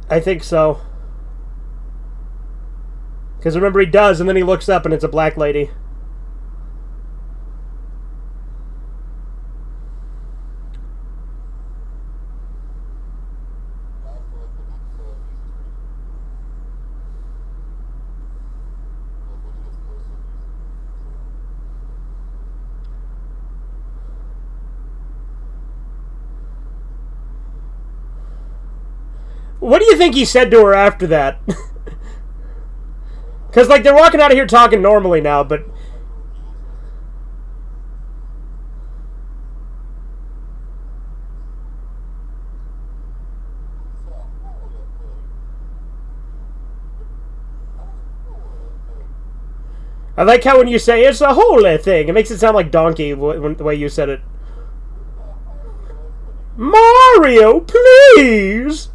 I think so. Because remember, he does, and then he looks up and it's a black lady. What do you think he said to her after that? Because, like, they're walking out of here talking normally now, but... I like how when you say, it's a holy thing, it makes it sound like donkey, the way you said it. Mario, please!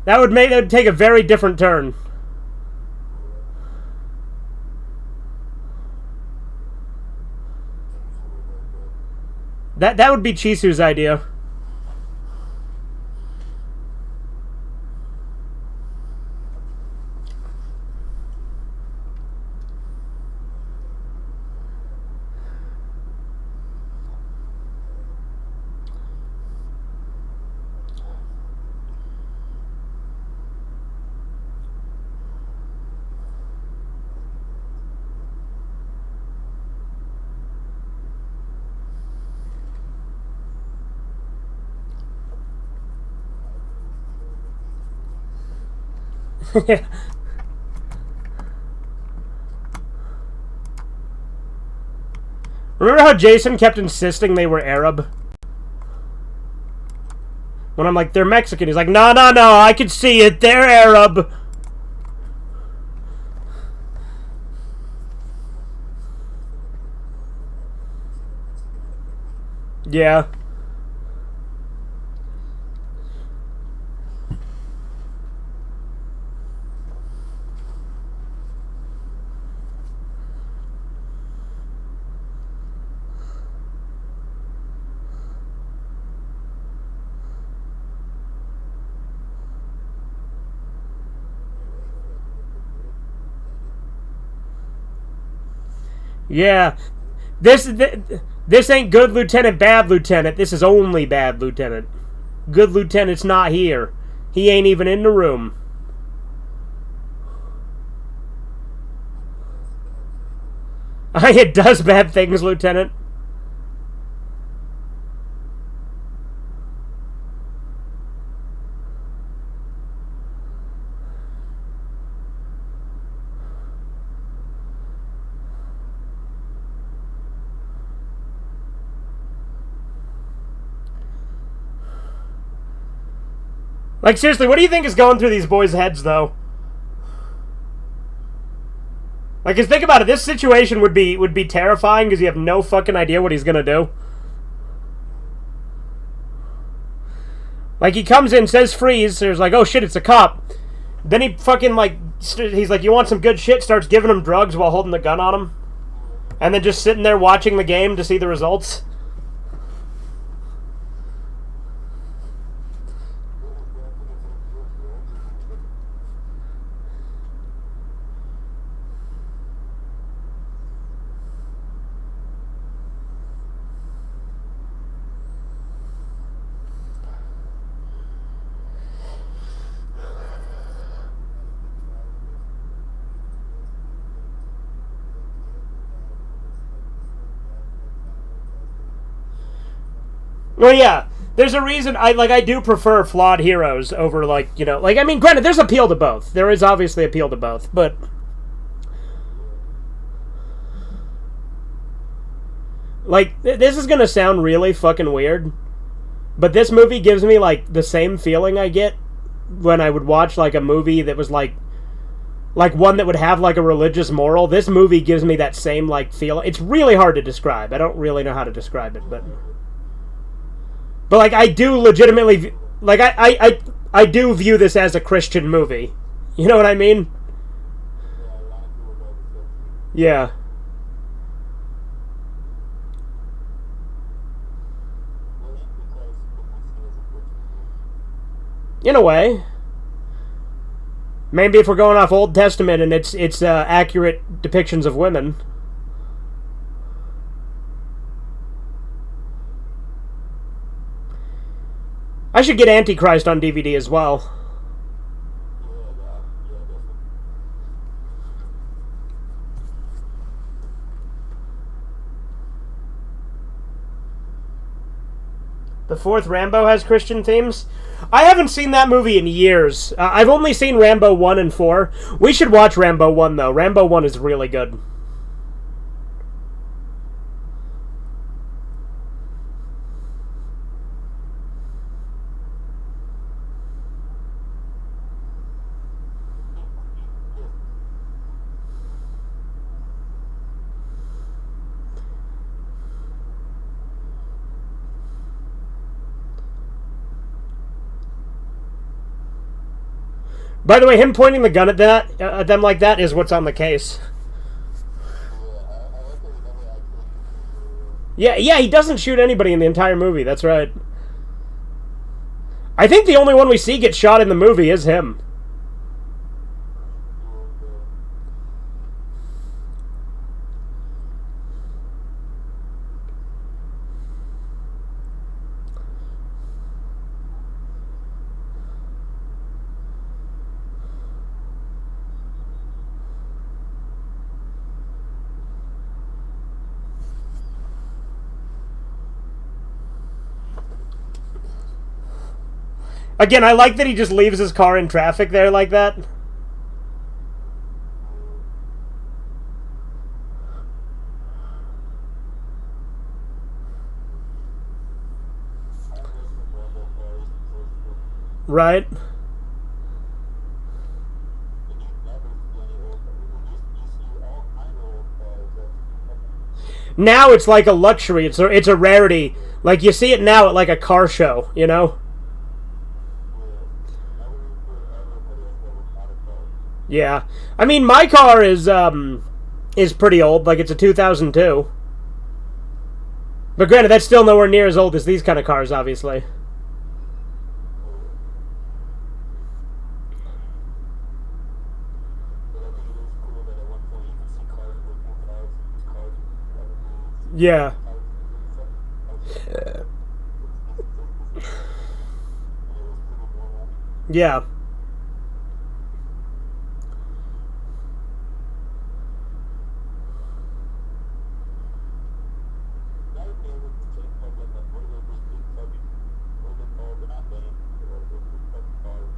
That would take a very different turn. That would be Chisu's idea. Remember how Jason kept insisting they were Arab? When I'm like, they're Mexican, he's like, no, no, no, I can see it, they're Arab. Yeah. Yeah. This ain't good lieutenant, bad lieutenant. This is only bad lieutenant. Good lieutenant's not here. He ain't even in the room. It does bad things, Lieutenant. Like, seriously, what do you think is going through these boys' heads, though? Like, cause think about it, this situation would be terrifying because you have no fucking idea what he's gonna do. Like, he comes in, says freeze, there's like, oh shit, it's a cop. Then he fucking, like, he's like, you want some good shit? Starts giving him drugs while holding the gun on him. And then just sitting there watching the game to see the results. Well, yeah, there's a reason I do prefer flawed heroes over, like, you know, like, I mean, granted, there's appeal to both. There is obviously appeal to both, but like, this is gonna sound really fucking weird, but this movie gives me, like, the same feeling I get when I would watch, like, a movie that was, like one that would have, like, a religious moral. This movie gives me that same, like, feeling. It's really hard to describe. I don't really know how to describe it, but like, I do legitimately, like, I do view this as a Christian movie. You know what I mean? Yeah. In a way. Maybe if we're going off Old Testament and it's accurate depictions of women. I should get Antichrist on DVD as well. The fourth Rambo has Christian themes? I haven't seen that movie in years. I've only seen Rambo 1 and 4. We should watch Rambo 1, though. Rambo 1 is really good. By the way, him pointing the gun at them like that is what's on the case. Yeah, he doesn't shoot anybody in the entire movie. That's right. I think the only one we see get shot in the movie is him. Again, I like that he just leaves his car in traffic there like that. Right. Now it's like a luxury. It's a rarity. Like, you see it now at like a car show, you know? Yeah. I mean, my car is pretty old. Like, it's a 2002. But granted, that's still nowhere near as old as these kind of cars, obviously. Yeah. Yeah.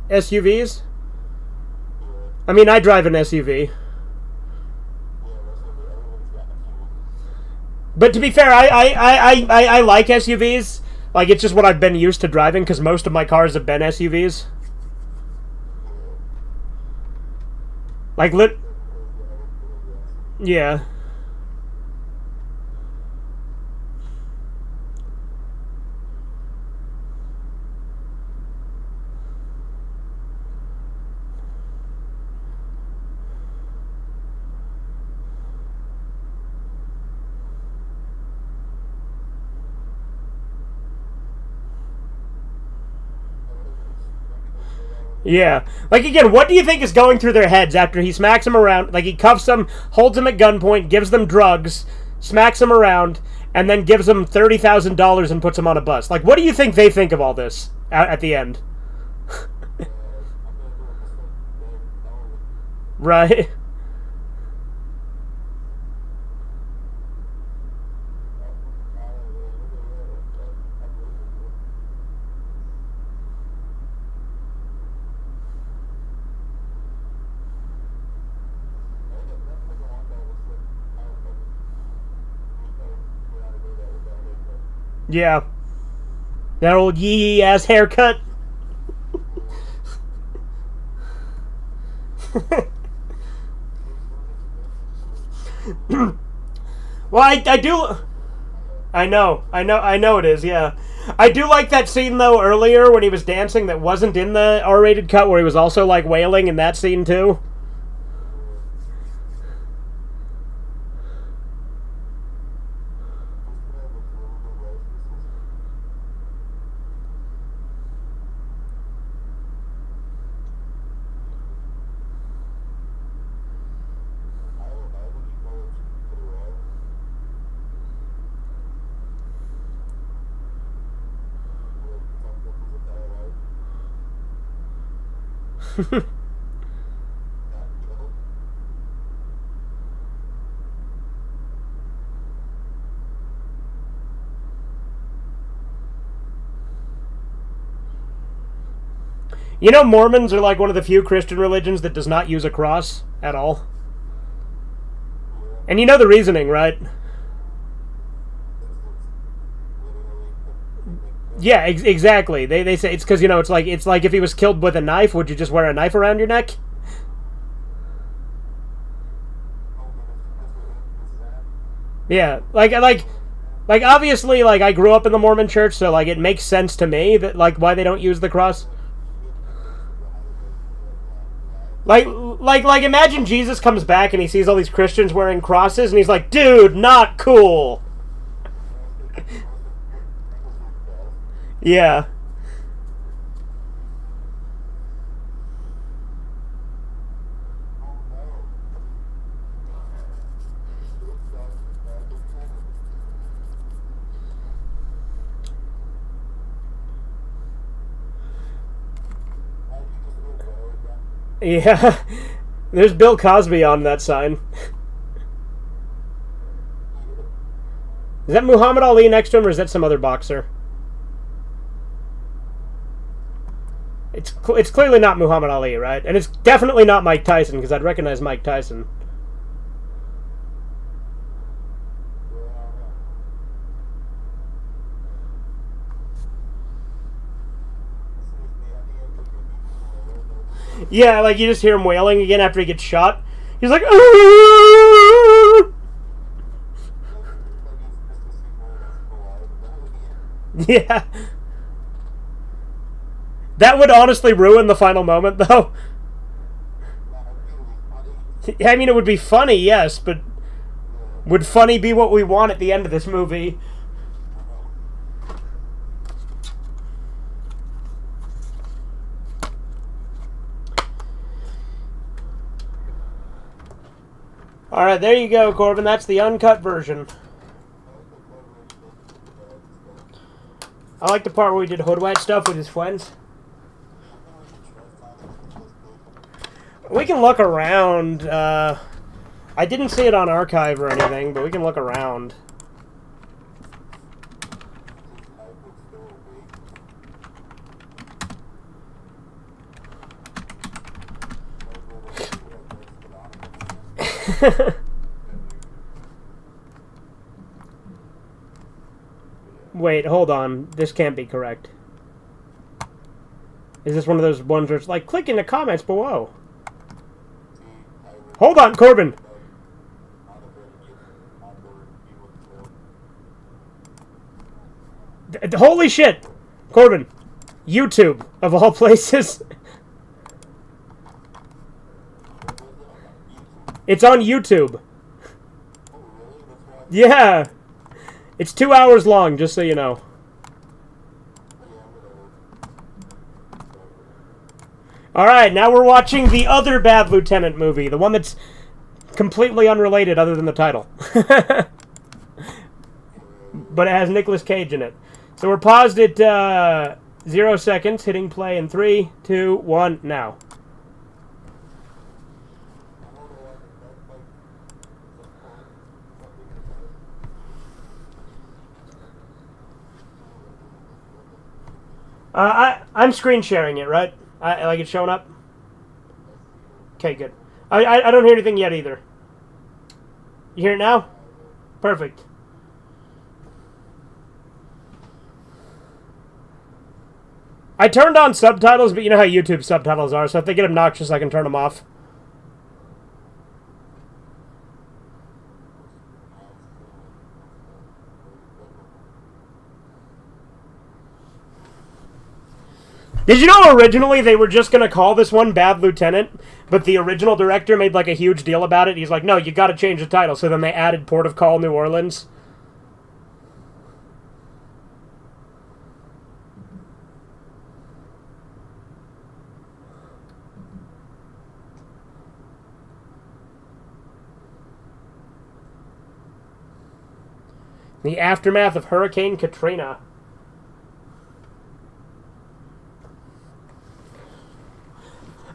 SUVs? I mean, I drive an SUV. But to be fair, I like SUVs. Like, it's just what I've been used to driving, because most of my cars have been SUVs. Like, yeah. Yeah. Like, again, what do you think is going through their heads after he smacks them around? Like, he cuffs them, holds them at gunpoint, gives them drugs, smacks them around, and then gives them $30,000 and puts them on a bus. Like, what do you think they think of all this at the end? Right? Yeah. That old yee ass haircut. Well, I do. I know it is. Yeah, I do like that scene though earlier when he was dancing that wasn't in the R-rated cut, where he was also like wailing in that scene too. You know, Mormons are like one of the few Christian religions that does not use a cross at all. And you know the reasoning, right? Yeah, exactly. They say it's because, you know, it's like if he was killed with a knife, would you just wear a knife around your neck? Yeah, like obviously, like I grew up in the Mormon church, so like it makes sense to me that like why they don't use the cross. Like imagine Jesus comes back and he sees all these Christians wearing crosses and he's like, dude, not cool. Yeah. Yeah. There's Bill Cosby on that sign. Is that Muhammad Ali next to him, or is that some other boxer? It's clearly not Muhammad Ali, right? And it's definitely not Mike Tyson, because I'd recognize Mike Tyson. Yeah, like you just hear him wailing again after he gets shot. He's like, "Aah!" Yeah. That would honestly ruin the final moment, though. I mean, it would be funny, yes, but would funny be what we want at the end of this movie? Alright, there you go, Corbin. That's the uncut version. I like the part where we did hoodwat stuff with his friends. We can look around. I didn't see it on archive or anything, but we can look around. Wait, hold on. This can't be correct. Is this one of those ones where it's like, click in the comments below? Hold on, Corbin. Holy shit, Corbin. YouTube, of all places. It's on YouTube. Yeah. It's 2 hours long, just so you know. Alright, now we're watching the other Bad Lieutenant movie. The one that's completely unrelated other than the title. But it has Nicolas Cage in it. So we're paused at 0 seconds, hitting play in 3, 2, 1, now. I'm screen sharing it, right? Like it's showing up? Okay, good. I don't hear anything yet either. You hear it now? Perfect. I turned on subtitles, but you know how YouTube subtitles are, so if they get obnoxious, I can turn them off. Did you know originally they were just going to call this one Bad Lieutenant, but the original director made like a huge deal about it? He's like, no, you got to change the title. So then they added Port of Call, New Orleans. The aftermath of Hurricane Katrina.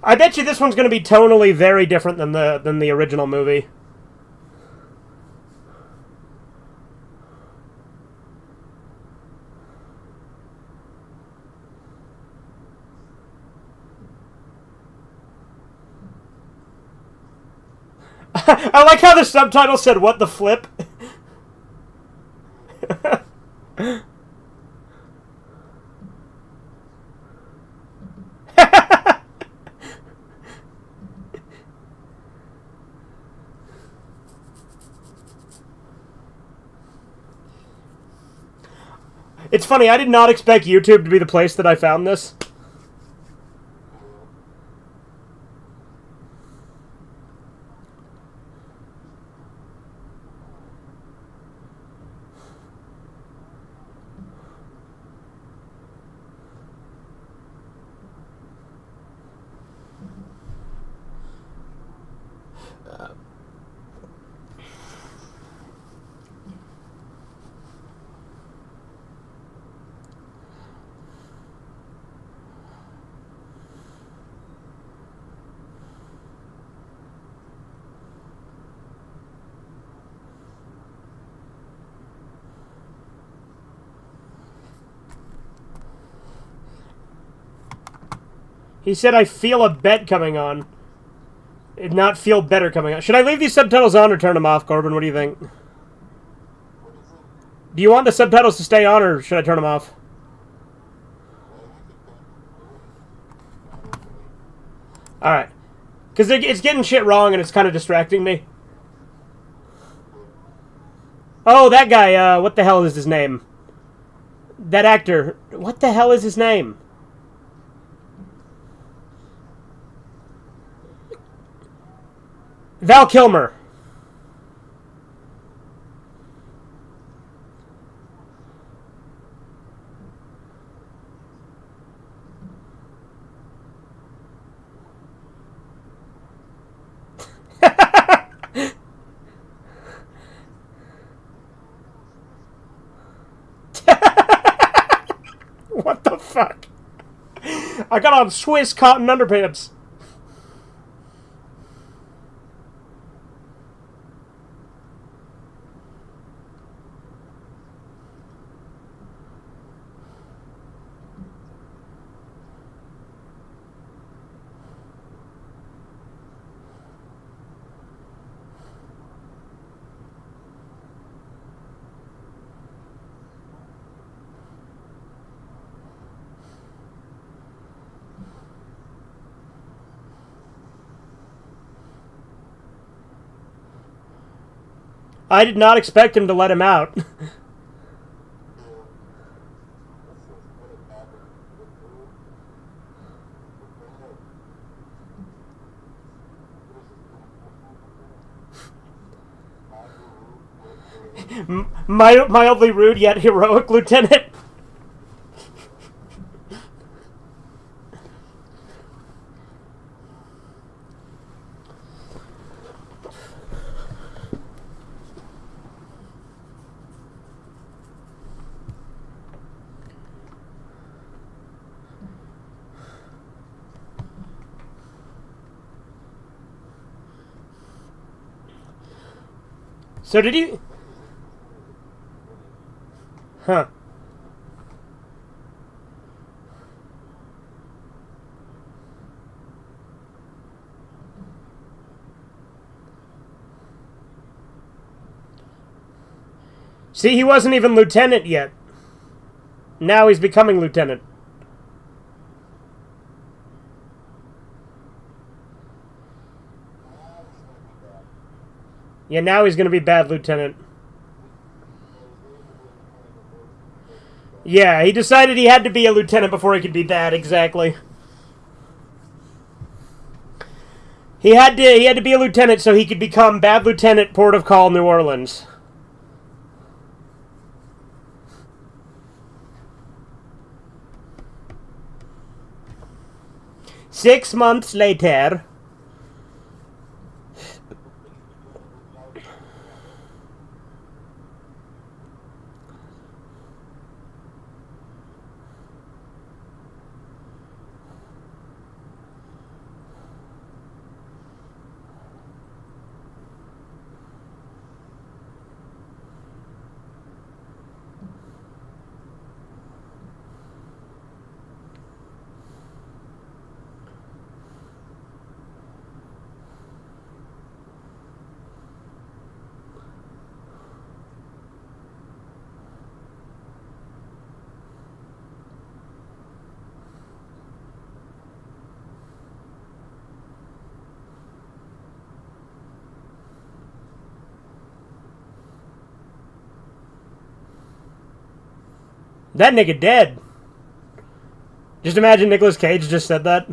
I bet you this one's going to be tonally very different than the original movie. I like how the subtitle said, "What the flip?" It's funny, I did not expect YouTube to be the place that I found this. He said, I feel a bet coming on. Not feel better coming on. Should I leave these subtitles on or turn them off, Corbin? What do you think? Do you want the subtitles to stay on or should I turn them off? Alright. Because it's getting shit wrong and it's kind of distracting me. Oh, that guy, what the hell is his name? That actor, what the hell is his name? Val Kilmer. What the fuck? I got on Swiss cotton underpants. I did not expect him to let him out. Mildly rude yet heroic lieutenant. So did you... Huh. See, he wasn't even lieutenant yet. Now he's becoming lieutenant. Yeah, now he's going to be bad lieutenant. Yeah, he decided he had to be a lieutenant before he could be bad, exactly. He had to be a lieutenant so he could become bad lieutenant, port of call, New Orleans. Six months later... That nigga dead. Just imagine Nicolas Cage just said that.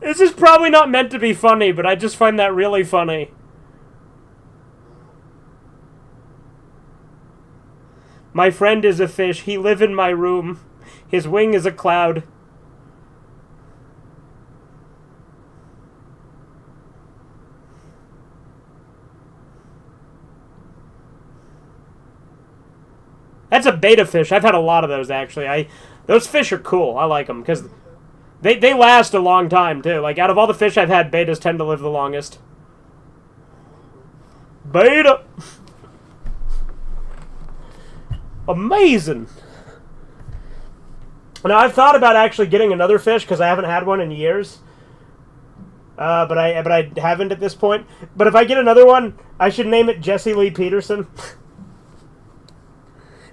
This is probably not meant to be funny, but I just find that really funny. My friend is a fish. He live in my room. His wing is a cloud. That's a beta fish. I've had a lot of those, actually. Those fish are cool. I like them, because they last a long time, too. Like, out of all the fish I've had, betas tend to live the longest. Beta! Amazing! Now, I've thought about actually getting another fish, because I haven't had one in years. but I haven't at this point. But if I get another one, I should name it Jesse Lee Peterson.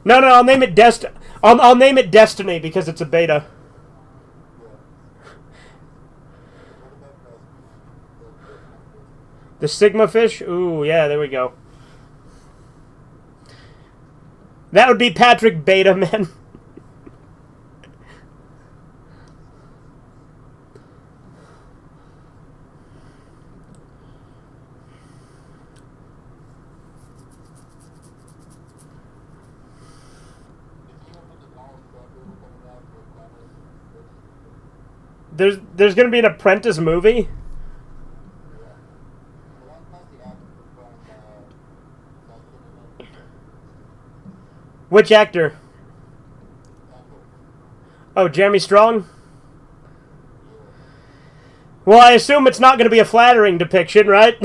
No, I'll name it I'll name it Destiny because it's a beta. The Sigma fish? Ooh, yeah, there we go. That would be Patrick Beta, man. There's gonna be an Apprentice movie? Which actor? Oh, Jeremy Strong? Well, I assume it's not going to be a flattering depiction, right?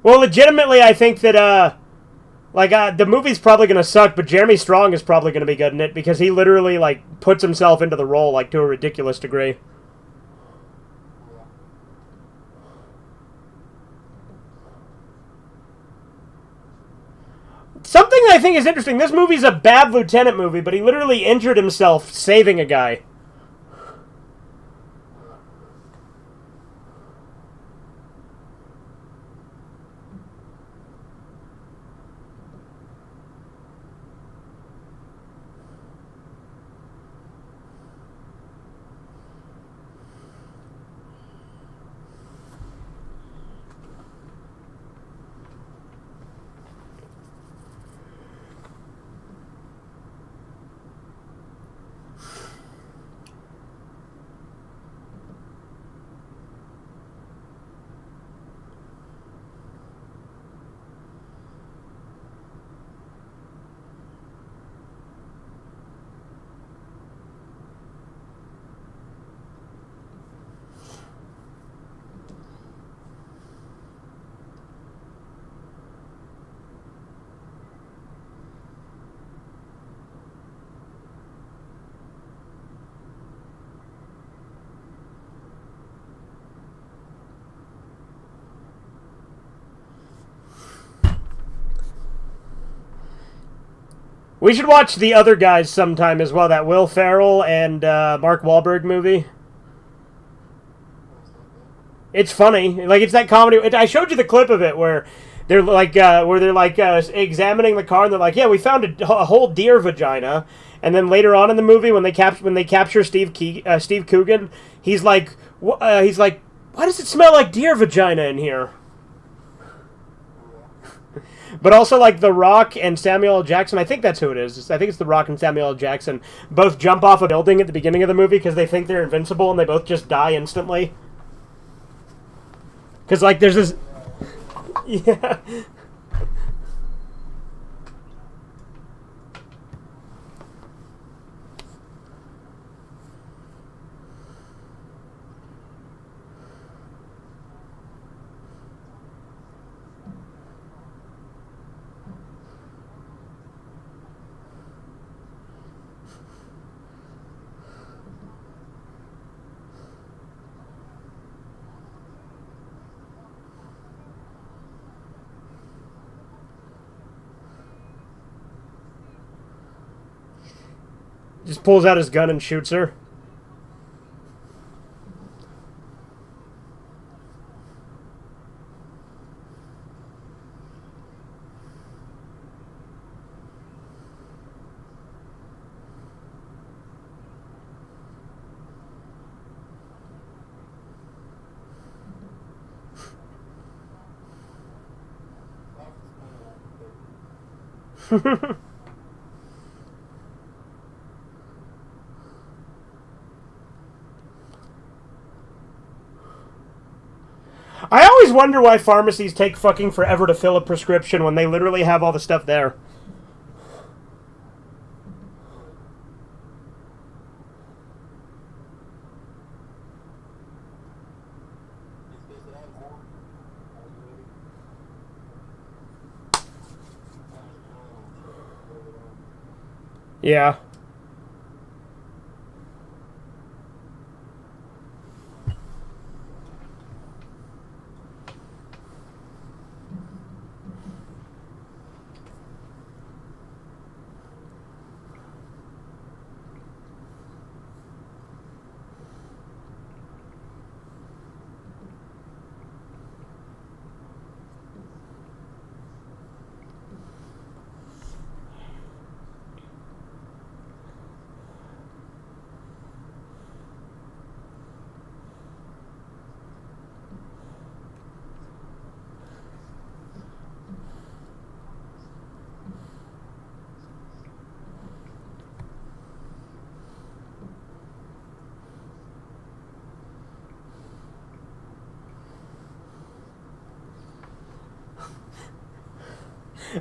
Well, legitimately, I think that, the movie's probably going to suck, but Jeremy Strong is probably going to be good in it because he literally, puts himself into the role, to a ridiculous degree. Something I think is interesting, this movie's a Bad Lieutenant movie, but he literally injured himself saving a guy. We should watch The Other Guys sometime as well, that Will Ferrell and Mark Wahlberg movie. It's funny. It's that comedy. I showed you the clip of it where they're examining the car and they're like, yeah, we found a whole deer vagina. And then later on in the movie, when they capture Steve Coogan, he's like, why does it smell like deer vagina in here? But also, The Rock and Samuel L. Jackson, I think that's who it is. I think it's The Rock and Samuel L. Jackson both jump off a building at the beginning of the movie because they think they're invincible and they both just die instantly. Because, there's this... Yeah. Just pulls out his gun and shoots her. I always wonder why pharmacies take fucking forever to fill a prescription when they literally have all the stuff there. Yeah.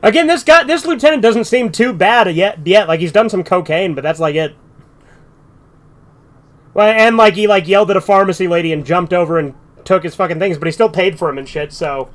Again, this lieutenant doesn't seem too bad yet. Like, he's done some cocaine, but that's like it. Well, and like he like yelled at a pharmacy lady and jumped over and took his fucking things, but he still paid for him and shit. So.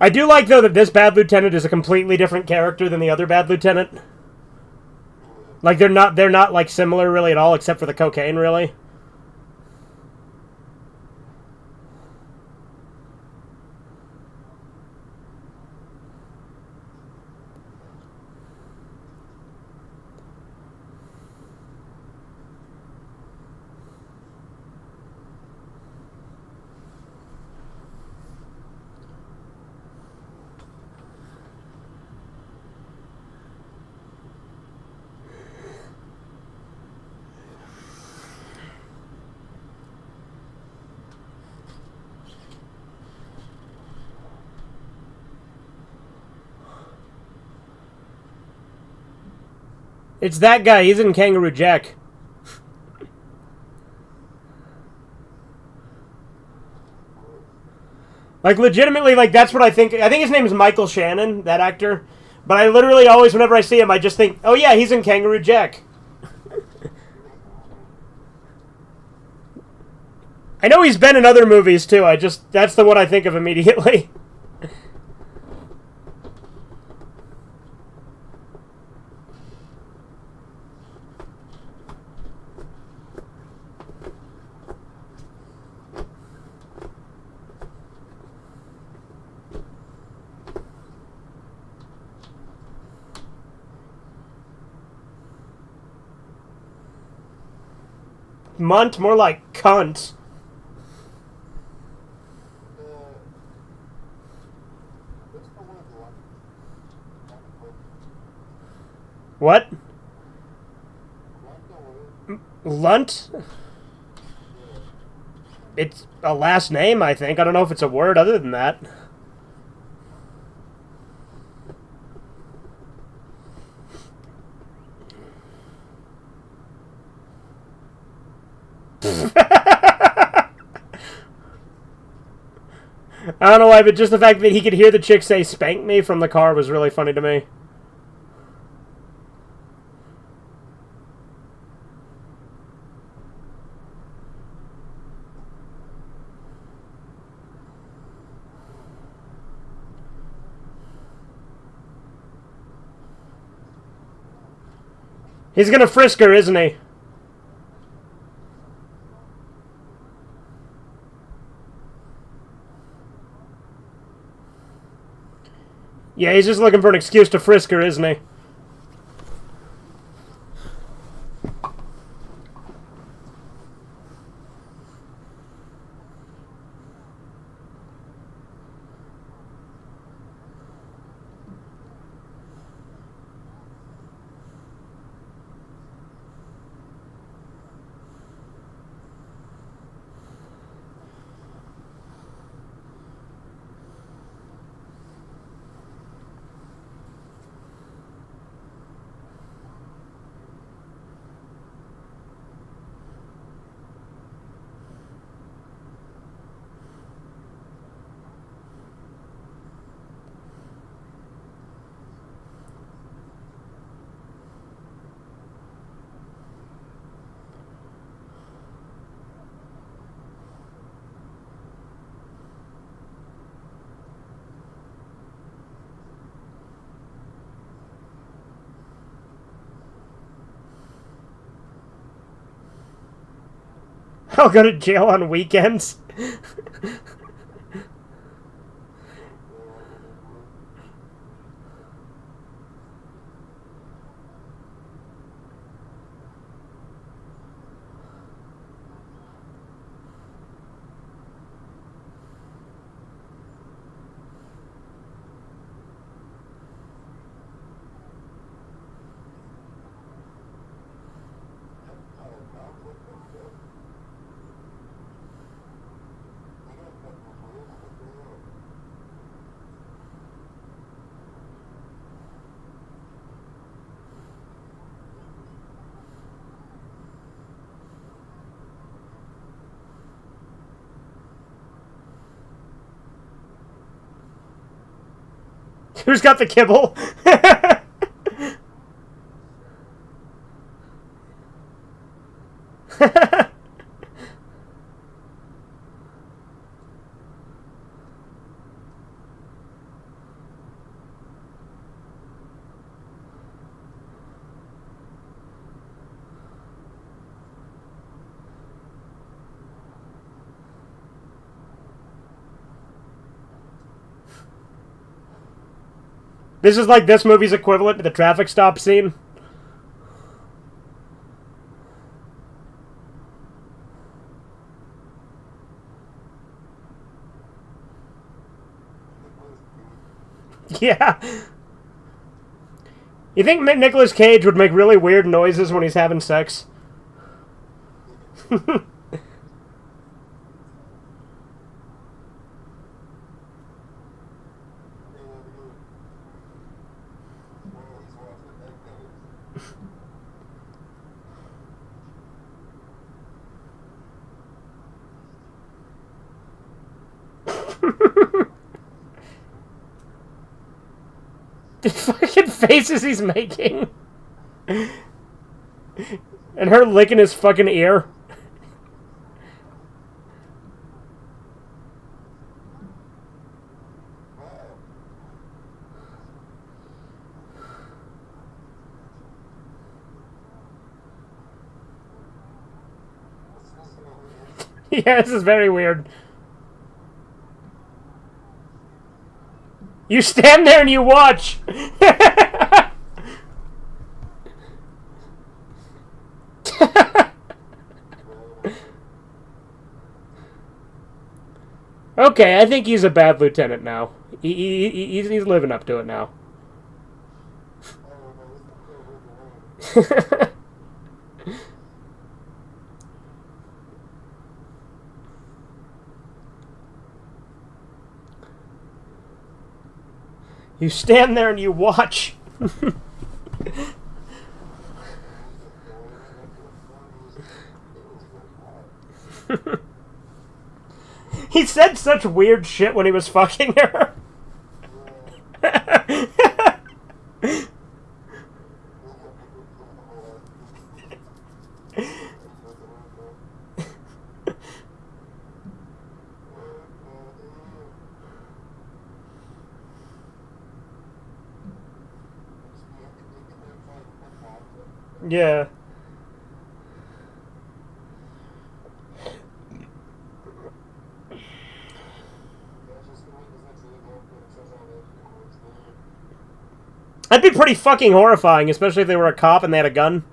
I do like, though, that this bad lieutenant is a completely different character than the other bad lieutenant. Like, they're not like, similar, really, at all, except for the cocaine, really. It's that guy. He's in Kangaroo Jack. Like, legitimately, like, that's what I think. I think his name is Michael Shannon, that actor. But I literally always, whenever I see him, I just think, oh yeah, he's in Kangaroo Jack. I know he's been in other movies, too. That's the one I think of immediately. Munt, more like cunt. What? Lunt? It's a last name, I think. I don't know if it's a word other than that. I don't know why, but just the fact that he could hear the chick say "spank me" from the car was really funny to me. He's gonna frisk her, isn't he? Yeah, he's just looking for an excuse to frisk her, isn't he? I'll go to jail on weekends. Who's got the kibble? This is like this movie's equivalent to the traffic stop scene. Yeah. You think Nicolas Cage would make really weird noises when he's having sex? The fucking faces he's making. And her licking his fucking ear. Yeah, this is very weird. You stand there and you watch. Okay, I think he's a bad lieutenant now. He's living up to it now. You stand there and you watch. He said such weird shit when he was fucking her. Yeah. That'd be pretty fucking horrifying, especially if they were a cop and they had a gun.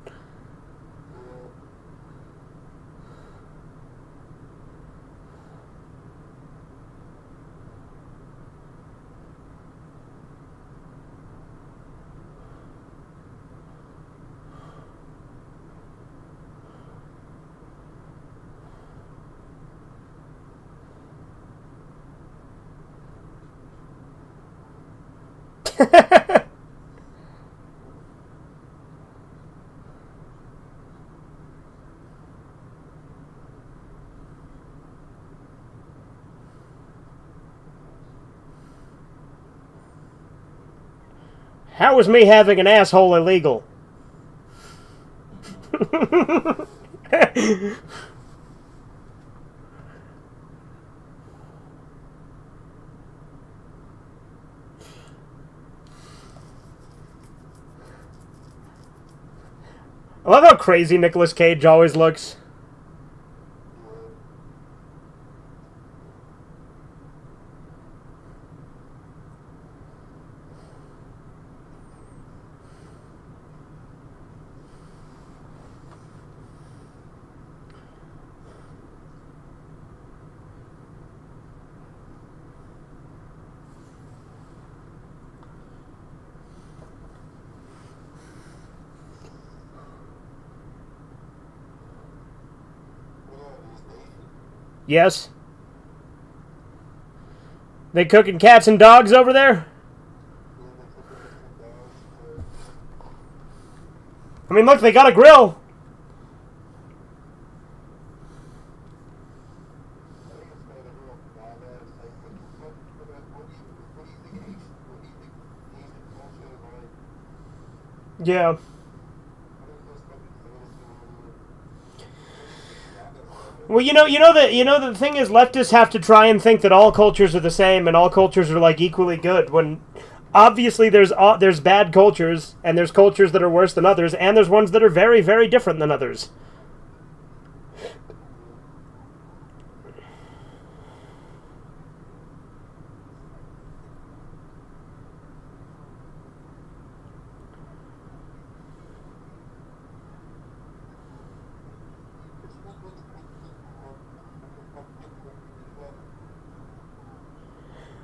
How was me having an asshole illegal? I love how crazy Nicolas Cage always looks. Yes? They cooking cats and dogs over there? I mean, look, they got a grill. Yeah. Well, the thing is, leftists have to try and think that all cultures are the same and all cultures are like equally good. When obviously there's bad cultures and there's cultures that are worse than others, and there's ones that are very, very different than others.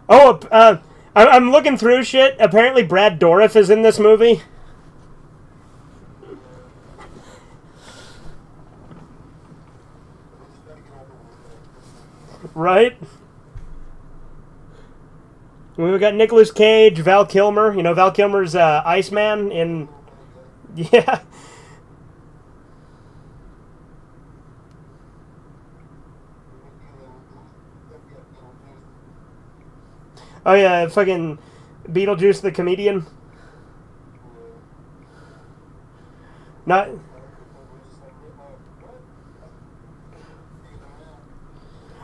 Oh, I'm looking through shit. Apparently, Brad Dourif is in this movie. Right? We've got Nicolas Cage, Val Kilmer. You know, Val Kilmer's Iceman in... Yeah. Oh yeah, fucking Beetlejuice the comedian. Not.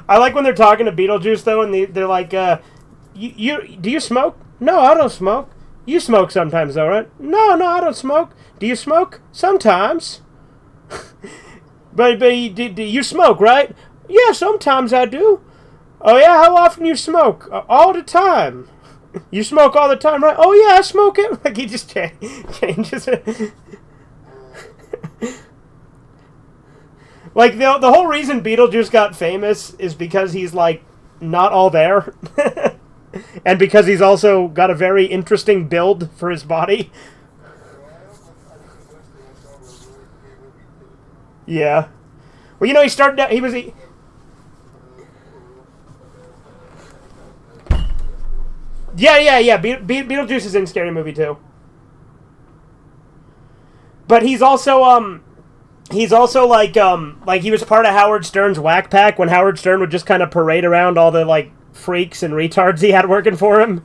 I like when they're talking to Beetlejuice though, and they're like, "You do you smoke? No, I don't smoke. You smoke sometimes, though, right? No, I don't smoke. Do you smoke? Sometimes. but do you smoke, right? Yeah, sometimes I do. Oh yeah, how often you smoke? All the time. You smoke all the time, right? Oh yeah, I smoke it. Like he just changes it. Like the whole reason Beetlejuice got famous is because he's like not all there, and because he's also got a very interesting build for his body. Yeah. Well, you know, he started out. Yeah. Beetlejuice is in Scary Movie too. But he's also he's also like he was part of Howard Stern's Whack Pack when Howard Stern would just kind of parade around all the like freaks and retards he had working for him.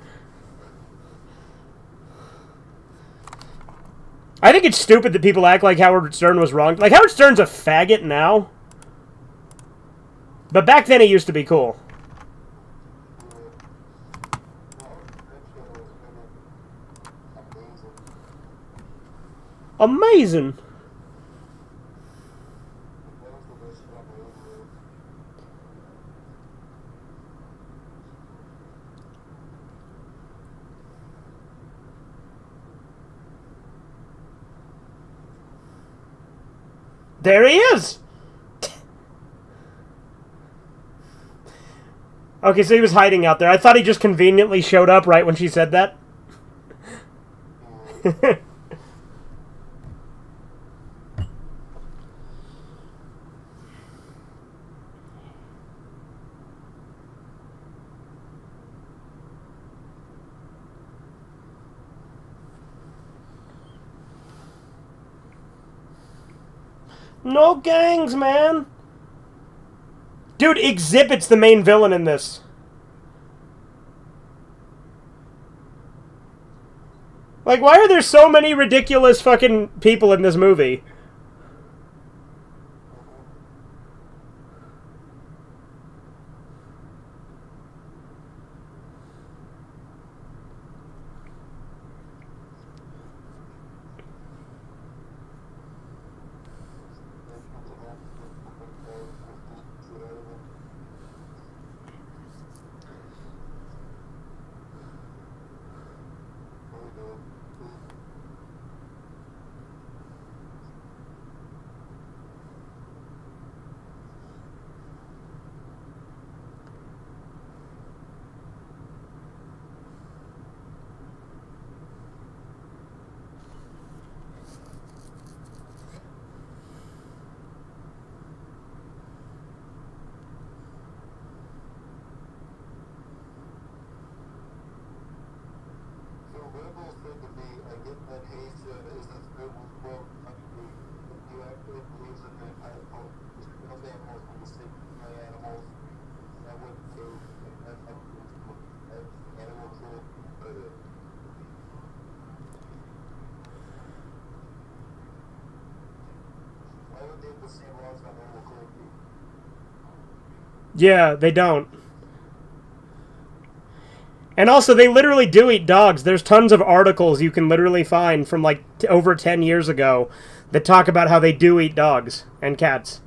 I think it's stupid that people act like Howard Stern was wrong. Like, Howard Stern's a faggot now. But back then he used to be cool. Amazing. There he is! Okay, so he was hiding out there. I thought he just conveniently showed up right when she said that. No gangs, man! Dude, Exhibit's the main villain in this. Like, why are there so many ridiculous fucking people in this movie? Yeah, they don't. And also, they literally do eat dogs. There's tons of articles you can literally find from, like, over 10 years ago that talk about how they do eat dogs and cats.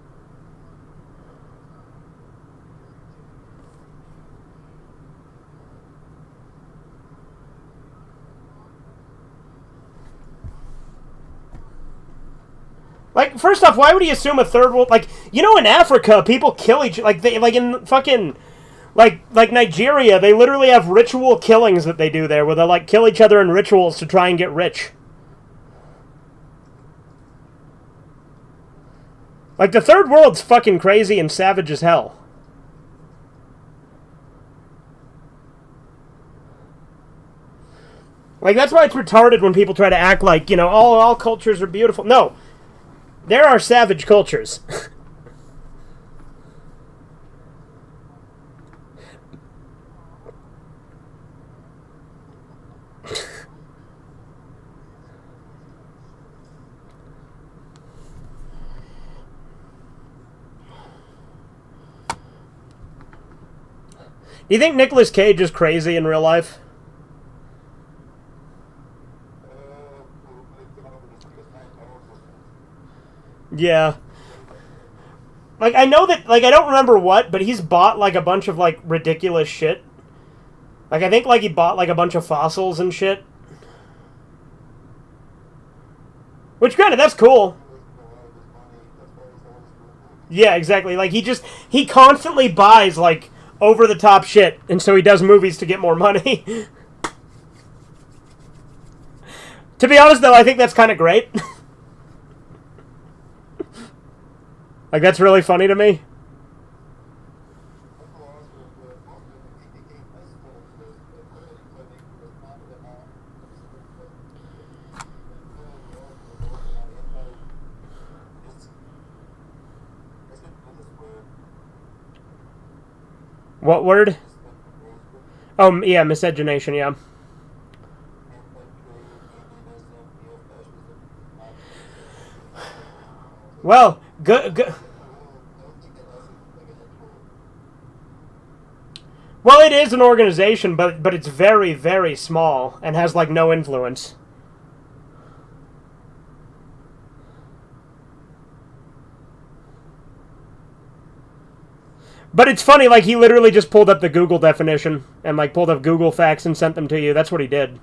Like, first off, why would he assume a third world... Like, you know, in Africa, people kill each... Like, they, like in fucking... Like Nigeria, they literally have ritual killings that they do there, where they, like, kill each other in rituals to try and get rich. Like, the third world's fucking crazy and savage as hell. Like, that's why it's retarded when people try to act like, you know, all cultures are beautiful. No. There are savage cultures. Do you think Nicolas Cage is crazy in real life? Yeah. Like, I know that, like, I don't remember what, but he's bought, like, a bunch of, like, ridiculous shit. Like, I think, like, he bought, like, a bunch of fossils and shit. Which, granted, that's cool. Yeah, exactly. Like, he constantly buys, like, over-the-top shit, and so he does movies to get more money. To be honest, though, I think that's kind of great. Like, that's really funny to me. What word? Oh, yeah, miscegenation, yeah. Well, good. Well, it is an organization, but it's very, very small and has, like, no influence. But it's funny, like, he literally just pulled up the Google definition and, like, pulled up Google facts and sent them to you. That's what he did.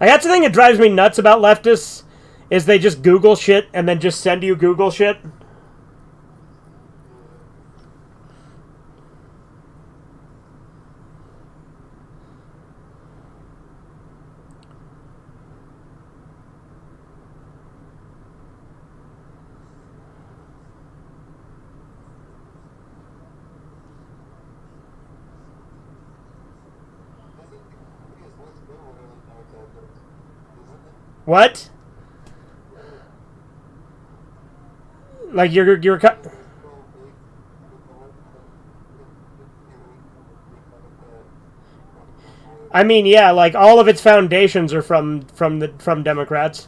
Like, that's the thing that drives me nuts about leftists, is they just Google shit and then just send you Google shit. What? Like you're I mean, yeah, like all of its foundations are from Democrats.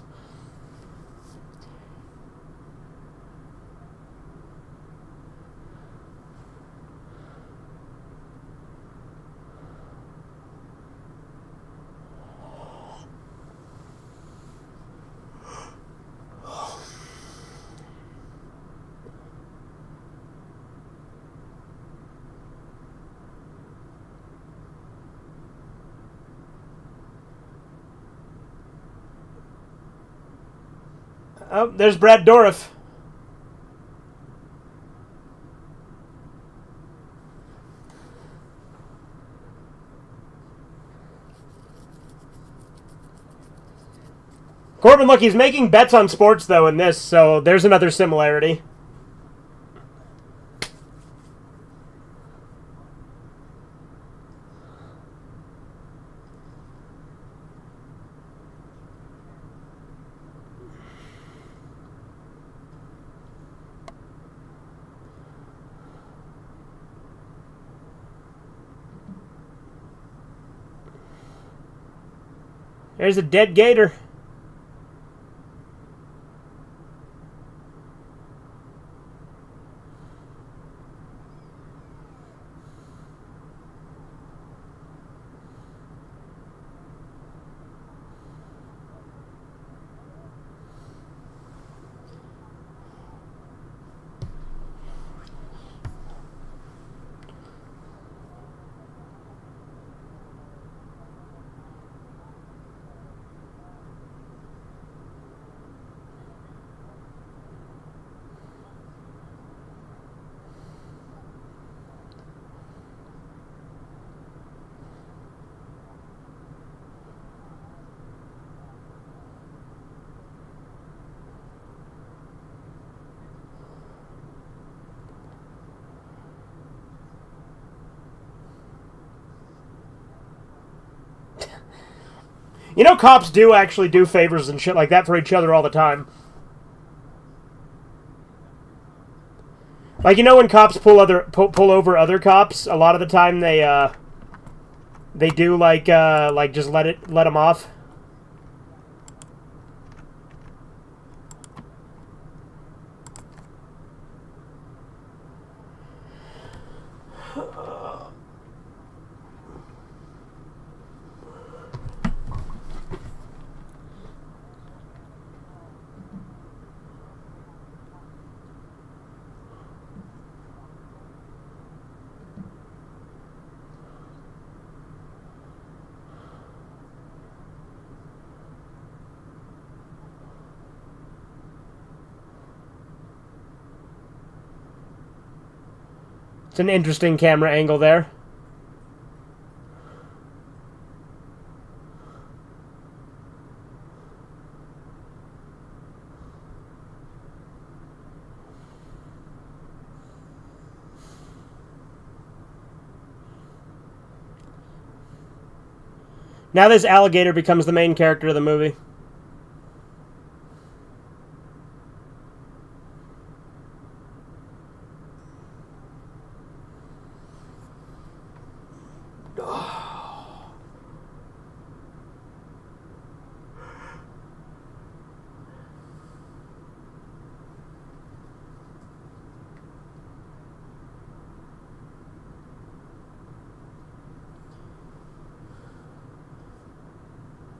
Oh, there's Brad Dourif. Corbin, look, he's making bets on sports, though, in this, so there's another similarity. There's a dead gator. You know, cops do actually do favors and shit like that for each other all the time. Like, you know, when cops pull over other cops, a lot of the time they do like just let them off. It's an interesting camera angle there. Now this alligator becomes the main character of the movie.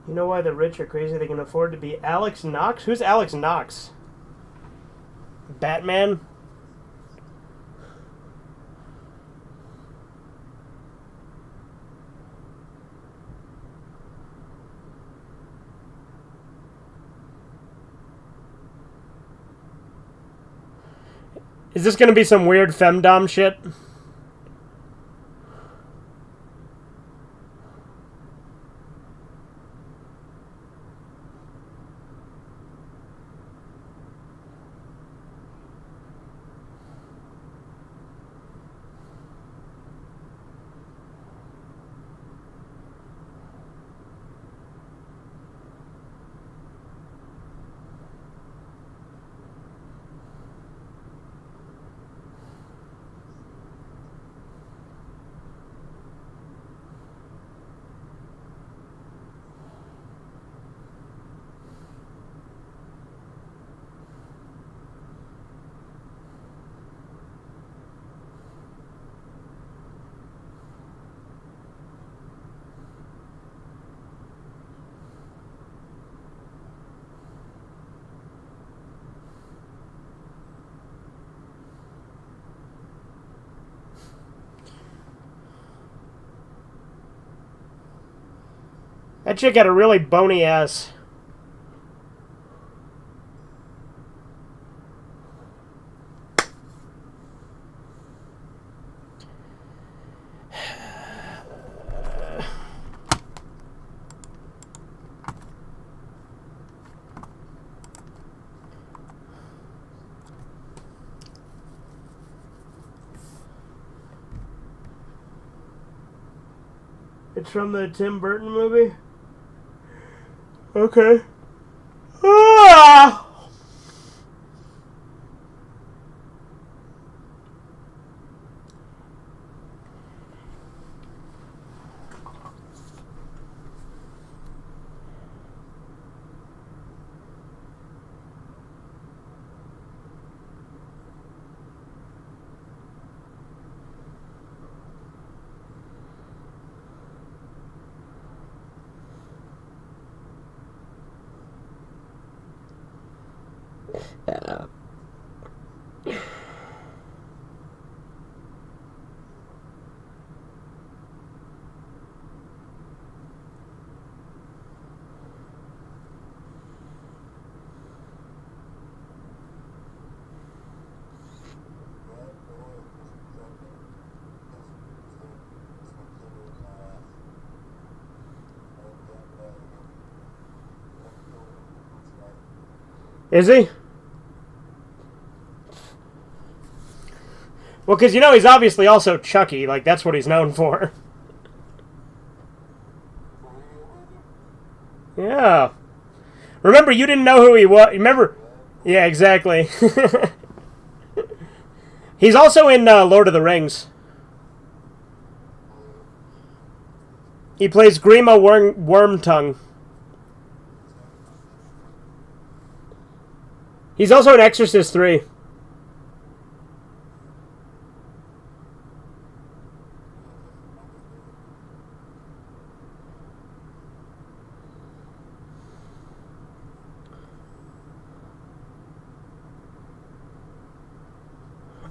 You know why the rich are crazy? They can afford to be Alex Knox? Who's Alex Knox? Batman? Is this going to be some weird femdom shit? That chick had a really bony ass. It's from the Tim Burton movie? Okay. Ah! Is he? Well, because, you know, he's obviously also Chucky. Like, that's what he's known for. Yeah. Remember, you didn't know who he was. Remember? Yeah, exactly. He's also in Lord of the Rings. He plays Grima Wormtongue. He's also in Exorcist 3.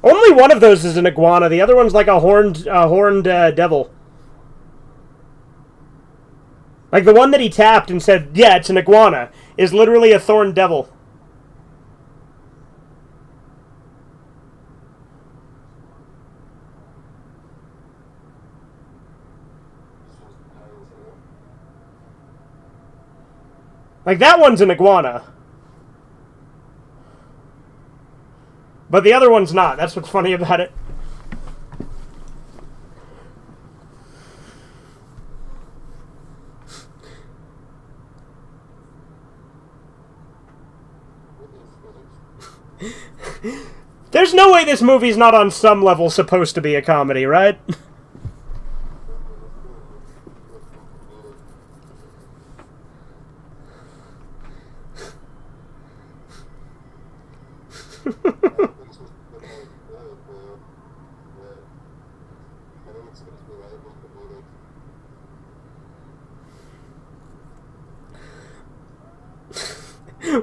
Only one of those is an iguana. The other one's like a horned devil. Like the one that he tapped and said, yeah, it's an iguana, is literally a thorned devil. Like, that one's an iguana. But the other one's not. That's what's funny about it. There's no way this movie's not on some level supposed to be a comedy, right?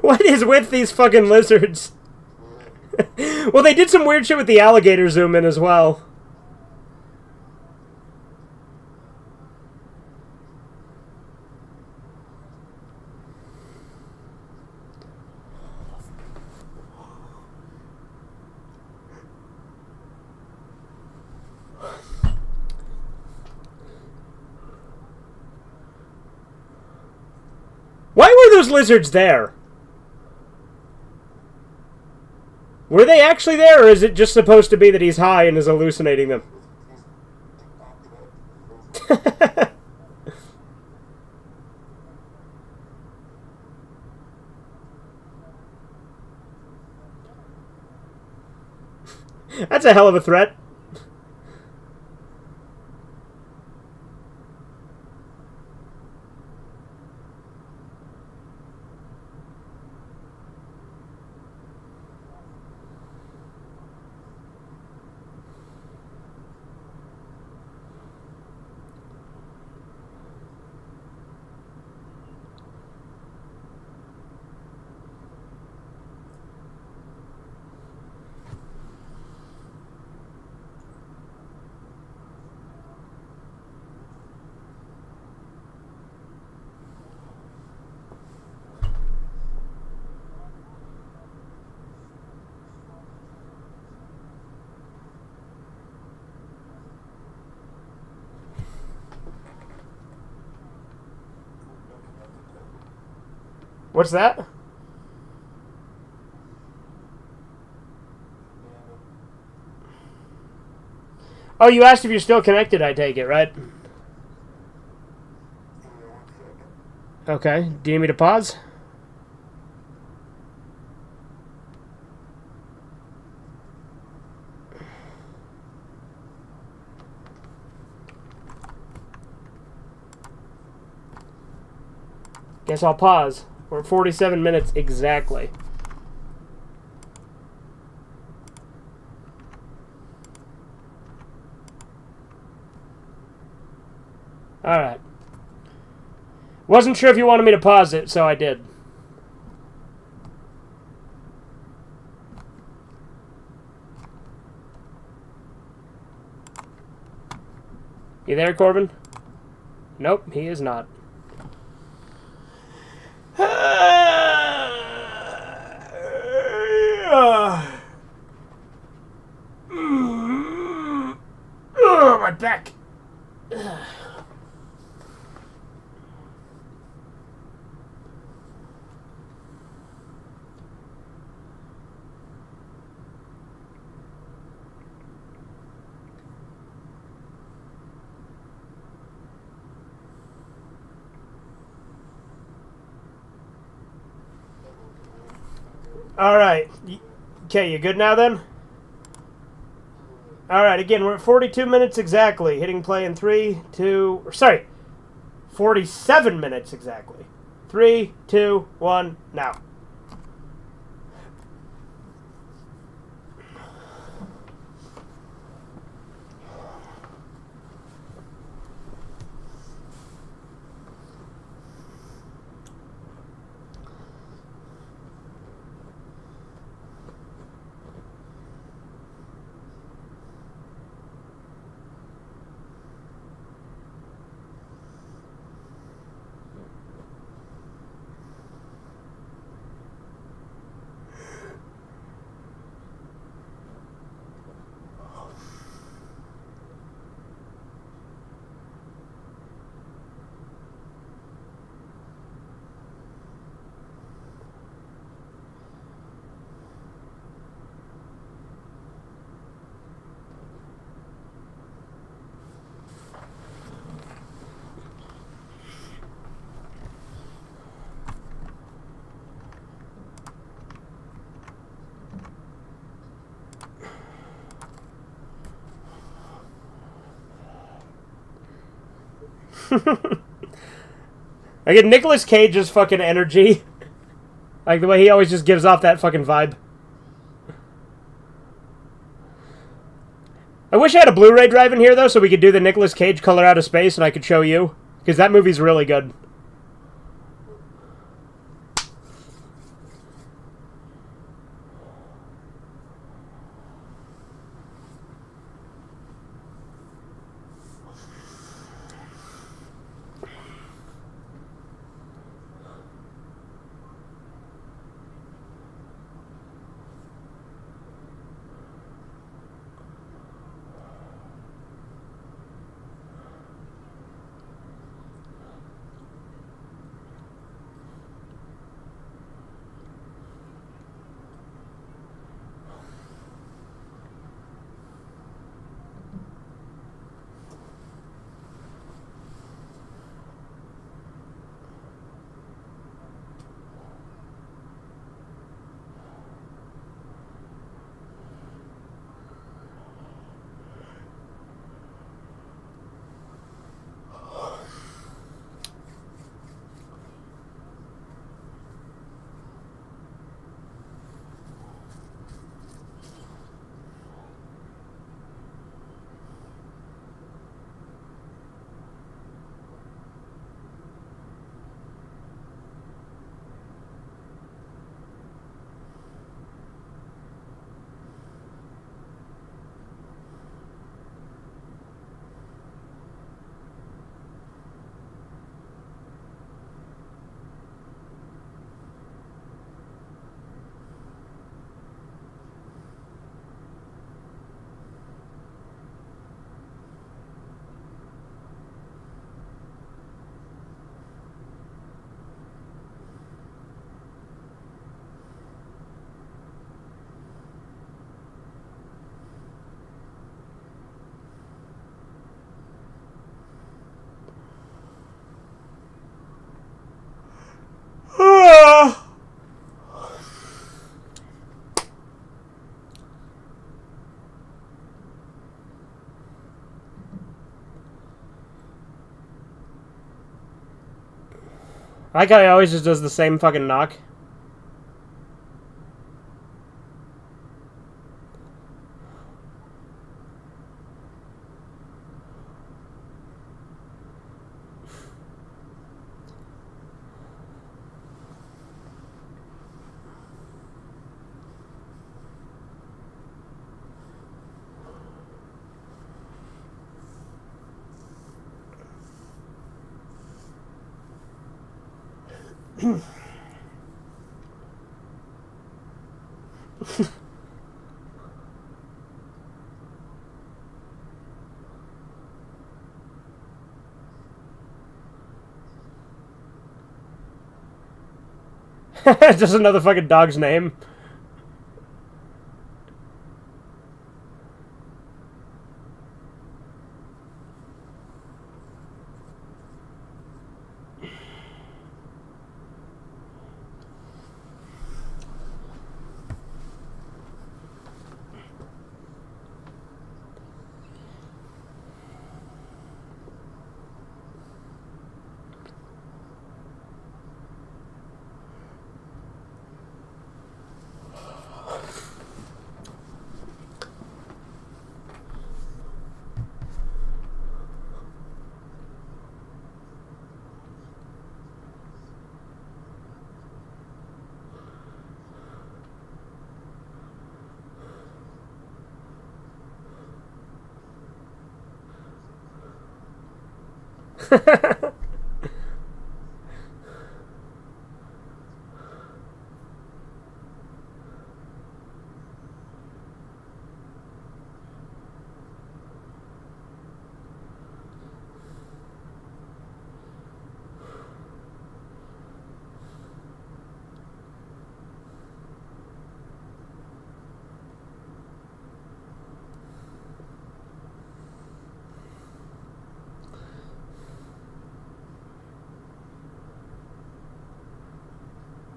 What is with these fucking lizards? Well, they did some weird shit with the alligator zoom in as well. Why were those lizards there? Were they actually there, or is it just supposed to be that he's high and is hallucinating them? That's a hell of a threat. What's that? Oh, you asked if you're still connected, I take it, right? Okay. Do you need me to pause? Guess I'll pause. We're at 47 minutes exactly. Alright. Wasn't sure if you wanted me to pause it, so I did. You there, Corbin? Nope, he is not. My back. All right. Okay, you good now then? All right, again, we're at 42 minutes exactly. Hitting play in 47 minutes exactly. 3, 2, 1, now. I get Nicolas Cage's fucking energy. Like the way he always just gives off that fucking vibe. I wish I had a Blu-ray drive in here though so we could do the Nicolas Cage Color Out of Space and I could show you. Because that movie's really good. I like how he always just does the same fucking knock. Just another fucking dog's name.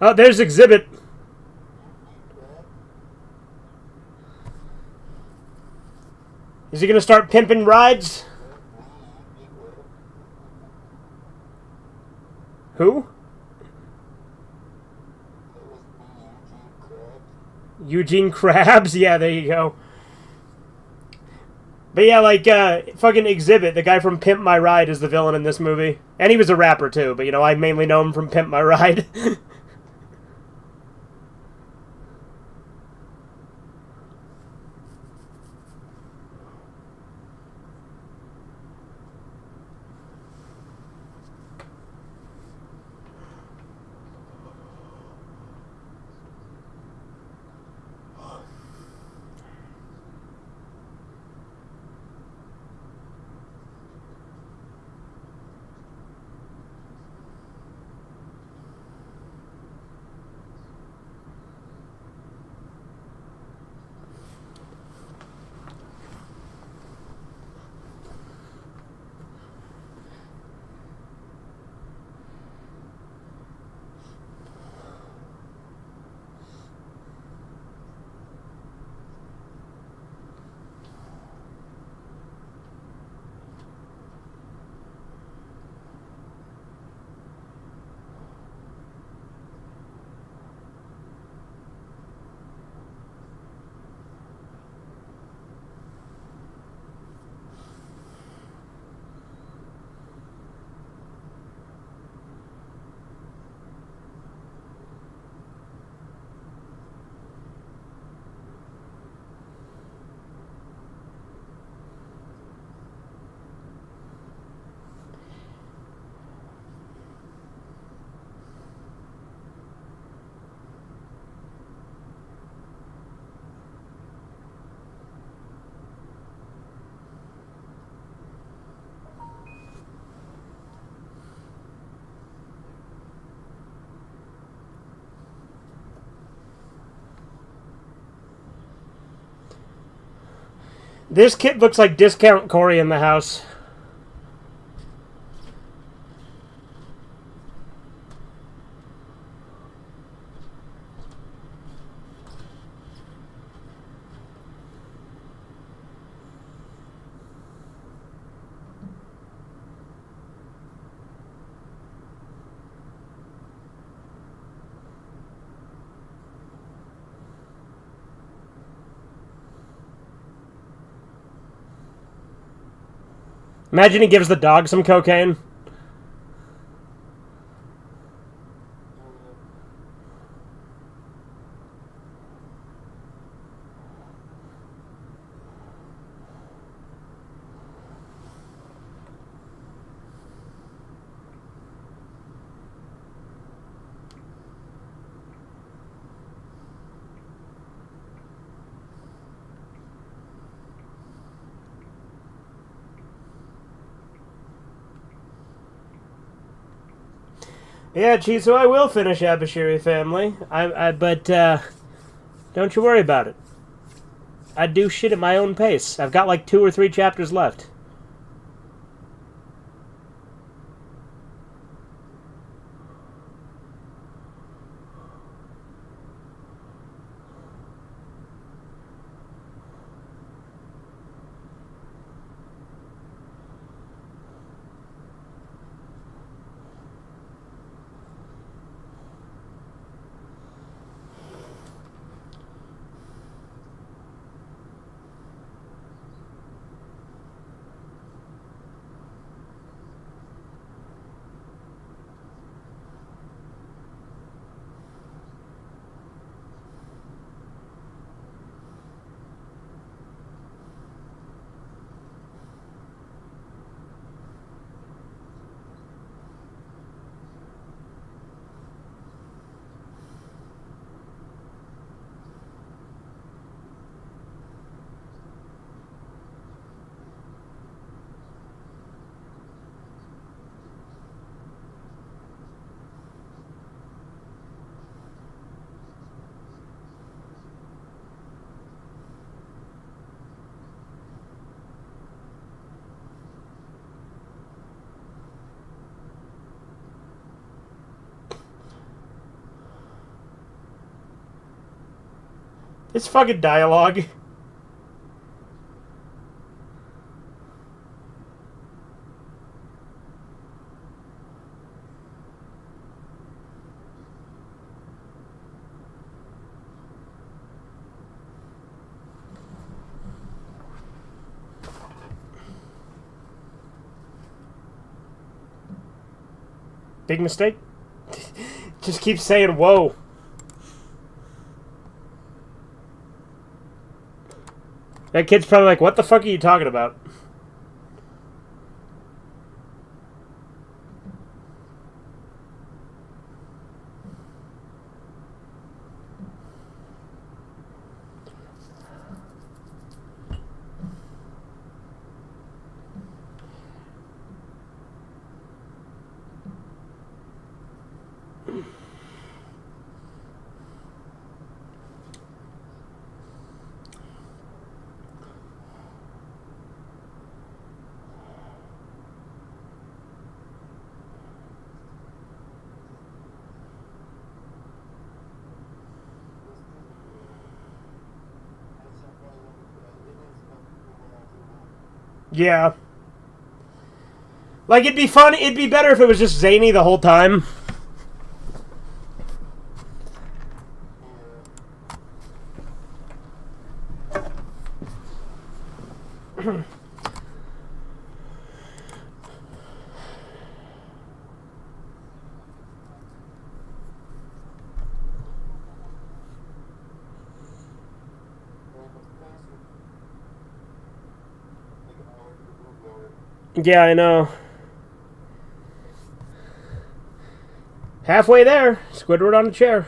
Oh, there's Exhibit. Is he gonna start pimping rides? Who? Eugene Krabs? Yeah, there you go. But yeah, like, fucking Exhibit, the guy from Pimp My Ride, is the villain in this movie. And he was a rapper, too, but, you know, I mainly know him from Pimp My Ride. This kid looks like Discount Corey in the house. Imagine he gives the dog some cocaine. Yeah, Chizu, I will finish Abashiri Family. But don't you worry about it. I do shit at my own pace. I've got like 2 or 3 chapters left. It's fucking dialogue. Big mistake? Just keep saying whoa. That kid's probably like, what the fuck are you talking about? Yeah. Like, it'd be fun. It'd be better if it was just zany the whole time. Yeah, I know. Halfway there. Squidward on the chair.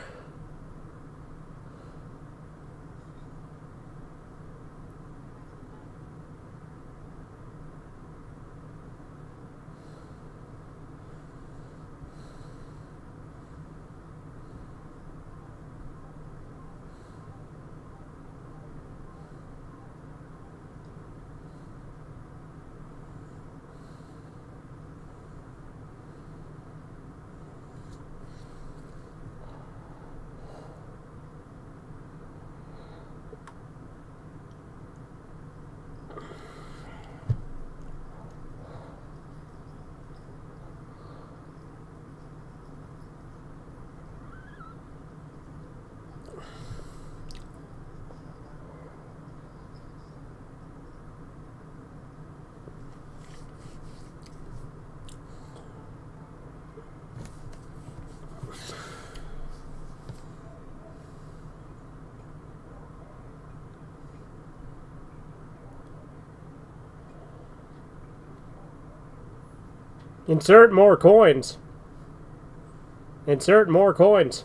Insert more coins. Insert more coins.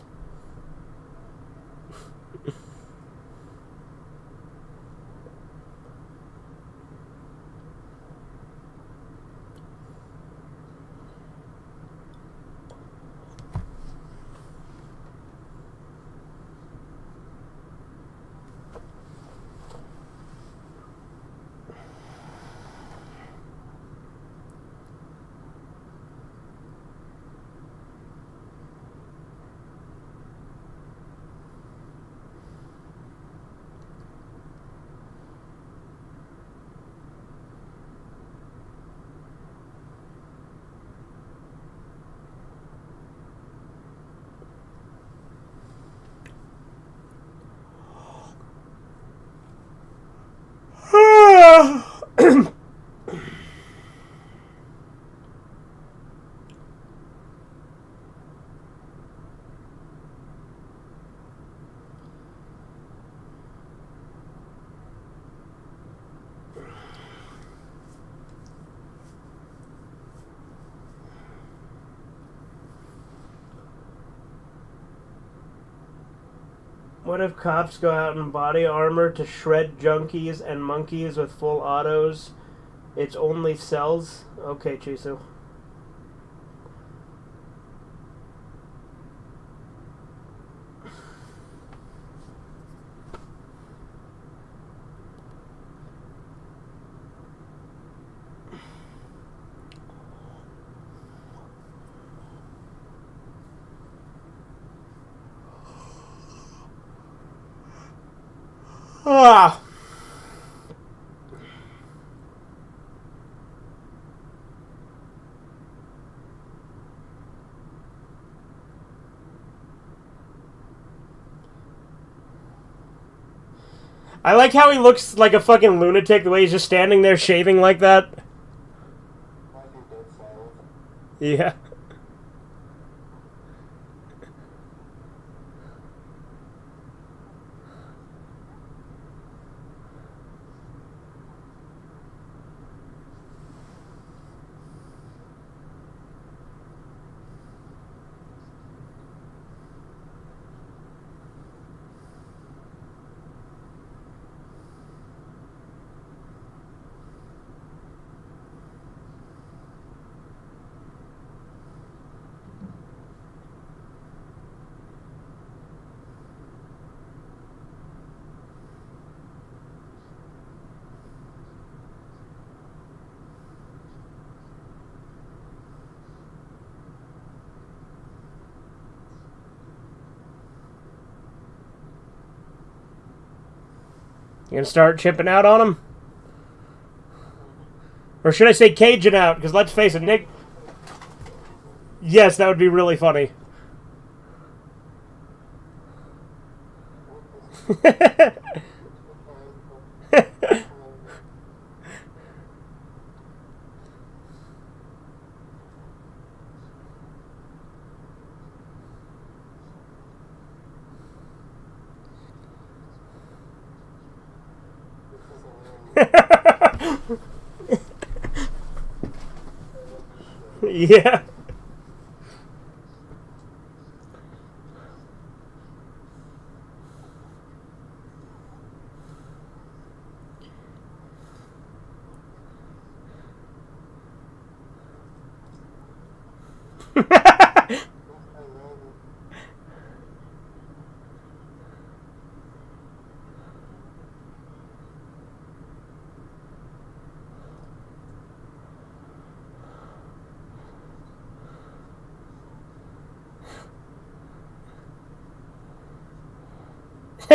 What if cops go out in body armor to shred junkies and monkeys with full autos? It's only cells? Okay, Chisu. Ah. I like how he looks like a fucking lunatic the way he's just standing there shaving like that. Yeah. You gonna start chipping out on him? Or should I say caging out? Because let's face it, Nick... Yes, that would be really funny. Yeah.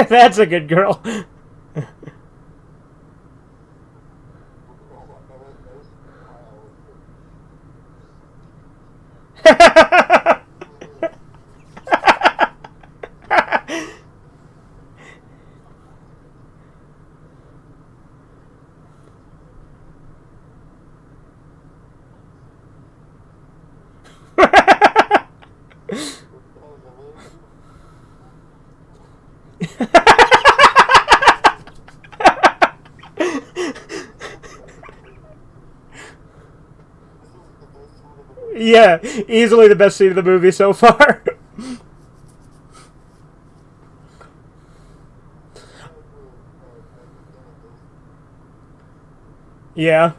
That's a good girl. Yeah, easily the best scene of the movie so far. Yeah.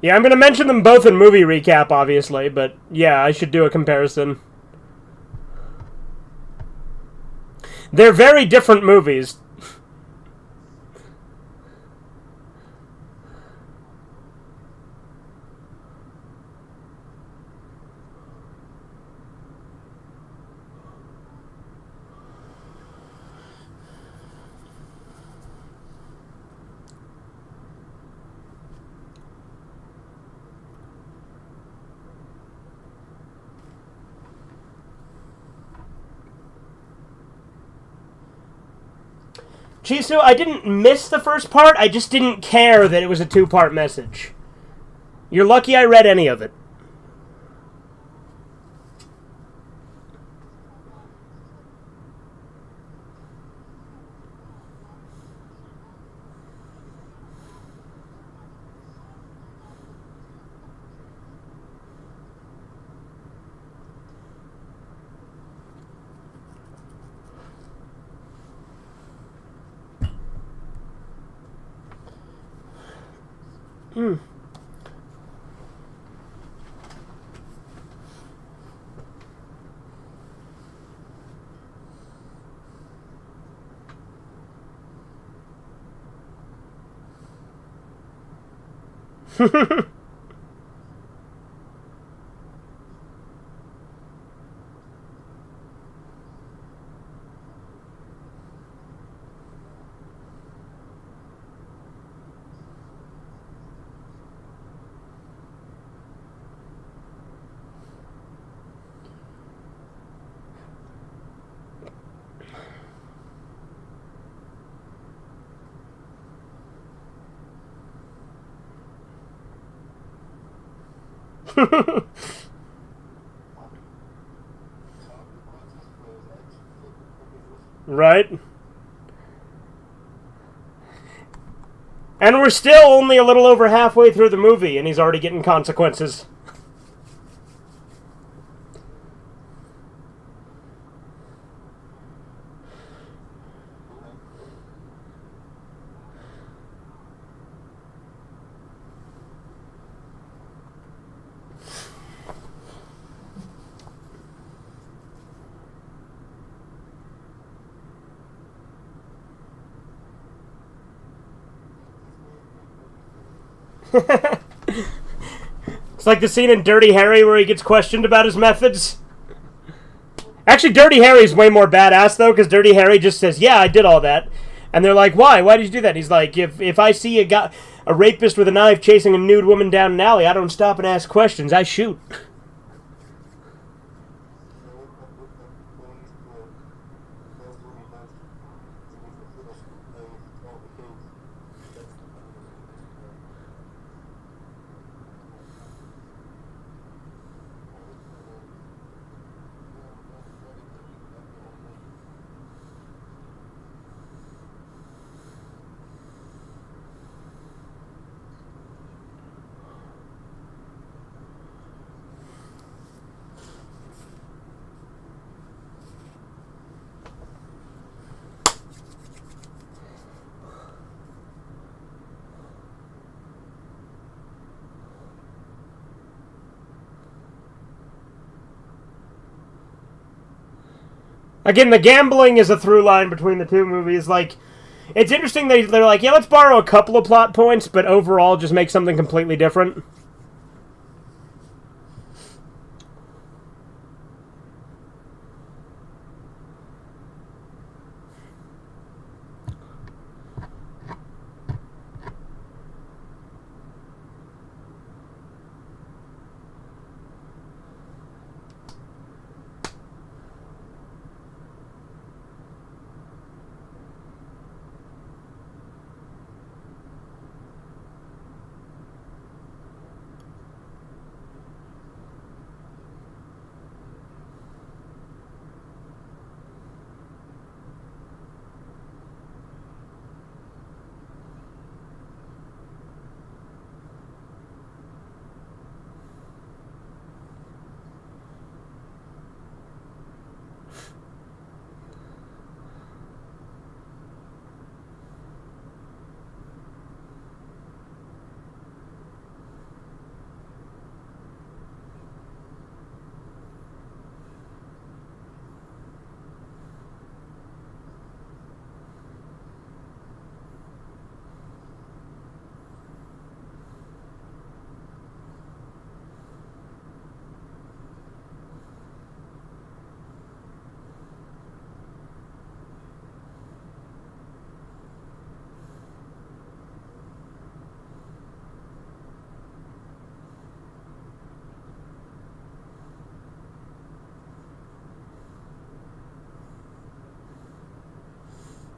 Yeah, I'm going to mention them both in movie recap, obviously, but yeah, I should do a comparison. They're very different movies. Chisu, I didn't miss the first part, I just didn't care that it was a two-part message. You're lucky I read any of it. Right? And we're still only a little over halfway through the movie, and he's already getting consequences. It's like the scene in Dirty Harry where he gets questioned about his methods. Actually, Dirty Harry's way more badass, though, because Dirty Harry just says, yeah, I did all that. And they're like, why? Why did you do that? And he's like, if I see a rapist with a knife chasing a nude woman down an alley, I don't stop and ask questions. I shoot. Again, the gambling is a through line between the two movies. Like, it's interesting they're like, yeah, let's borrow a couple of plot points, but overall just make something completely different.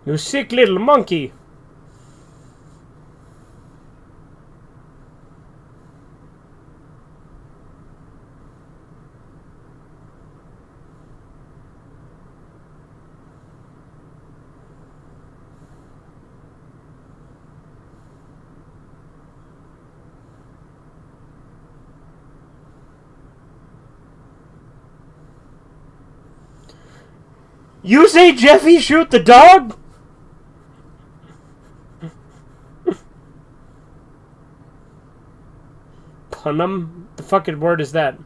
You sick little monkey. You say Jeffy shoot the dog? Punum? The fucking word is that?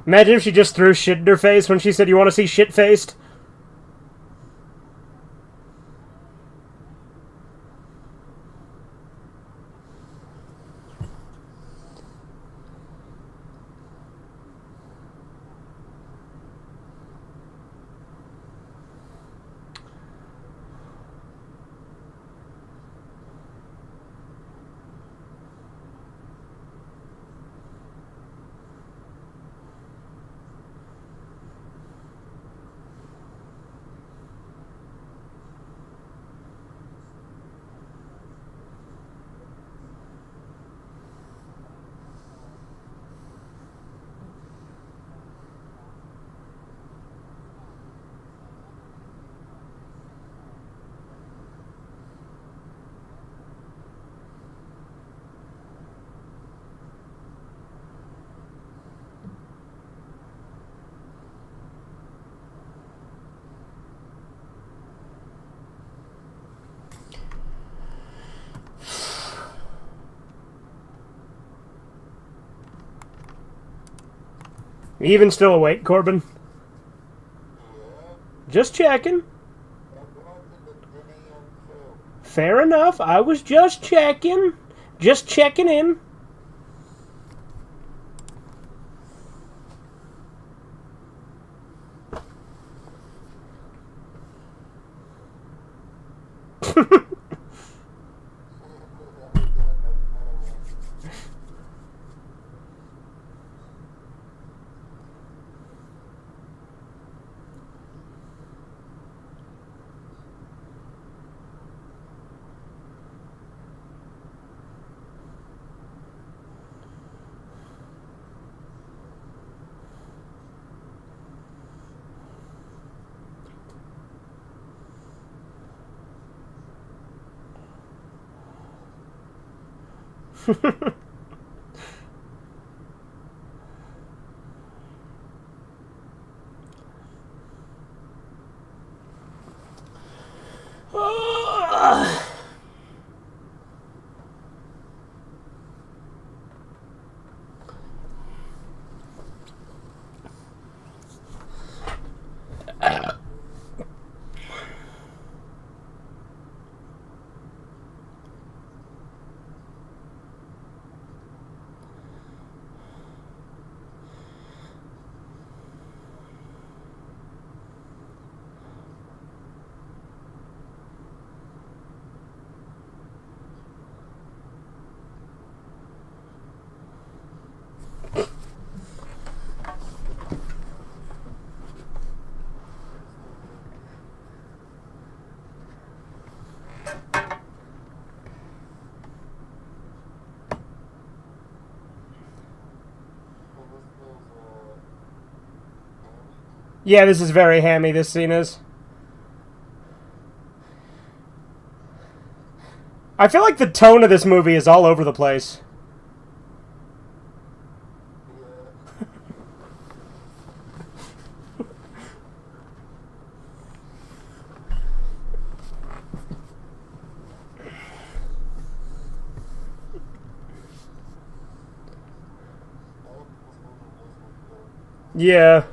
Imagine if she just threw shit in her face when she said, "You want to see shit faced?" Even still awake, Corbin? Just checking. Fair enough. I was just checking. Just checking in. Yeah, this is very hammy, this scene is. I feel like the tone of this movie is all over the place. Yeah.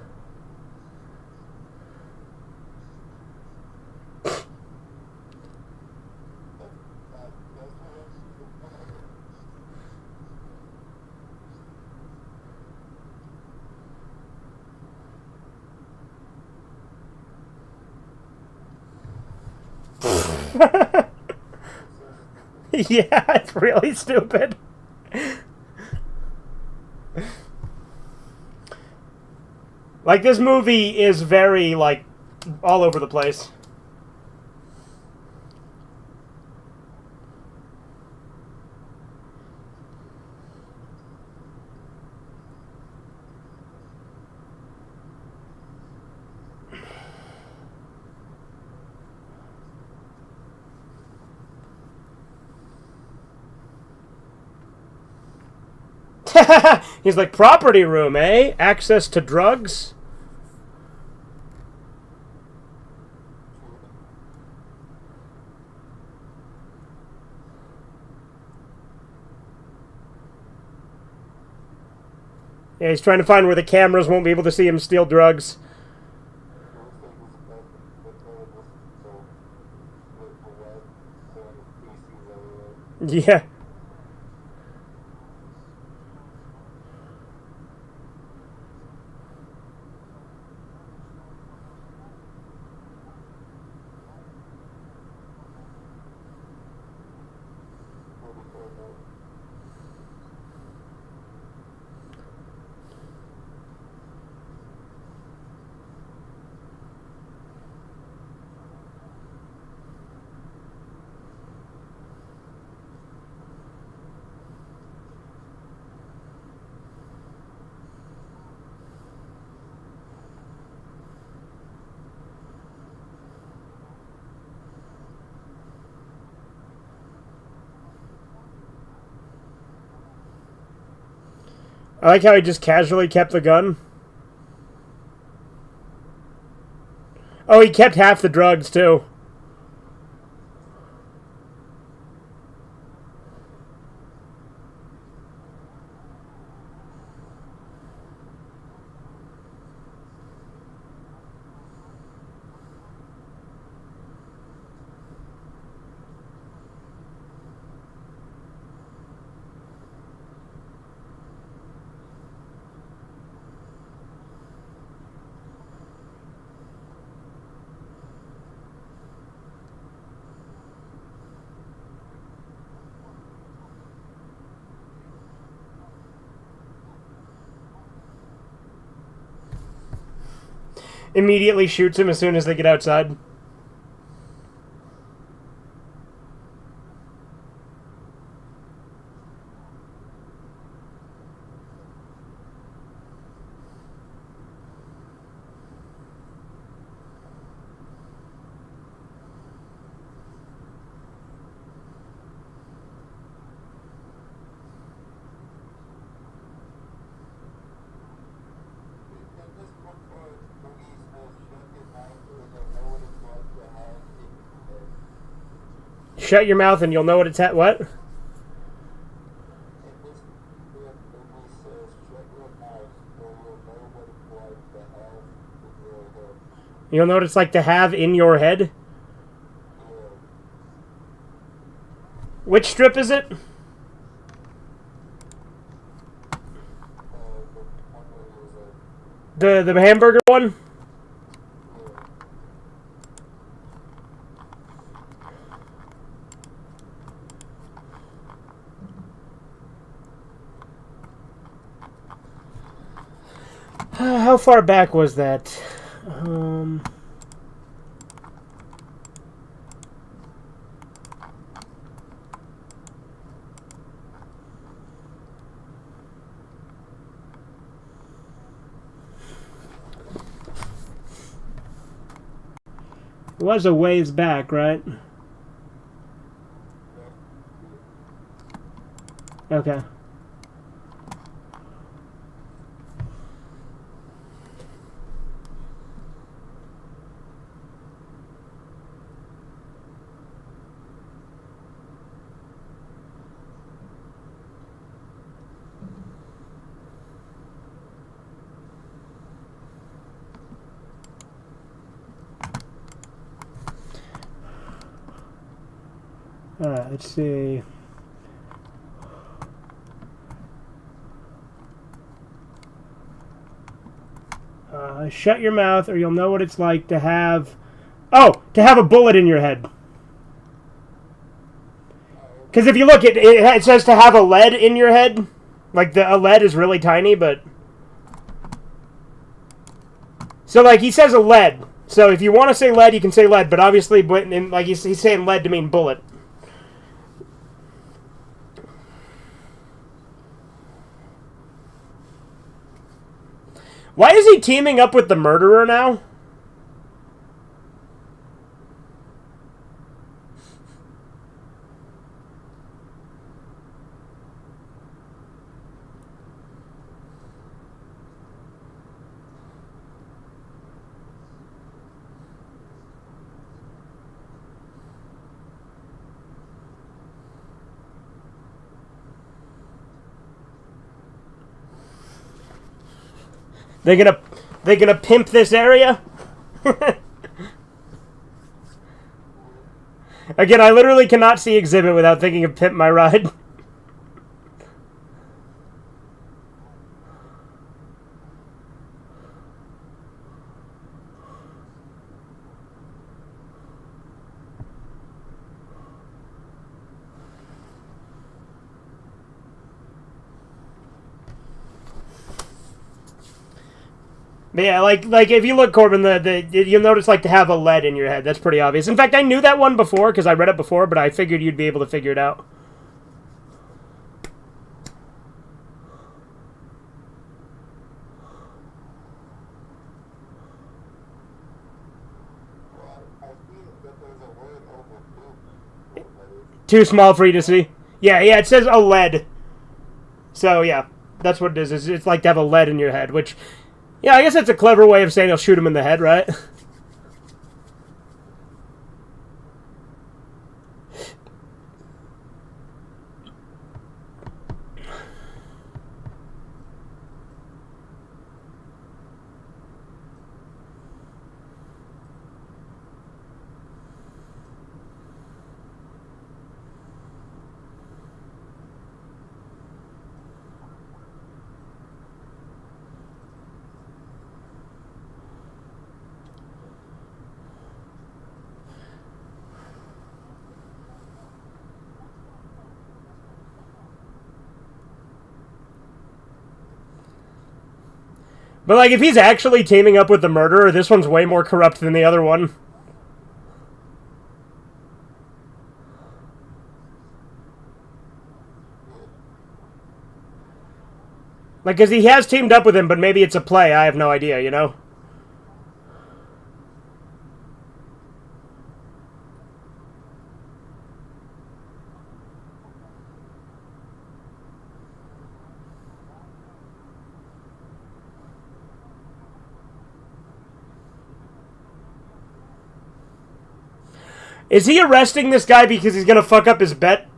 Yeah, it's really stupid. Like, this movie is very, like, all over the place. He's like, property room, eh? Access to drugs? Yeah, he's trying to find where the cameras won't be able to see him steal drugs. Yeah. I like how he just casually kept the gun. Oh, he kept half the drugs, too. immediately shoots him as soon as they get outside. Shut your mouth and you'll know what it's at. What? You'll know what it's like to have in your head? Which strip is it? The hamburger one? How far back was that? It was a ways back, right? Okay. Alright, let's see. Shut your mouth or you'll know what it's like to have... Oh! To have a bullet in your head. Because if you look, it says to have a lead in your head. Like, a lead is really tiny, but... So, like, he says a lead. So if you want to say lead, you can say lead. But obviously, like, he's saying lead to mean bullet. Why is he teaming up with the murderer now? They're gonna pimp this area? Again, I literally cannot see Exhibit without thinking of Pimp My Ride. But yeah, like if you look, Corbin, you'll notice like to have a lead in your head. That's pretty obvious. In fact, I knew that one before because I read it before, but I figured you'd be able to figure it out. Too small for you to see. Yeah, it says a lead. So yeah, that's what it is. It's like to have a lead in your head, which. Yeah, I guess that's a clever way of saying he'll shoot him in the head, right? But, like, if he's actually teaming up with the murderer, this one's way more corrupt than the other one. Like, because he has teamed up with him, but maybe it's a play. I have no idea, you know? Is he arresting this guy because he's gonna fuck up his bet?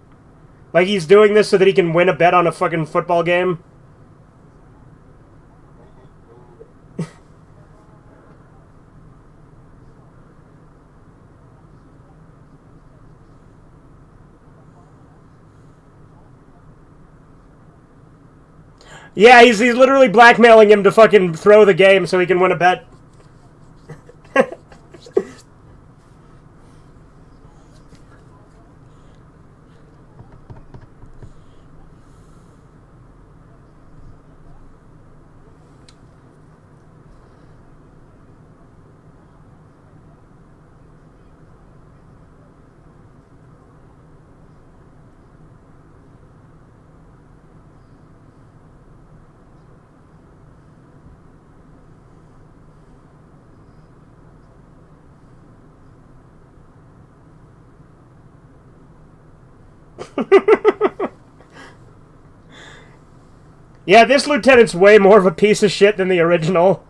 Like, he's doing this so that he can win a bet on a fucking football game? Yeah, he's literally blackmailing him to fucking throw the game so he can win a bet. Yeah, this lieutenant's way more of a piece of shit than the original.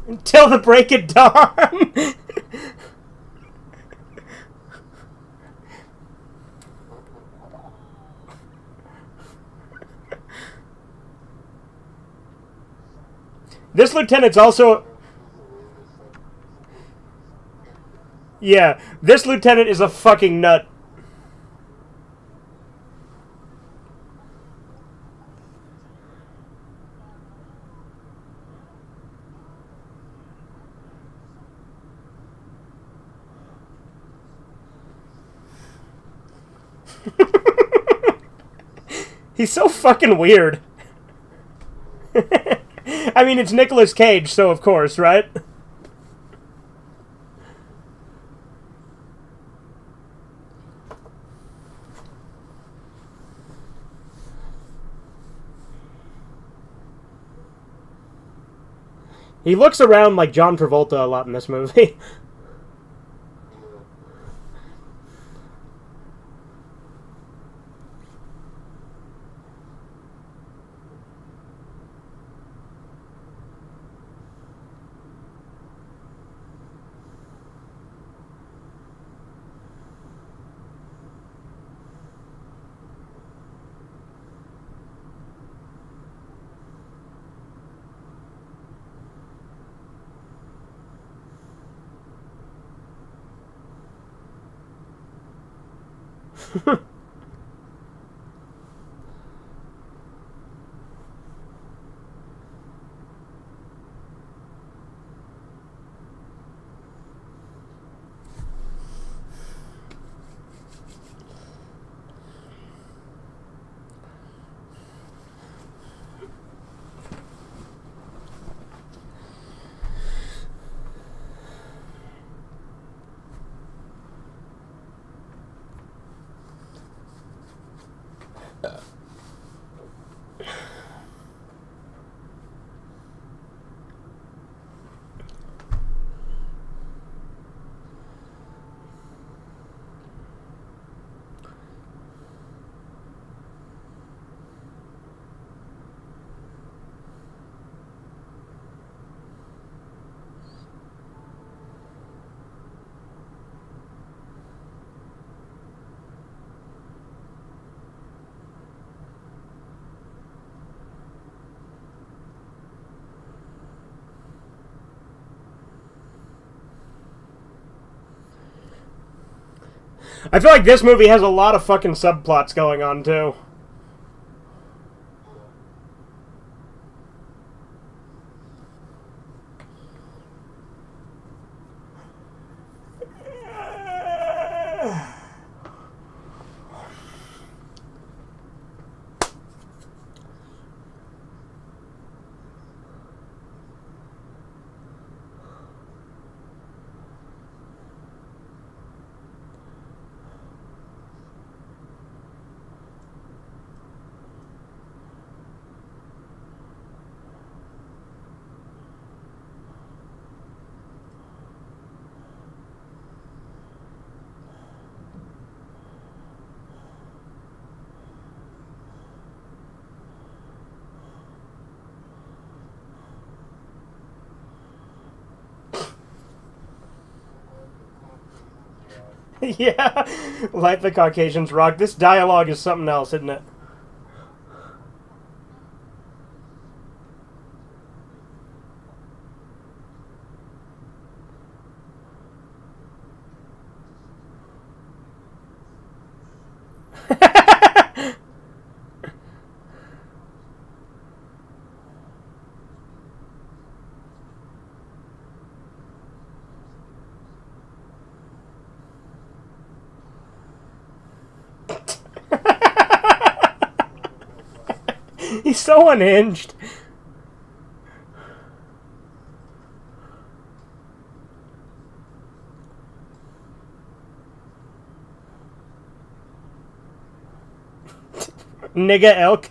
Until the break of dawn. This lieutenant's also... Yeah, this lieutenant is a fucking nut. He's so fucking weird. I mean, it's Nicolas Cage, so of course, right? He looks around like John Travolta a lot in this movie. I feel like this movie has a lot of fucking subplots going on, too. Yeah, like the Caucasians rock. This dialogue is something else, isn't it? He's so unhinged. Nigga elk.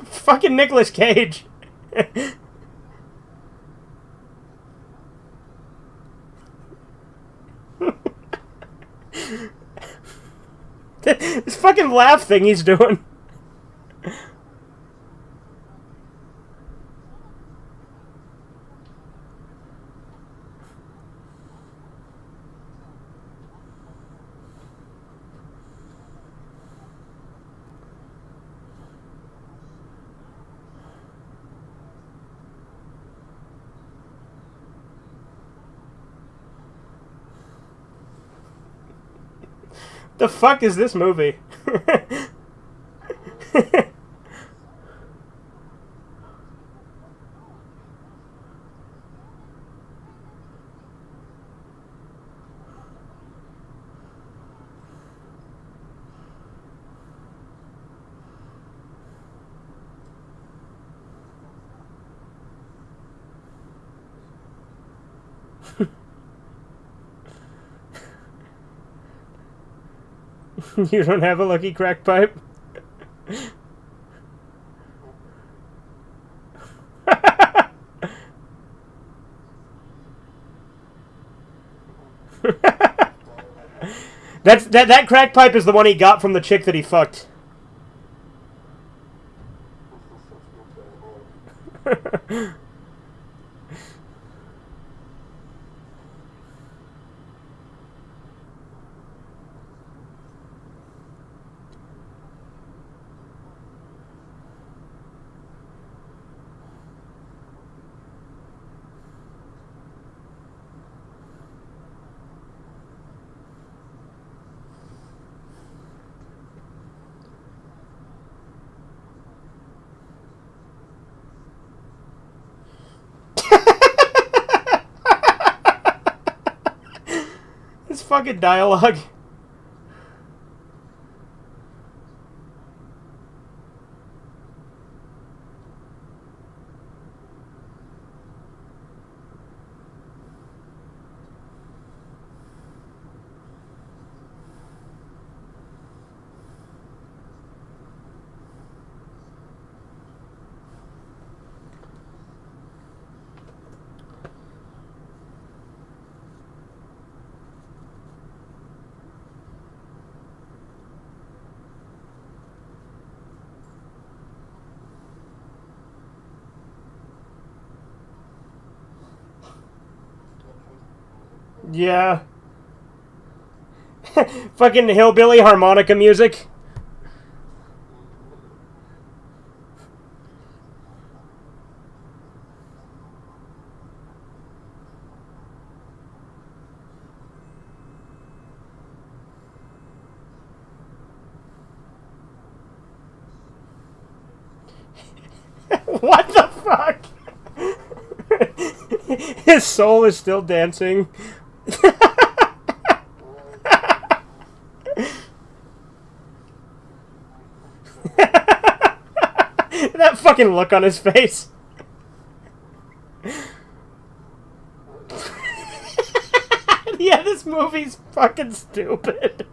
Fucking Nicolas Cage. This fucking laugh thing he's doing. The fuck is this movie? You don't have a lucky crack pipe? That crack pipe is the one he got from the chick that he fucked. fucking dialogue. Yeah. Fucking hillbilly harmonica music. What the fuck? His soul is still dancing. That fucking look on his face. Yeah, this movie's fucking stupid.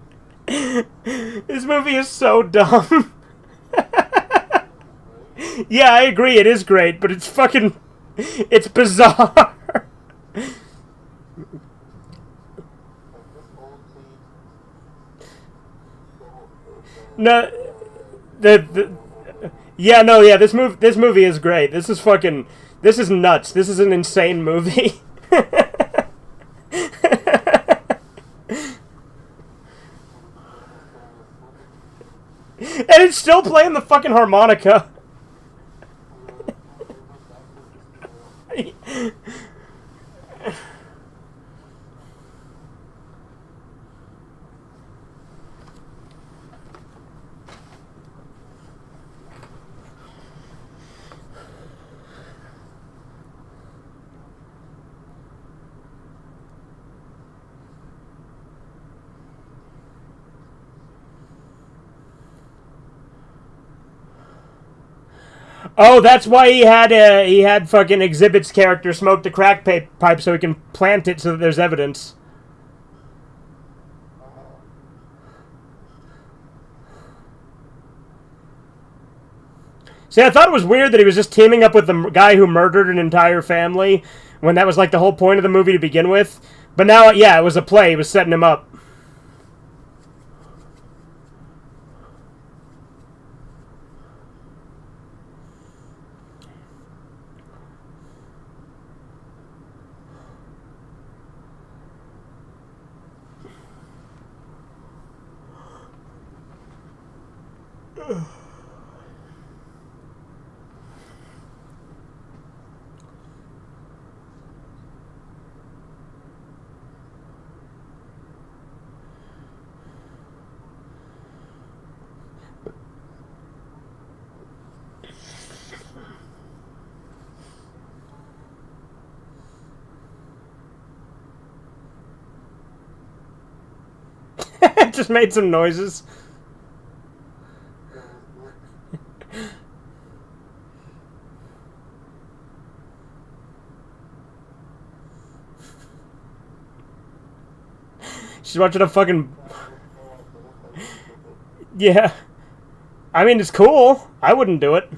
This movie is so dumb. Yeah, I agree, it is great, but it's fucking... It's bizarre. No, yeah, no, yeah, this movie is great. This is fucking... This is nuts. This is an insane movie. And it's still playing the fucking harmonica. Oh, that's why he had fucking Exhibit's character smoke the crack pipe so he can plant it so that there's evidence. See, I thought it was weird that he was just teaming up with the guy who murdered an entire family when that was like the whole point of the movie to begin with. But now, yeah, it was a play. He was setting him up. Just made some noises. She's watching a fucking... Yeah. I mean, it's cool. I wouldn't do it.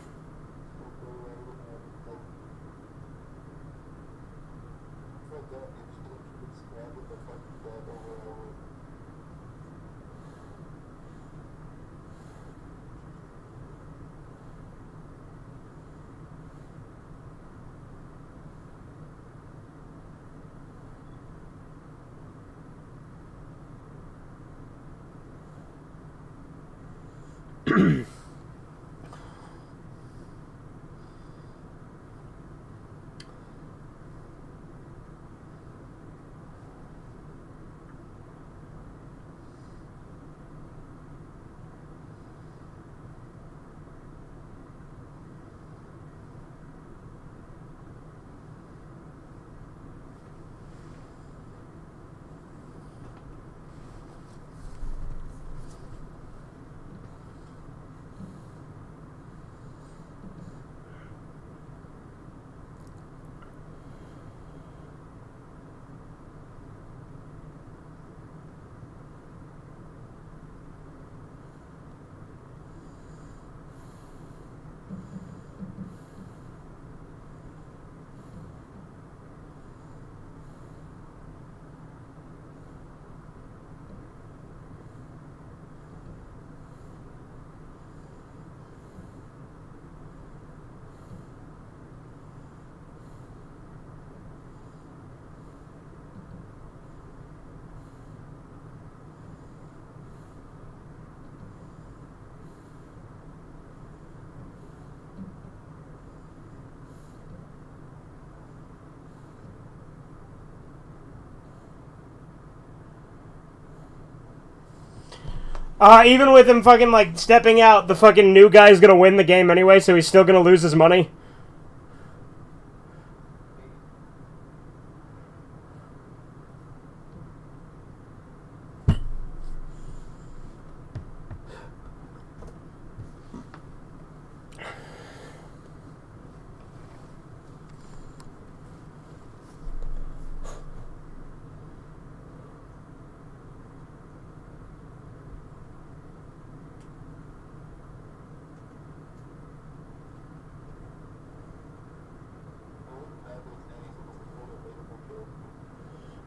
Even with him fucking, like, stepping out, the fucking new guy's gonna win the game anyway, so he's still gonna lose his money.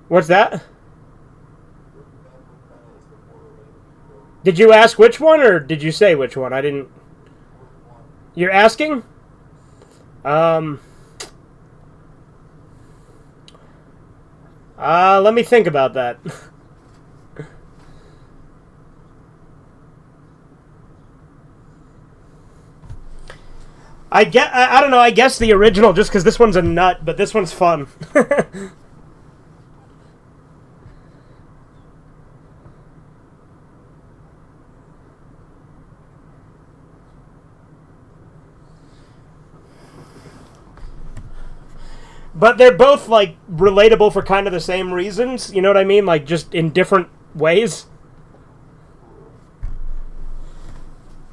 What's that? Did you ask which one, or did you say which one? I didn't... You're asking? Let me think about that. I don't know, I guess the original, just because this one's a nut, but this one's fun. But they're both, like, relatable for kind of the same reasons, you know what I mean? Like, just in different ways.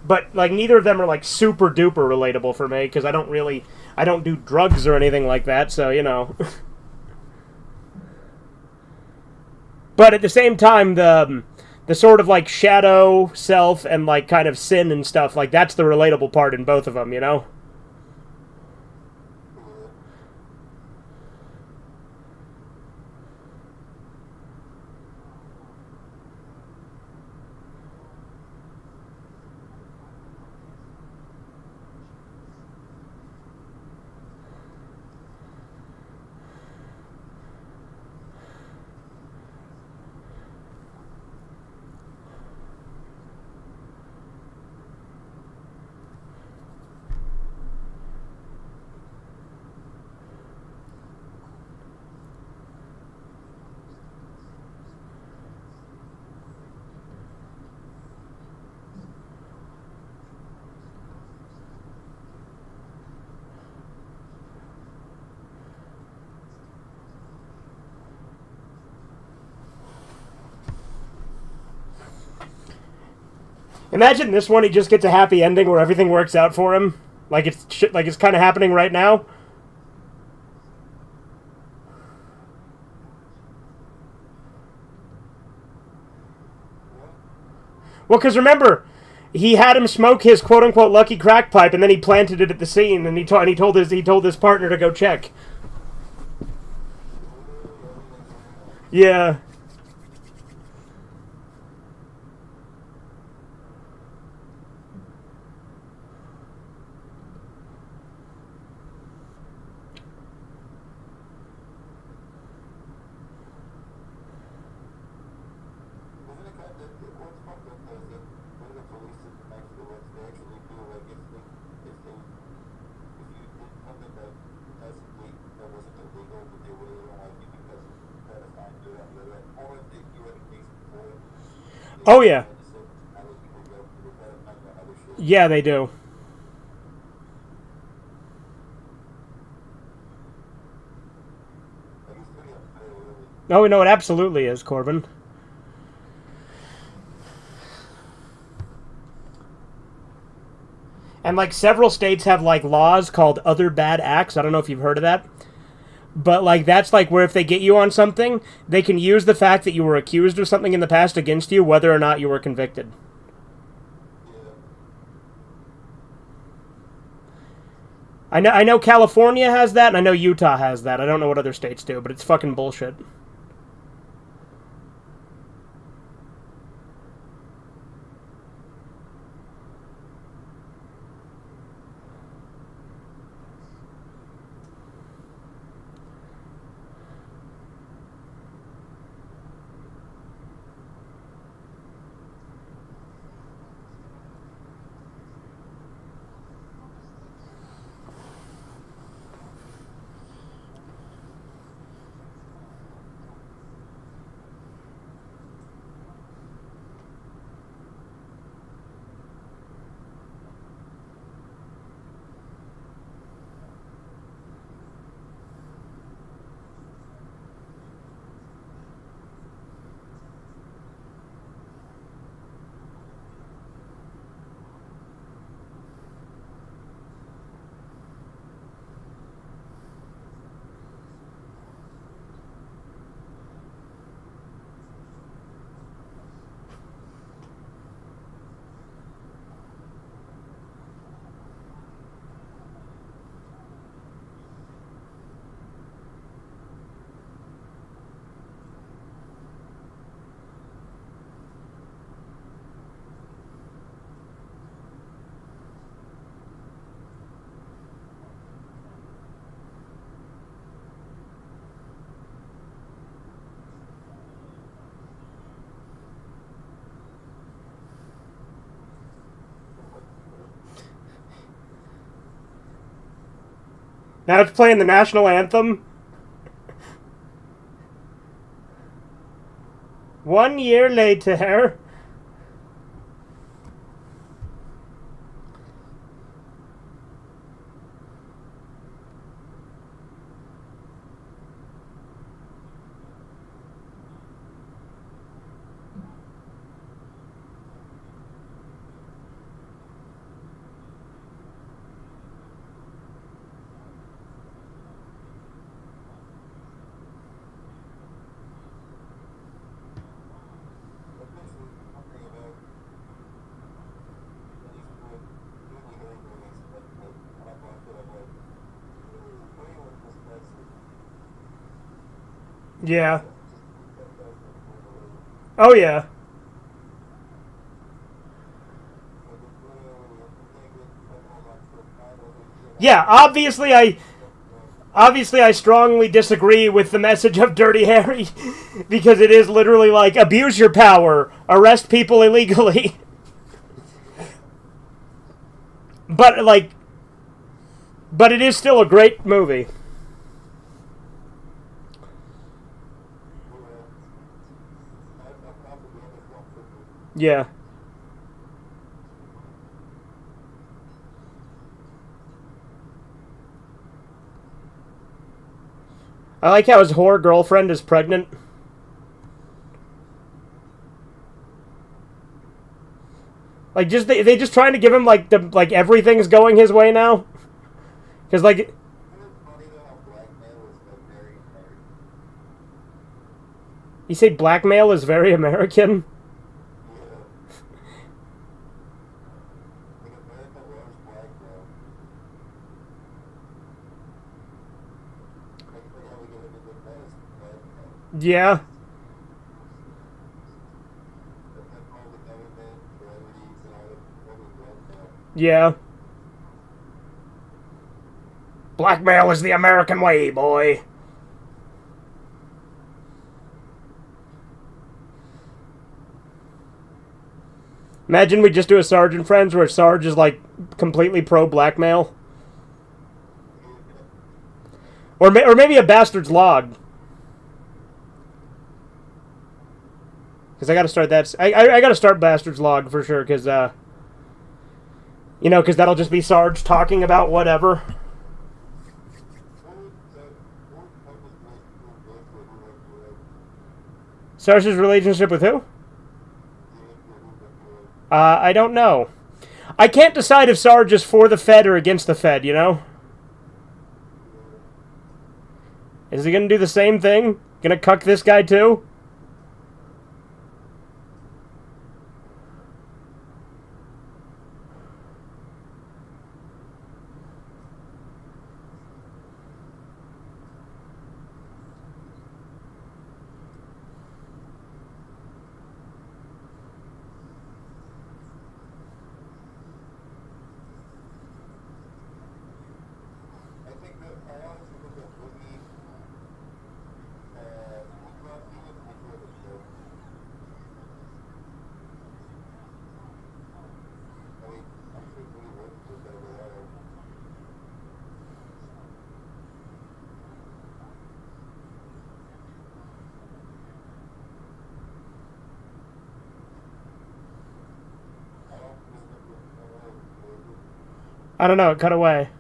But, like, neither of them are, like, super duper relatable for me, because I don't do drugs or anything like that, so, you know. But at the same time, the sort of, like, shadow self and, like, kind of sin and stuff, like, that's the relatable part in both of them, you know? Imagine this one, he just gets a happy ending where everything works out for him. Like it's kind of happening right now. Well, because remember, he had him smoke his quote-unquote lucky crack pipe, and then he planted it at the scene, and he told his partner to go check. Yeah. Oh, yeah. Yeah, they do. Oh, no, it absolutely is, Corbin. And, like, several states have, like, laws called other bad acts. I don't know if you've heard of that. But, like, that's, like, where if they get you on something, they can use the fact that you were accused of something in the past against you, whether or not you were convicted. I know California has that, and I know Utah has that. I don't know what other states do, but it's fucking bullshit. Now it's playing the national anthem. 1 year later. Yeah. Oh yeah. Yeah, obviously I strongly disagree with the message of Dirty Harry because it is literally like abuse your power, arrest people illegally. But like but it is still a great movie. Yeah. I like how his whore girlfriend is pregnant. Like just they just trying to give him like the like everything's going his way now. Cuz like you say blackmail is very American. Yeah. Yeah. Blackmail is the American way, boy. Imagine we just do a Sarge and Friends where Sarge is like completely pro blackmail. Or maybe a Bastard's Log. Because I got to start that. I got to start Bastard's Log for sure. Because, because that'll just be Sarge talking about whatever. Sarge's relationship with who? I don't know. I can't decide if Sarge is for the Fed or against the Fed, you know? Is he gonna do the same thing? Gonna cuck this guy too? I don't know, it cut away.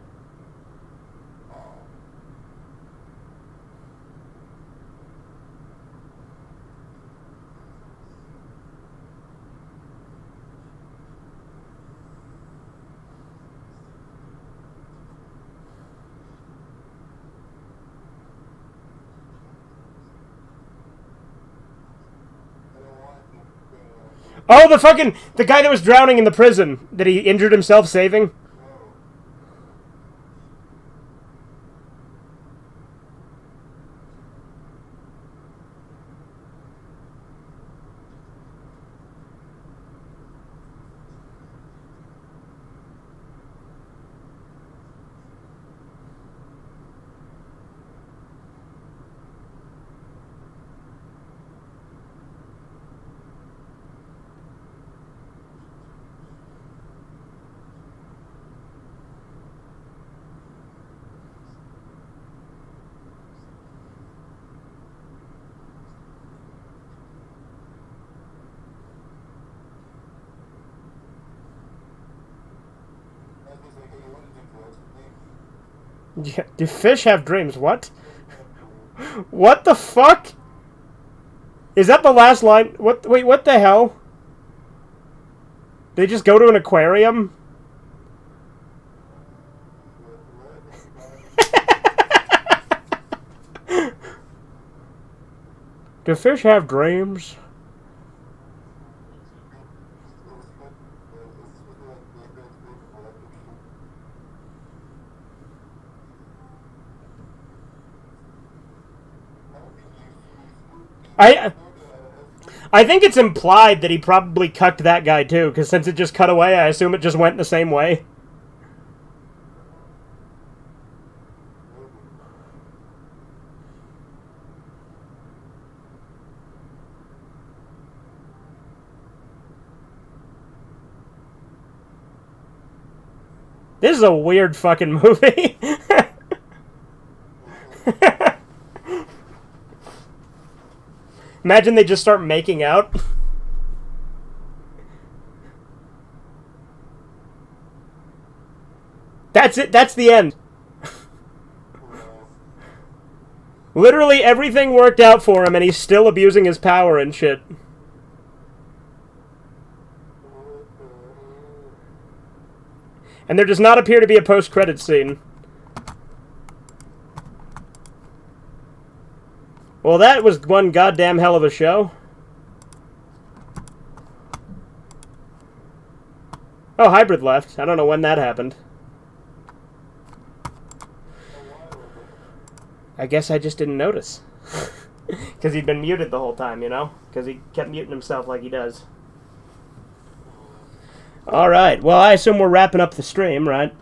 Oh, the guy that was drowning in the prison that he injured himself saving. Yeah, do fish have dreams? What? What the fuck? Is that the last line? What? Wait, what the hell? They just go to an aquarium? Do fish have dreams? I think it's implied that he probably cucked that guy too, because since it just cut away, I assume it just went the same way. This is a weird fucking movie. Imagine they just start making out. That's it. That's the end. Literally everything worked out for him, and he's still abusing his power and shit. And there does not appear to be a post-credits scene. Well, that was one goddamn hell of a show. Oh, Hybrid left. I don't know when that happened. I guess I just didn't notice. Because he'd been muted the whole time, you know? Because he kept muting himself like he does. Alright, well, I assume we're wrapping up the stream, right?